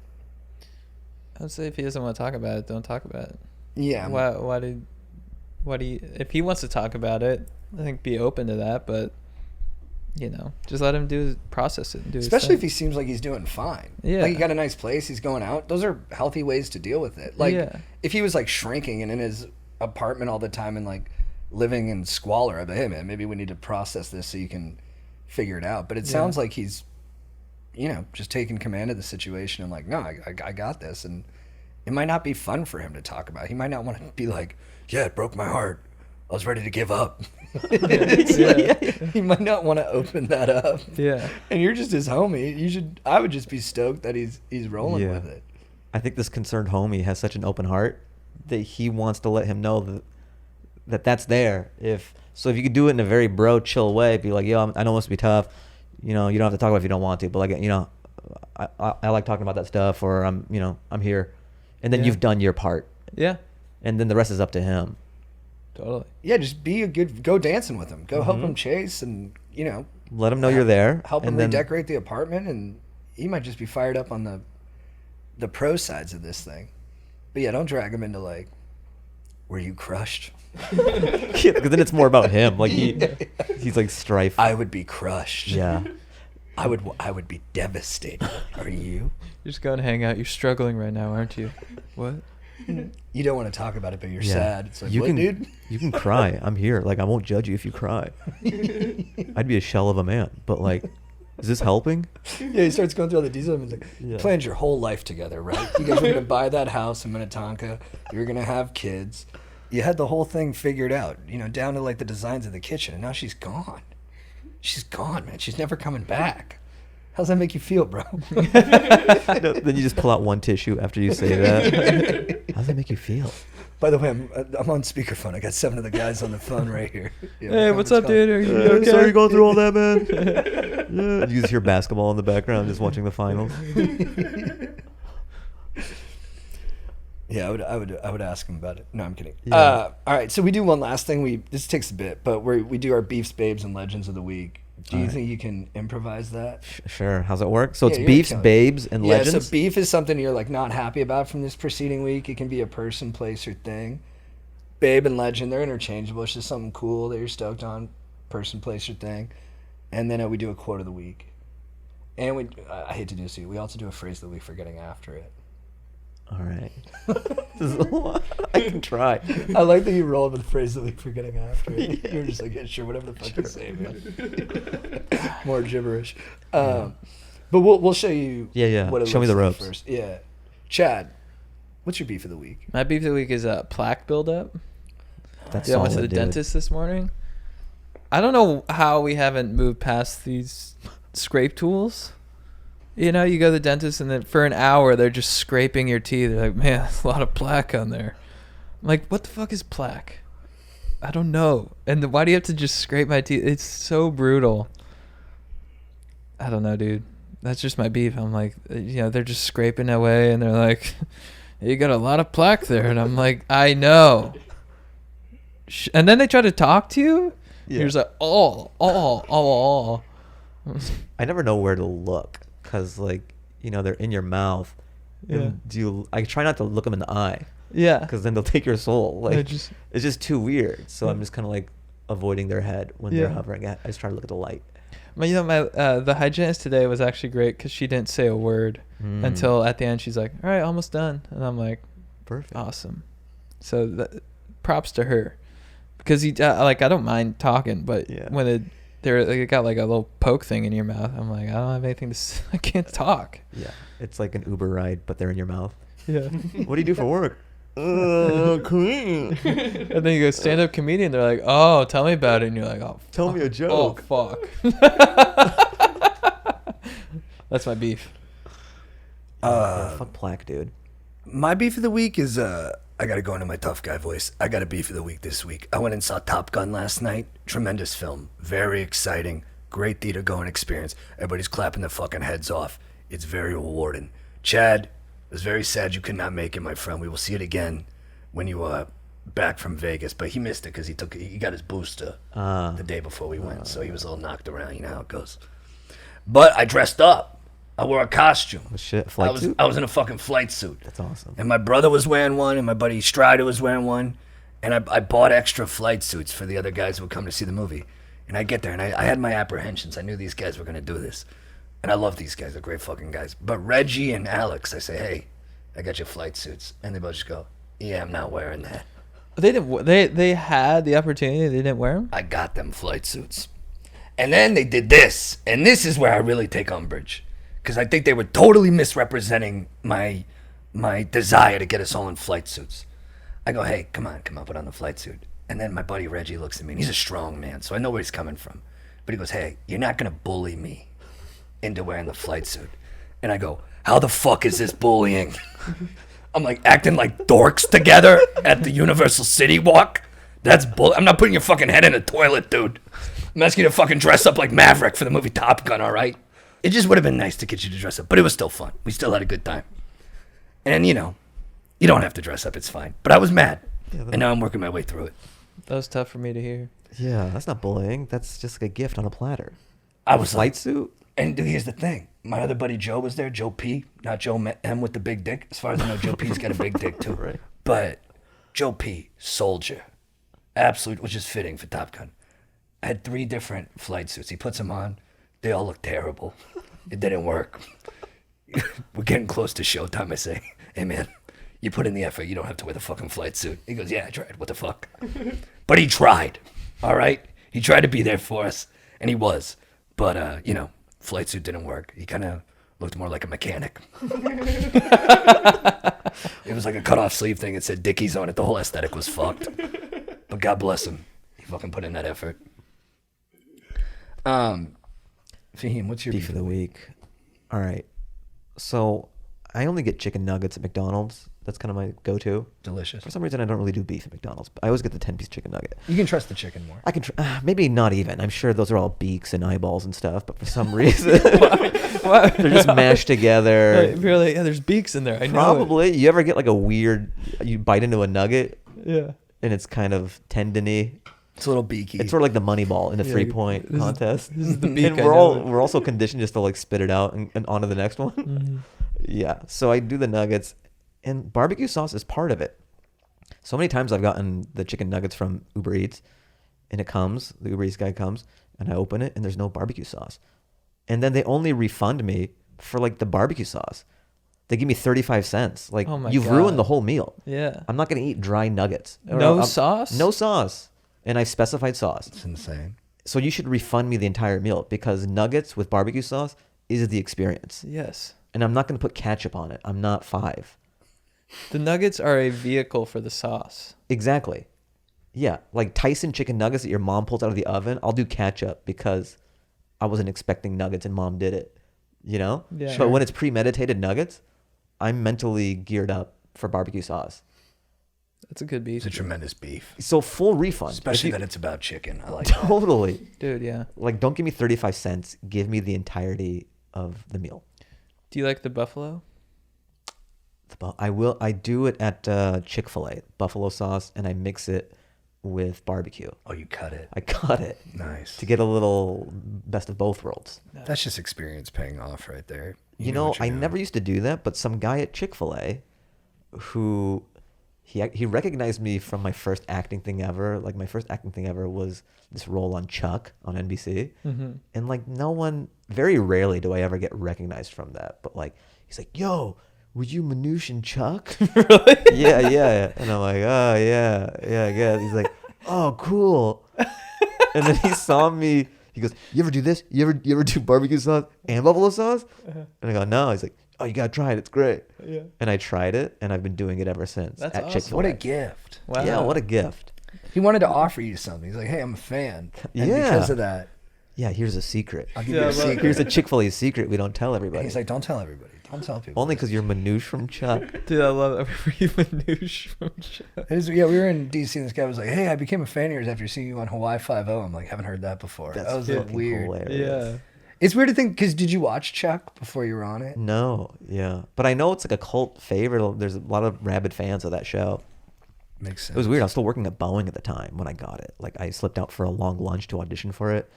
I'd say if he doesn't want to talk about it, don't talk about it. Yeah. Why do you, if he wants to talk about it, I think be open to that, but just let him process it and do especially if he seems like he's doing fine. Yeah. Like, he got a nice place, he's going out. Those are healthy ways to deal with it. Like, if he was, like, shrinking and in his apartment all the time and, like, living in squalor, I'd be, hey, man, maybe we need to process this so you can figure it out. But it sounds like he's, just taking command of the situation and like, no, I got this. And it might not be fun for him to talk about. He might not want to be like, yeah, it broke my heart. I was ready to give up. He might not want to open that up. Yeah. And you're just his homie. I would just be stoked that he's rolling with it. I think this concerned homie has such an open heart that he wants to let him know that's there. If you could do it in a very bro chill way, be like, yo, I know it must be tough. You don't have to talk about it if you don't want to, but like, I like talking about that stuff, or I'm here. And then you've done your part. Yeah. And then the rest is up to him. Totally. Yeah, just go dancing with him. Go help him chase and, let him know you're there. Help him redecorate the apartment, and he might just be fired up on the pro sides of this thing. But yeah, don't drag him into like, were you crushed? Because then it's more about him. Like he's like strife. I would be crushed. Yeah. I would be devastated. Are you? You're just going to hang out. You're struggling right now, aren't you? What? You don't want to talk about it, but you're sad. It's like, dude? You can cry. I'm here. Like, I won't judge you if you cry. I'd be a shell of a man. But like, is this helping? Yeah, he starts going through all the details. He's like, planned your whole life together, right? You guys were going to buy that house in Minnetonka. You were going to have kids. You had the whole thing figured out, down to like the designs of the kitchen. And now she's gone. She's gone, man. She's never coming back. How's that make you feel, bro? Then you just pull out one tissue after you say that. How does that make you feel? By the way, I'm on speakerphone. I got 7 of the guys on the phone right here. Hey, what's up, dude? Are you okay? Sorry you're going through all that, man. Yeah. You just hear basketball in the background, just watching the finals. Yeah, I would ask him about it. No, I'm kidding. Yeah. All right, so we do one last thing. This takes a bit, but we do our beefs, babes, and legends of the week. Do you think you can improvise that? Sure. How's it work? So it's you're beefs, killing it. babes, and legends? Yeah, so beef is something you're like not happy about from this preceding week. It can be a person, place, or thing. Babe and legend, they're interchangeable. It's just something cool that you're stoked on, person, place, or thing. And then we do a quote of the week. And I hate to do this to you, we also do a phrase of the week for getting after it. All right. This is a lot. I can try. I like that you rolled with the phrase of the week for getting after it. You're just like, yeah, sure, whatever the fuck you say, man. More gibberish. But we'll show you. Yeah. What it Show me looks the like ropes. first. Yeah, Chad, what's your beef of the week? My beef of the week is plaque buildup. That's I went to solid, the dude. dentist this morning. I don't know how we haven't moved past these scrape tools. You go to the dentist and then for an hour they're just scraping your teeth. They're like, man, there's a lot of plaque on there. I'm like, what the fuck is plaque? I don't know. And why do you have to just scrape my teeth? It's so brutal. I don't know, dude. That's just my beef. I'm like, they're just scraping away and they're like, you got a lot of plaque there. And I'm like, I know. And then they try to talk to you. Yeah. You're just like, oh. I never know where to look because, they're in your mouth. Yeah. I try not to look them in the eye Yeah. because then they'll take your soul. Like, just- it's just too weird. So I'm just kind of like avoiding their head when they're hovering. I just try to look at the light. The hygienist today was actually great because she didn't say a word until at the end. She's like, all right, almost done. And I'm like, Perfect. awesome. So props to her because I don't mind talking, but when they got like a little poke thing in your mouth, I'm like, I don't have anything to say. I can't talk. Yeah. It's like an Uber ride, but they're in your mouth. Yeah. What do you do for work? Clean. And then you go stand-up comedian. They're like, oh, tell me about it. And you're like, oh, Tell me a joke. Oh, fuck. That's my beef. Fuck plaque, dude. My beef of the week is I gotta go into my tough guy voice. I got a beef of the week this week. I went and saw Top Gun last night. Tremendous film. Very exciting. Great theater going experience. Everybody's clapping their fucking heads off. It's very rewarding. Chad, it was very sad you could not make it, my friend. We will see it again when you are back from Vegas. But he missed it because he got his booster the day before we went. So he was all knocked around. You know how it goes. But I dressed up. I wore a costume. Oh, shit, flight suit? I was in a fucking flight suit. That's awesome. And my brother was wearing one, and my buddy Strider was wearing one. And I bought extra flight suits for the other guys who would come to see the movie. And I get there, and I had my apprehensions. I knew these guys were going to do this. And I love these guys. They're great fucking guys. But Reggie and Alex, I say, hey, I got your flight suits. And they both just go, yeah, I'm not wearing that. They didn't. They had the opportunity. They didn't wear them. I got them flight suits. And then they did this. And this is where I really take umbrage. Because I think they were totally misrepresenting my desire to get us all in flight suits. I go, hey, come on, put on the flight suit. And then my buddy Reggie looks at me, and he's a strong man, so I know where he's coming from. But he goes, hey, you're not going to bully me into wearing the flight suit. And I go, how the fuck is this bullying? I'm like acting like dorks together at the Universal City Walk. That's bull. I'm not putting your fucking head in a toilet, dude. I'm asking you to fucking dress up like Maverick for the movie Top Gun, all right? It just would have been nice to get you to dress up, but it was still fun. We still had a good time. And, you know, you don't have to dress up. It's fine. But I was mad, and now I'm working my way through it. That was tough for me to hear. Yeah, that's not bullying. That's just like a gift on a platter. I was flight like, suit? and dude, here's the thing. My other buddy Joe was there, Joe P, not Joe M with the big dick. As far as I know, Joe P's got a big dick too. Right. But Joe P, soldier, absolute, which is fitting for Top Gun. I had 3 different flight suits. He puts them on. They all look terrible. It didn't work. We're getting close to showtime. I say, hey man, you put in the effort. You don't have to wear the fucking flight suit. He goes, yeah, I tried. What the fuck? But he tried. All right? He tried to be there for us, and he was. But, you know, flight suit didn't work. He kind of looked more like a mechanic. It was like a cut-off sleeve thing. It said Dickies on it. The whole aesthetic was fucked. But God bless him. He fucking put in that effort. Fahim, what's your Beef of the week? All right. So I only get chicken nuggets at McDonald's. That's kind of my go-to. Delicious. For some reason, I don't really do beef at McDonald's. But I always get the 10-piece chicken nugget. You can trust the chicken more. I can maybe not even. I'm sure those are all beaks and eyeballs and stuff. But for some reason, Why? they're just mashed together. Really? Yeah, there's beaks in there. I know. Probably. You ever get like a weird? You bite into a nugget. Yeah. And it's kind of tendony. It's a little beaky. It's sort of like the money ball in the Yeah, 3-point contest. This is the beak. And we're also conditioned just to like spit it out and onto the next one. Mm-hmm. Yeah. So I do the nuggets, and barbecue sauce is part of it. So many times I've gotten the chicken nuggets from Uber Eats, and the Uber Eats guy comes, and I open it, and there's no barbecue sauce. And then they only refund me for like the barbecue sauce. They give me 35 cents. Like, Oh my you've God. ruined the whole meal. Yeah. I'm not going to eat dry nuggets. No sauce? No sauce. And I specified sauce. It's insane. So you should refund me the entire meal, because nuggets with barbecue sauce is the experience. Yes. And I'm not going to put ketchup on it. I'm not 5. The nuggets are a vehicle for the sauce. Exactly. Yeah. Like Tyson chicken nuggets that your mom pulls out of the oven, I'll do ketchup because I wasn't expecting nuggets and mom did it. You know? Yeah. But when it's premeditated nuggets, I'm mentally geared up for barbecue sauce. That's a good beef. It's a tremendous beef. So full refund. Especially that it's about chicken. I like that. Totally. Dude, yeah. Like, don't give me 35 cents. Give me the entirety of the meal. Do you like the buffalo? I do it at Chick-fil-A, buffalo sauce, and I mix it with barbecue. Oh, you cut it. I cut it Nice. to get a little best of both worlds. That's just experience paying off right there. You know, what you're I doing. never used to do that, but some guy at Chick-fil-A who he recognized me from my first acting thing ever. Like, my first acting thing ever was this role on Chuck on NBC. Mm-hmm. And like, very rarely do I ever get recognized from that. But like, he's like, yo, were you Manouche and Chuck? Really? Yeah. And I'm like, oh, yeah, I guess. He's like, oh, cool. And then he saw me. He goes, you ever do this? You ever do barbecue sauce and buffalo sauce? And I go, no. He's like, oh, you got to try it. It's great. Yeah. And I tried it, and I've been doing it ever since That's at awesome. Chick-fil-A. What a gift. Wow. Yeah, what a gift. He wanted to offer you something. He's like, hey, I'm a fan. And Yeah. because of that, Yeah, here's a secret. I'll give Yeah, you a but- secret. Here's a Chick-fil-A secret we don't tell everybody. He's like, don't tell everybody. Don't tell people. Only because you're Manouche from Chuck. Dude, I love it. Were you Manouche from Chuck? Yeah, we were in DC, and this guy was like, hey, I became a fan of yours after seeing you on Hawaii Five-0. I'm like, haven't heard that before. That's That was fucking weird. hilarious. Yeah. It's weird to think, because did you watch Chuck before you were on it? No, yeah. But I know it's like a cult favorite. There's a lot of rabid fans of that show. Makes sense. It was weird. I was still working at Boeing at the time when I got it. Like, I slipped out for a long lunch to audition for it,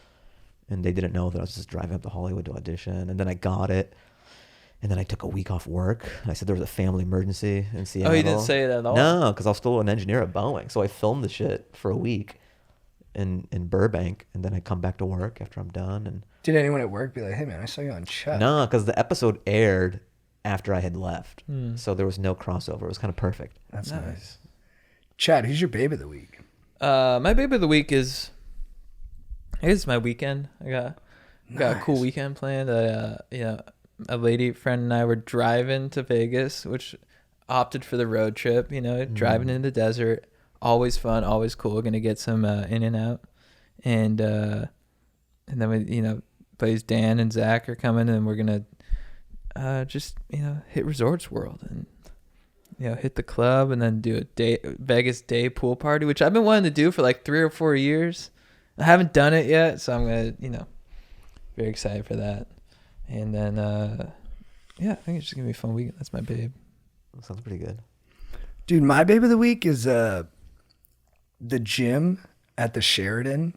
and they didn't know that I was just driving up to Hollywood to audition. And then I got it, and then I took a week off work. I said there was a family emergency in Seattle. Oh, you didn't say it at all? No, because I was still an engineer at Boeing. So I filmed the shit for a week in Burbank, and then I come back to work after I'm done. And Did anyone at work be like, hey, man, I saw you on Chuck? no, because the episode aired after I had left, Hmm. so there was no crossover. It was kind of perfect. That's Nice. nice. Chad, who's your babe of the week? My babe of the week is I guess it's my weekend. I got a cool Nice. weekend planned. A lady friend and I were driving to Vegas, which opted for the road trip. Driving in the desert, always fun, always cool. Gonna get some in and out, and then we, buddies Dan and Zach are coming, and we're gonna just hit Resorts World and hit the club, and then do a Vegas day pool party, which I've been wanting to do for like 3 or 4 years. I haven't done it yet, so I'm gonna very excited for that. And then I think it's just gonna be a fun weekend. That's my babe. That sounds pretty good. Dude, my babe of the week is the gym at the Sheridan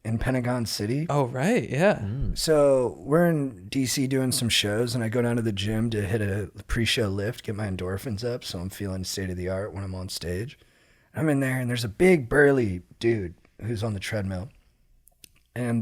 in Pentagon City. Oh right, yeah. So we're in DC doing some shows, and I go down to the gym to hit a pre-show lift, get my endorphins up, so I'm feeling state of the art when I'm on stage. I'm in there, and there's a big burly dude who's on the treadmill, and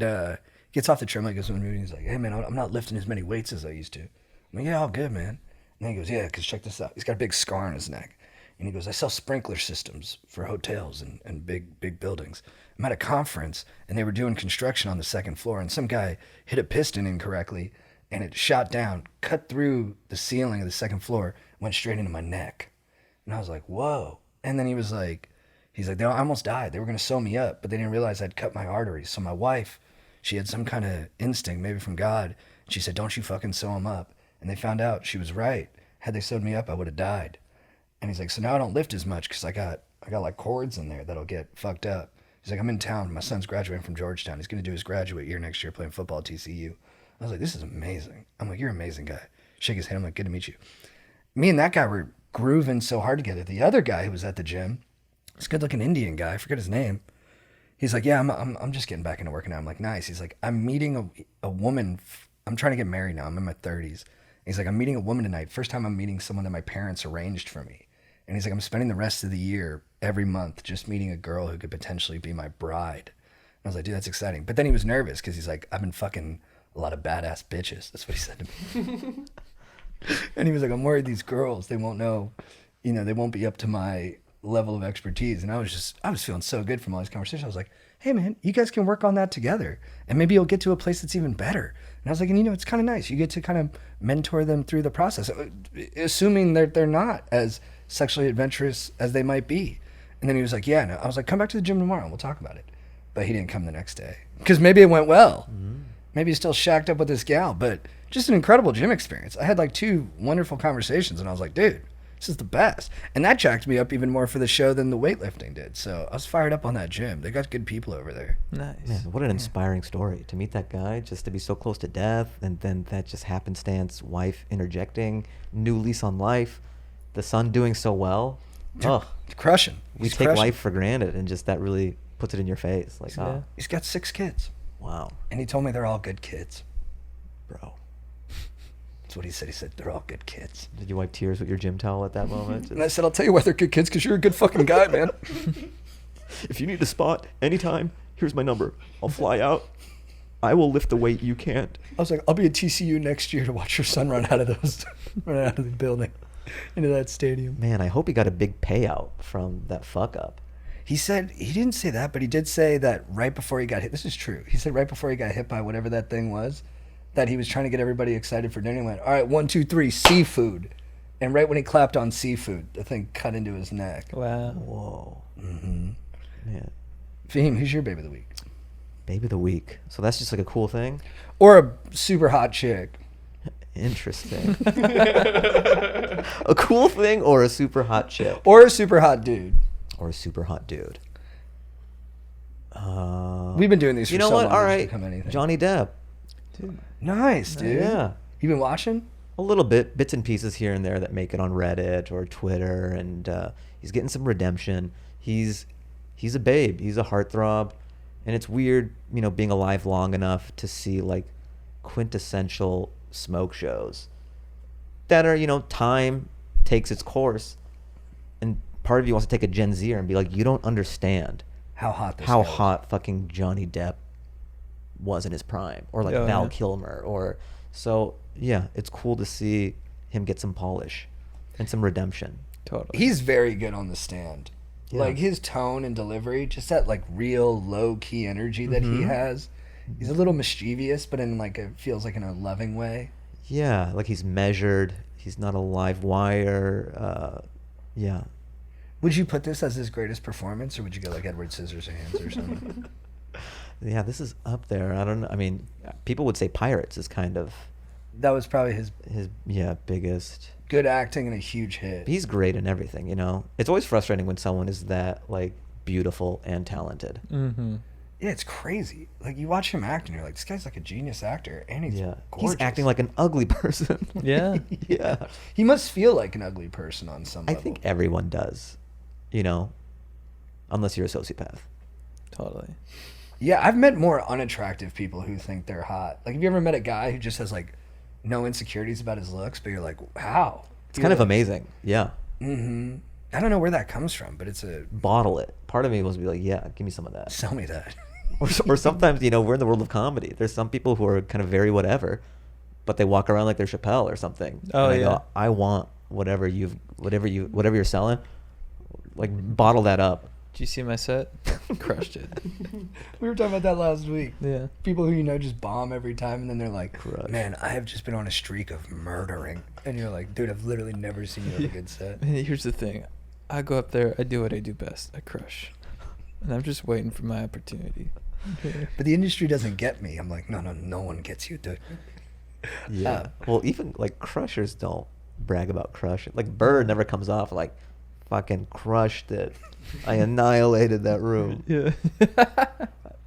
gets off the treadmill. He goes to me, and he's like, "Hey man, I'm not lifting as many weights as I used to." I'm like, "Yeah, all good, man." And then he goes, "Yeah, because check this out. He's got a big scar on his neck." And he goes, "I sell sprinkler systems for hotels and big buildings. I'm at a conference, and they were doing construction on the second floor, and some guy hit a piston incorrectly, and it shot down, cut through the ceiling of the second floor, went straight into my neck." And I was like, whoa. And then he's like, I almost died. They were going to sew me up, but they didn't realize I'd cut my arteries. So my wife, she had some kind of instinct, maybe from God. She said, "Don't you fucking sew him up." And they found out she was right. Had they sewed me up, I would have died. And he's like, "So now I don't lift as much because I got like cords in there that'll get fucked up." He's like, "I'm in town. My son's graduating from Georgetown. He's going to do his graduate year next year playing football at TCU." I was like, "This is amazing." I'm like, "You're an amazing guy." Shake his hand. I'm like, "Good to meet you." Me and that guy were grooving so hard together. The other guy who was at the gym, this good looking Indian guy, I forget his name. He's like, "Yeah, I'm just getting back into working out." I'm like, "Nice." He's like, "I'm meeting a woman. I'm trying to get married now. I'm in my 30s. He's like, "I'm meeting a woman tonight. First time I'm meeting someone that my parents arranged for me." And he's like, "I'm spending the rest of the year every month just meeting a girl who could potentially be my bride." And I was like, "Dude, that's exciting." But then he was nervous because he's like, "I've been fucking a lot of badass bitches." That's what he said to me. And he was like, "I'm worried these girls, they won't know, they won't be up to my level of expertise." And I was feeling so good from all these conversations. I was like, "Hey man, you guys can work on that together. And maybe you'll get to a place that's even better." And I was like, "And it's kind of nice. You get to kind of mentor them through the process, assuming that they're not as sexually adventurous as they might be." And then he was like, "Yeah." No. I was like, "Come back to the gym tomorrow and we'll talk about it." But he didn't come the next day because maybe it went well. Maybe he's still shacked up with this gal, but just an incredible gym experience. I had like 2 wonderful conversations, and I was like, "Dude, this is the best." And that jacked me up even more for the show than the weightlifting did. So I was fired up on that gym. They got good people over there. Nice. Man, what an inspiring story to meet that guy, just to be so close to death, and then that just happenstance, wife interjecting, new lease on life, the son doing so well. Oh, Crushing. we He's take crushing. life for granted, and just that really puts it in your face. Like, Yeah. oh, He's got 6 kids, wow, and he told me they're all good kids. bro. That's what he said. He said, "They're all good kids." Did you wipe tears with your gym towel at that moment? And I said, "I'll tell you why they're good kids, because you're a good fucking guy, man." If you need a spot anytime, here's my number. I'll fly out. I will lift the weight you can't. I was like, "I'll be at TCU next year to watch your son run out of the building into that stadium." Man, I hope he got a big payout from that fuck up. He said, he didn't say that, but he did say that right before he got hit. This is true. He said right before he got hit by whatever that thing was, that he was trying to get everybody excited for dinner. He went, "All right, 1, 2, 3, seafood." And right when he clapped on seafood, the thing cut into his neck. Wow. Whoa. Mm-hmm. Man. Fahim, who's your baby of the week? Baby of the week. So that's just like a cool thing? Or a super hot chick? Interesting. A cool thing or a super hot chick? Or a super hot dude? Or a super hot dude? We've been doing these for You know so what? long. All it right. should become anything. Johnny Depp. Nice, dude. Yeah. You been watching? A little bit, bits and pieces here and there that make it on Reddit or Twitter, and he's getting some redemption. He's a babe. He's a heartthrob, and it's weird, being alive long enough to see like quintessential smoke shows that are, time takes its course, and part of you wants to take a Gen Zer and be like, you don't understand How hot this how guy was. hot fucking Johnny Depp was in his prime, or like Oh, Val yeah. Kilmer, or so. Yeah, it's cool to see him get some polish and some redemption. Totally. He's very good on the stand. Yeah. Like his tone and delivery, just that like real low key energy that he has. He's a little mischievous, but in like it feels like in a loving way. Yeah, like he's measured. He's not a live wire. Yeah. Would you put this as his greatest performance, or would you go like Edward Scissorhands or something? Yeah, this is up there. I don't know. I mean, people would say Pirates is kind of That was probably his biggest. good acting and a huge hit. He's great in everything, you know. It's always frustrating when someone is that like beautiful and talented. Mm-hmm. Yeah, it's crazy. Like you watch him act, and you're like, this guy's like a genius actor, and he's Yeah, gorgeous. he's acting like an ugly person. Yeah. Yeah. He must feel like an ugly person on some I level. think everyone does, you know, unless you're a sociopath. Totally. Yeah, I've met more unattractive people who think they're hot. Like, have you ever met a guy who just has like no insecurities about his looks, but you're like, how? It's kind of amazing. Yeah. Mm-hmm. I don't know where that comes from, but it's a Bottle it. Part of me wants to be like, yeah, give me some of that. sell me that. Or sometimes, you know, we're in the world of comedy. There's some people who are kind of very whatever, but they walk around like they're Chappelle or something. Oh, and I yeah. go, I want whatever you're selling. Like, bottle that up. Did you see my set? Crushed it. We were talking about that last week. Yeah. People who, you know, just bomb every time, and then they're like, Crush. man, I have just been on a streak of murdering. And you're like, dude, I've literally never seen you have a good set. Here's the thing. I go up there, I do what I do best. I crush. And I'm just waiting for my opportunity. But the industry doesn't get me. I'm like, no one gets you, dude. Yeah. Well, even like crushers don't brag about crushing. Like Bird never comes off like fucking crushed it. I annihilated that room. Yeah.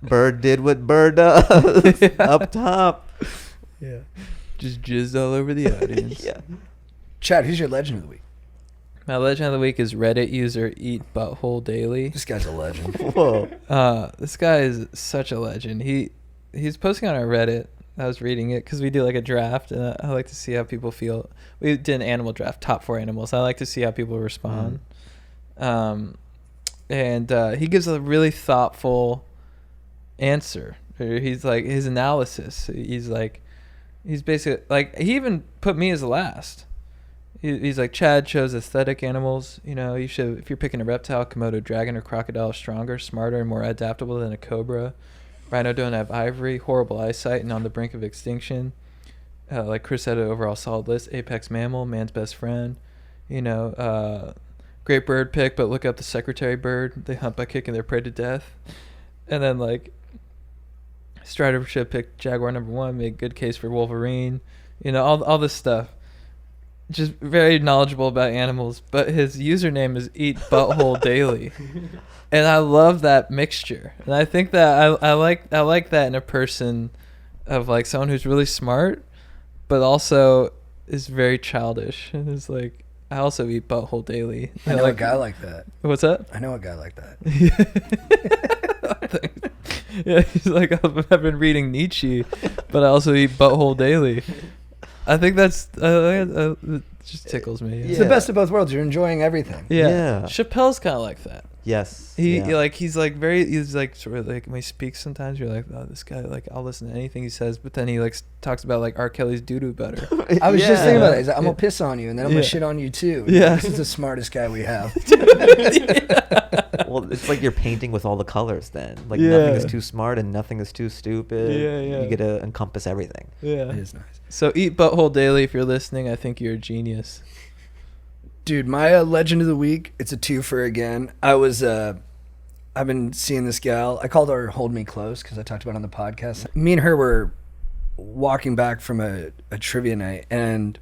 Bird did what Bird does up top. Yeah. Just jizzed all over the audience. Yeah. Chad, who's your legend of the week? My legend of the week is Reddit user Eat Butthole Daily. This guy's a legend. Whoa. This guy is such a legend. He's posting on our Reddit. I was reading it because we do like a draft, and I like to see how people feel. We did an animal draft, top 4 animals. I like to see how people respond. And he gives a really thoughtful answer. He's like his analysis. He's basically like he even put me as the last. He's like, Chad chose aesthetic animals. You know, you should, if you're picking a reptile, Komodo dragon or crocodile is stronger, smarter, and more adaptable than a cobra. Rhino don't have ivory, horrible eyesight, and on the brink of extinction. Like Chris said, an overall solid list. Apex mammal, man's best friend. You know, great bird pick, but look up the secretary bird. They hunt by kicking their prey to death. And then like Strider should pick jaguar number 1, made good case for Wolverine. You know, all this stuff. Just very knowledgeable about animals, but his username is Eat Butthole Daily, and I love that mixture. And I think that I like that in a person, of like someone who's really smart, but also is very childish. And is like, I also eat butthole daily. I know a guy like that. What's that? I know a guy like that. Yeah, he's like, I've been reading Nietzsche, but I also eat butthole daily. I think that's it just tickles me. It's the best of both worlds. You're enjoying everything. Yeah. Chappelle's kind of like that. Yes. He's like sort of like when he speaks sometimes you're like, oh, this guy, like I'll listen to anything he says, but then he like talks about like R. Kelly's doo-doo butter. I was just thinking about it. He's like, I'm Yeah. gonna piss on you, and then I'm gonna shit on you too. Yeah. This is the smartest guy we have. Well, it's like you're painting with all the colors then. Like Yeah. nothing is too smart and nothing is too stupid. Yeah. You get to encompass everything. Yeah. It is nice. So eat butthole daily if you're listening. I think you're a genius. Dude, my legend of the week, it's a twofer again. I've been seeing this gal. I called her Hold Me Close because I talked about it on the podcast. Me and her were walking back from a trivia night, and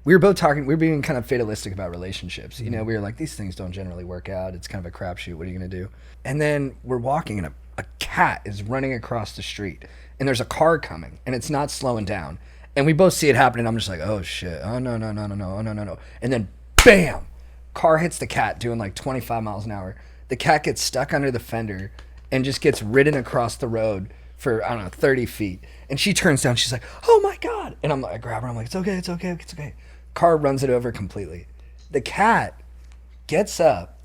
we were both talking. We were being kind of fatalistic about relationships. You know, we were like, these things don't generally work out. It's kind of a crapshoot. What are you going to do? And then we're walking, and a cat is running across the street, and there's a car coming, and it's not slowing down. And we both see it happening. I'm just like, oh, shit. Oh, no. Oh, no. And then, bam! Car hits the cat doing like 25 miles an hour. The cat gets stuck under the fender and just gets ridden across the road for, I don't know, 30 feet. And she turns down. She's like, oh, my God. And I grab her. I'm like, it's okay. Car runs it over completely. The cat gets up,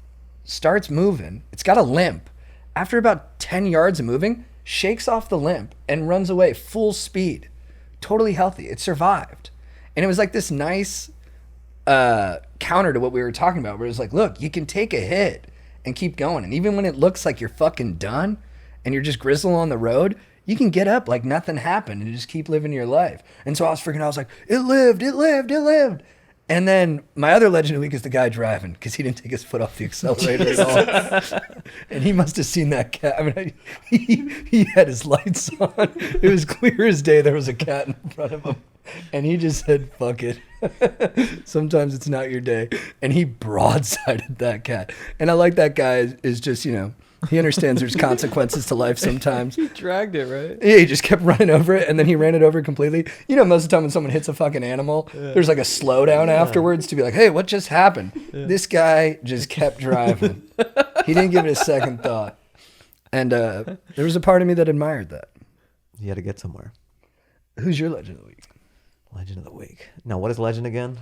starts moving. It's got a limp. After about 10 yards of moving, shakes off the limp and runs away full speed. Totally healthy. It survived. And it was like this nice counter to what we were talking about, where it was like, look, you can take a hit and keep going. And even when it looks like you're fucking done and you're just grizzle on the road, You can get up like nothing happened and just keep living your life. And so I was freaking out. I was like, it lived, it lived, it lived. And then my other legend of the week is the guy driving because he didn't take his foot off the accelerator at all. And he must have seen that cat. I mean, he had his lights on. It was clear as day there was a cat in front of him. And he just said, fuck it. Sometimes it's not your day. And he broadsided that cat. And I like that guy is just, you know, he understands there's consequences to life sometimes. He dragged it, right? Yeah, he just kept running over it, and then he ran it over completely. You know, most of the time when someone hits a fucking animal, there's like a slowdown afterwards to be like, hey, what just happened? This guy just kept driving. He didn't give it a second thought. And there was a part of me that admired that. You had to get somewhere. Who's your legend of the week? Legend of the week. Now, what is legend again?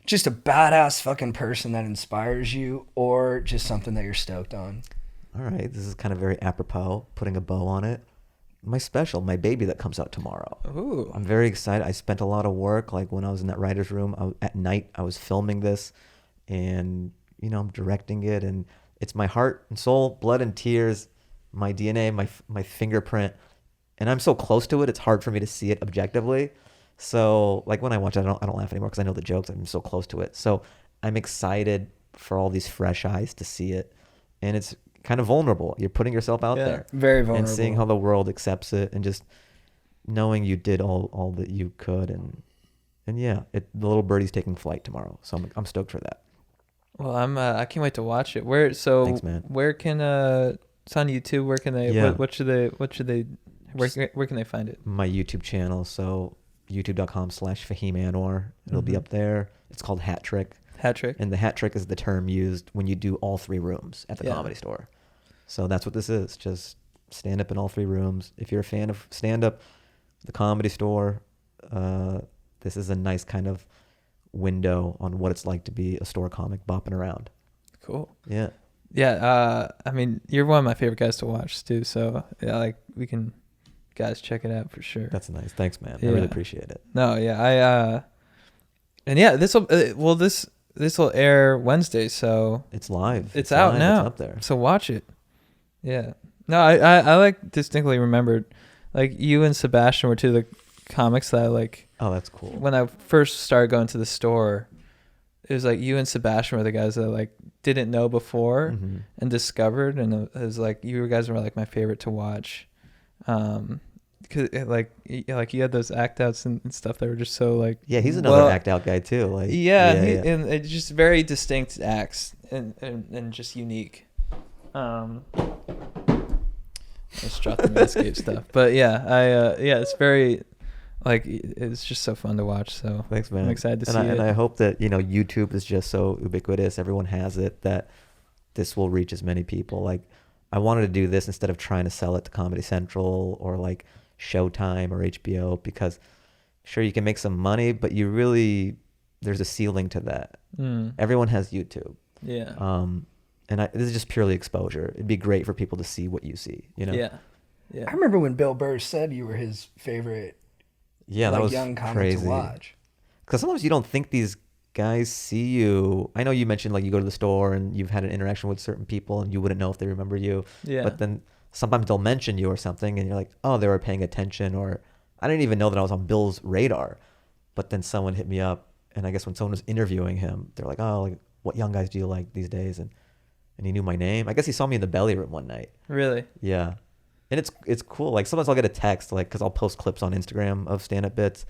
Just a badass fucking person that inspires you, or just something that you're stoked on. All right, this is kind of very apropos, putting a bow on it. My special, my baby that comes out tomorrow. Ooh. I'm very excited. I spent a lot of work, like when I was in that writer's room, at night I was filming this, and, you know, I'm directing it, and it's my heart and soul, blood and tears, my DNA, my fingerprint, and I'm so close to it, it's hard for me to see it objectively. So, like when I watch it, I don't laugh anymore because I know the jokes, I'm so close to it. So I'm excited for all these fresh eyes to see it, and it's kind of vulnerable. You're putting yourself out there. Very vulnerable. And seeing how the world accepts it, and just knowing you did all that you could, and yeah, the little birdie's taking flight tomorrow. So I'm stoked for that. Well, I can't wait to watch it. Thanks, man. Where can it's on YouTube. Where can they what should they where can they find it? My YouTube channel, so youtube.com/Fahim Anwar. It'll be up there. It's called Hat Trick. Hat Trick. And the hat trick is the term used when you do all three rooms at the Comedy Store. So that's what this is. Just stand up in all three rooms. If you're a fan of stand up, the Comedy Store, this is a nice kind of window on what it's like to be a store comic bopping around. Cool. Yeah. Yeah. I mean, you're one of my favorite guys to watch too. So yeah, like we can, guys, check it out for sure. That's nice. Thanks, man. Yeah. I really appreciate it. No, yeah, and yeah, this will air Wednesday, so it's live. It's out live. now. It's up there. So watch it. Yeah. No, I like distinctly remembered, like you and Sebastian were two of the comics that I like. Oh, that's cool. When I first started going to the store, it was like you and Sebastian were the guys that I like didn't know before and discovered, and it was like you guys were like my favorite to watch. Cause like you had those act outs and stuff that were just so like he's another act out guy too, like and it's just very distinct acts and just unique. Let's drop the Manscaped stuff, but it's very like it's just so fun to watch. So thanks, man. I'm excited to see it, and I hope that YouTube is just so ubiquitous, everyone has it, that this will reach as many people. Like I wanted to do this instead of trying to sell it to Comedy Central or like Showtime or HBO, because sure you can make some money, but there's a ceiling to that. Everyone has YouTube. And this is just purely exposure. It'd be great for people to see what you see, Yeah. I remember when Bill Burr said you were his favorite that was young comic crazy to watch. Because sometimes you don't think these guys see you. I know you mentioned like you go to the store and you've had an interaction with certain people and you wouldn't know if they remember you. Yeah. But then sometimes they'll mention you or something and you're like, oh, they were paying attention, or I didn't even know that I was on Bill's radar. But then someone hit me up, and I guess when someone was interviewing him, they're like, oh, like what young guys do you like these days? And he knew my name. I guess he saw me in the belly room one night. Really? Yeah. And it's cool. Like sometimes I'll get a text, like, because I'll post clips on Instagram of stand-up bits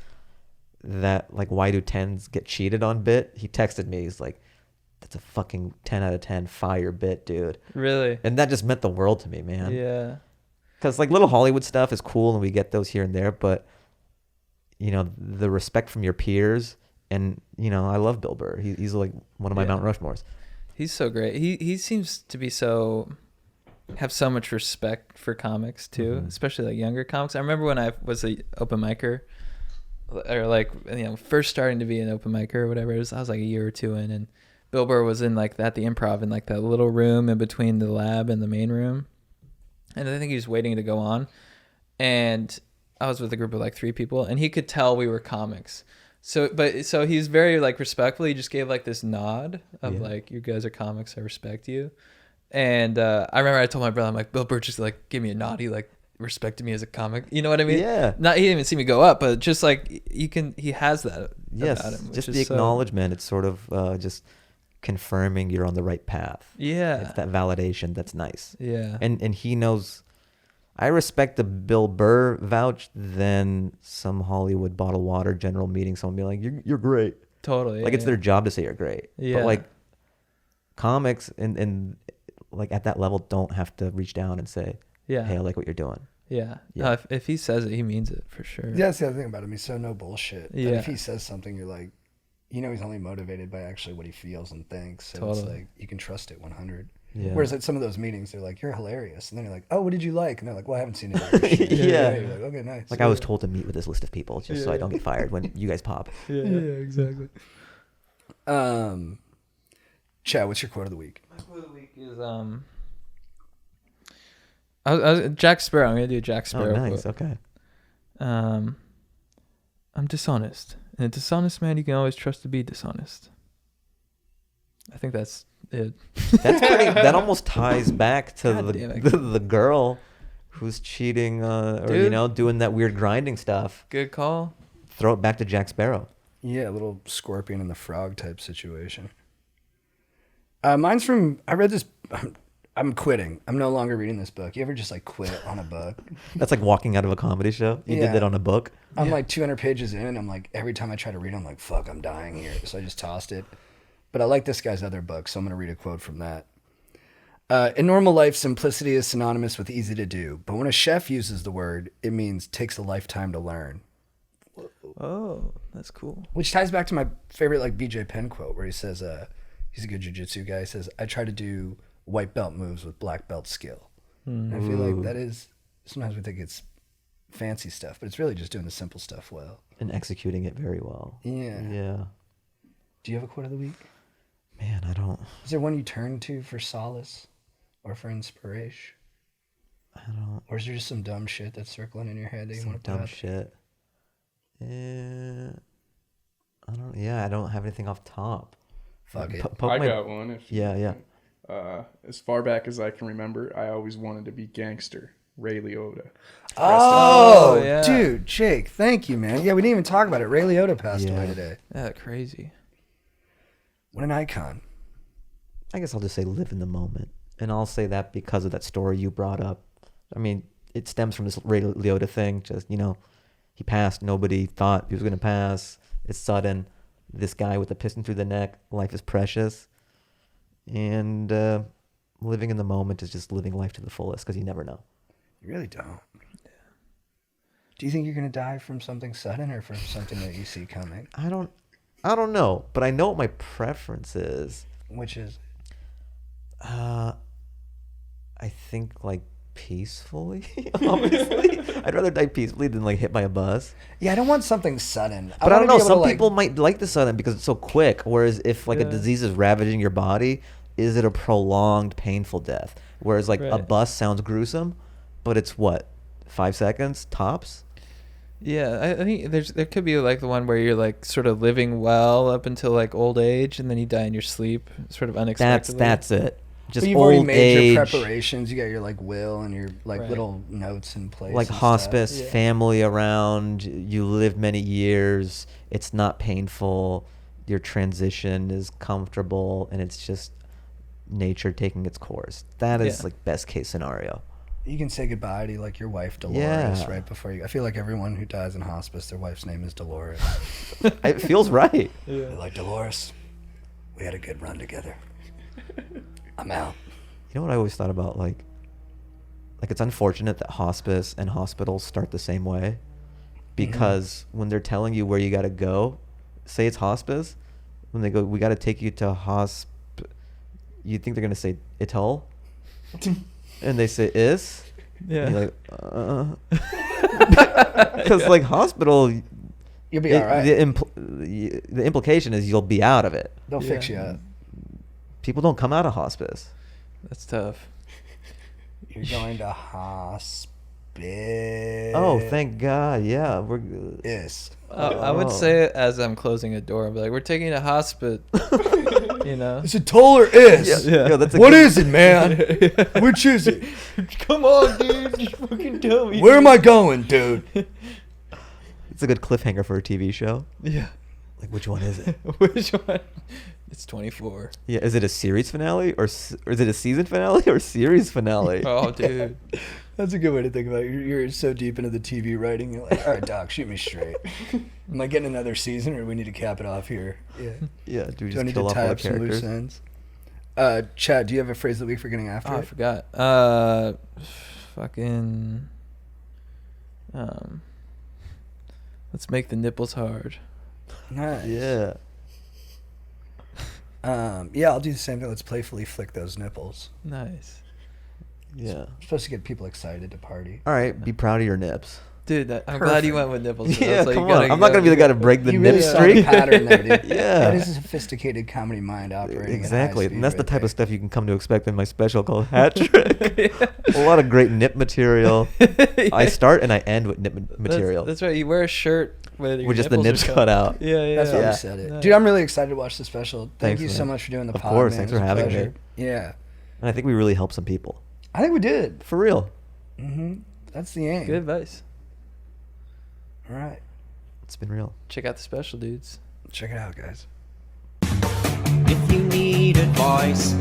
that like, why do 10s get cheated on bit? He texted me. He's like, that's a fucking 10 out of 10 fire bit, dude. Really? And that just meant the world to me, man. Yeah. Because like little Hollywood stuff is cool and we get those here and there, but the respect from your peers, and I love Bill Burr. He's like one of my Mount Rushmores. He's so great. He seems to be have so much respect for comics too, especially like younger comics. I remember when I was a open micer, or like first starting to be an open micer or whatever. I was like a year or two in, and Bill Burr was in like the Improv in like that little room in between the lab and the main room, and I think he was waiting to go on, and I was with a group of like 3 people, and he could tell we were comics. So he's very like respectful. He just gave like this nod of like, you guys are comics, I respect you. And I remember I told my brother, I'm like, Bill Burr just like give me a nod. He like respected me as a comic. You know what I mean? Yeah. Not he didn't even see me go up, but just like he has that Yes, about him. just which the is acknowledgement. It's sort of just confirming you're on the right path. Yeah. It's that validation that's nice. Yeah. And he knows. I respect the Bill Burr vouch than some Hollywood bottled water general meeting. Someone be like, "You're great." Totally. Like it's their job to say you're great. Yeah. But like comics and like at that level don't have to reach down and say, Yeah. "Hey, I like what you're doing." Yeah. Yeah. No, if he says it, he means it for sure. Yeah, that's the other thing about him. He's so no bullshit. Yeah. And if he says something, you're like, you know, he's only motivated by actually what he feels and thinks. So it's Totally. like, you can trust it 100. Yeah. Whereas at some of those meetings, they're like, you're hilarious. And then you're like, oh, what did you like? And they're like, well, I haven't seen it. Yeah. You're like, okay, nice. Like I was told to meet with this list of people just so I don't get fired when you guys pop. Yeah. exactly. Chad, what's your quote of the week? My quote of the week is I was Jack Sparrow. I'm gonna do a Jack Oh, Sparrow. nice. Quote. Okay. I'm dishonest, and a dishonest man you can always trust to be dishonest. I think that's it. That's pretty. That almost ties back to God damn it. the girl who's cheating or Dude. doing that weird grinding stuff. Good call. Throw it back to Jack Sparrow. Yeah, a little scorpion and the frog type situation. Mine's from, I read this, I'm quitting. I'm no longer reading this book. You ever just like quit on a book? That's like walking out of a comedy show. You Yeah. did that on a book. I'm like 200 pages in, and I'm like, every time I try to read it, I'm like, fuck, I'm dying here. So I just tossed it. But I like this guy's other book, so I'm going to read a quote from that. In normal life, simplicity is synonymous with easy to do. But when a chef uses the word, it means takes a lifetime to learn. Oh, that's cool. Which ties back to my favorite like BJ Penn quote, where he says, he's a good jiu-jitsu guy. He says, I try to do white belt moves with black belt skill. And I feel like that is, sometimes we think it's fancy stuff, but it's really just doing the simple stuff well. And executing it very well. Yeah. Yeah. Do you have a quote of the week? Man, I don't. Is there one you turn to for solace or for inspiration? I don't. Or is there just some dumb shit that's circling in your head that you Some want to dumb put out? shit. I don't. Yeah, I don't have anything off top. Fuck it. I got one. If Yeah. as far back as I can remember, I always wanted to be gangster. Ray Liotta. Oh, yeah. dude, Jake, thank you, man. Yeah, we didn't even talk about it. Ray Liotta passed away today. Yeah, crazy. What an icon. I guess I'll just say live in the moment. And I'll say that because of that story you brought up. I mean, it stems from this Ray Liotta thing. Just, he passed. Nobody thought he was going to pass. It's sudden. This guy with a piston through the neck. Life is precious. And living in the moment is just living life to the fullest because you never know. You really don't. Do you think you're going to die from something sudden or from something that you see coming? I don't know. But I know what my preference is. Which is? I think like peacefully, obviously. I'd rather die peacefully than like hit by a bus. Yeah, I don't want something sudden. But I don't know. wanna be able Some to, people might like the sudden because it's so quick. Whereas if like a disease is ravaging your body, is it a prolonged, painful death? Whereas like a Right. bus sounds gruesome, but it's what, 5 seconds tops? Yeah, I think there could be like the one where you're like sort of living well up until like old age, and then you die in your sleep, sort of unexpectedly. That's it. Just But you've already old made age, your preparations. You got your like will and your like Right. little notes in place. like and stuff. hospice, Yeah. family around. You live many years. It's not painful. Your transition is comfortable, and it's just nature taking its course. That is Yeah. like best case scenario. You can say goodbye to like your wife Dolores Yeah. right before you. I feel like everyone who dies in hospice, their wife's name is Dolores. It feels right. They're like, Dolores, we had a good run together. I'm out. You know what I always thought about? Like it's unfortunate that hospice and hospitals start the same way, because when they're telling you where you got to go, say it's hospice, when they go, we got to take you to you think they're going to say Ital? And they say is? Yeah. And you're like, because like hospital, You'll be all right. the implication is you'll be out of it. They'll fix you Yeah. up. People don't come out of hospice. That's tough. You're going to hospice. bitch. Oh, thank God. Yeah, we're good. Yes. I would say it as I'm closing a door. I'd be like, we're taking you to hospital. You know? Is it toll or is? Yeah. Yo, that's a What good- is it, man? Which is it? Come on, dude. Just fucking tell me. Where am I going, dude? It's a good cliffhanger for a TV show. Yeah. Like, which one is it? Which one? It's 24. Yeah, is it a series finale or is it a season finale or series finale? Oh, dude. That's a good way to think about it. You're so deep into the TV writing. You're like, all right, Doc, shoot me straight. Am I getting another season, or do we need to cap it off here? Yeah. Yeah, do we Do I just need kill to off tie all the up some loose characters? ends? Chad, do you have a phrase of the week for getting after Oh, I it? forgot. Fucking. Let's make the nipples hard. Nice. Yeah. Yeah, I'll do the same thing. Let's playfully flick those nipples. Nice. Yeah. Supposed to get people excited to party. All right, be proud of your nips. Dude, I'm glad you went with nipples. Yeah, That's like, come you on. gotta I'm not go- going to be the guy to break the You nip really saw the streak. pattern there, dude. Yeah. That is a sophisticated comedy mind operating. Exactly. At high And that's the speed type right of stuff you can come to expect in my special called Hat Trick. A lot of great nip material. I start and I end with nip material. That's right. You wear a shirt with your With just the nipples nips are cut out. Yeah, yeah. That's why Yeah. we said it. Nice. Dude, I'm really excited to watch the special. Thank Thanks, you so man. much for doing the Of pod, course, man. thanks It was for a having me. pleasure. Yeah. And I think we really helped some people. I think we did. For real. That's the aim. Good advice. All right. It's been real. Check out the special, dudes. Check it out, guys. If you need advice,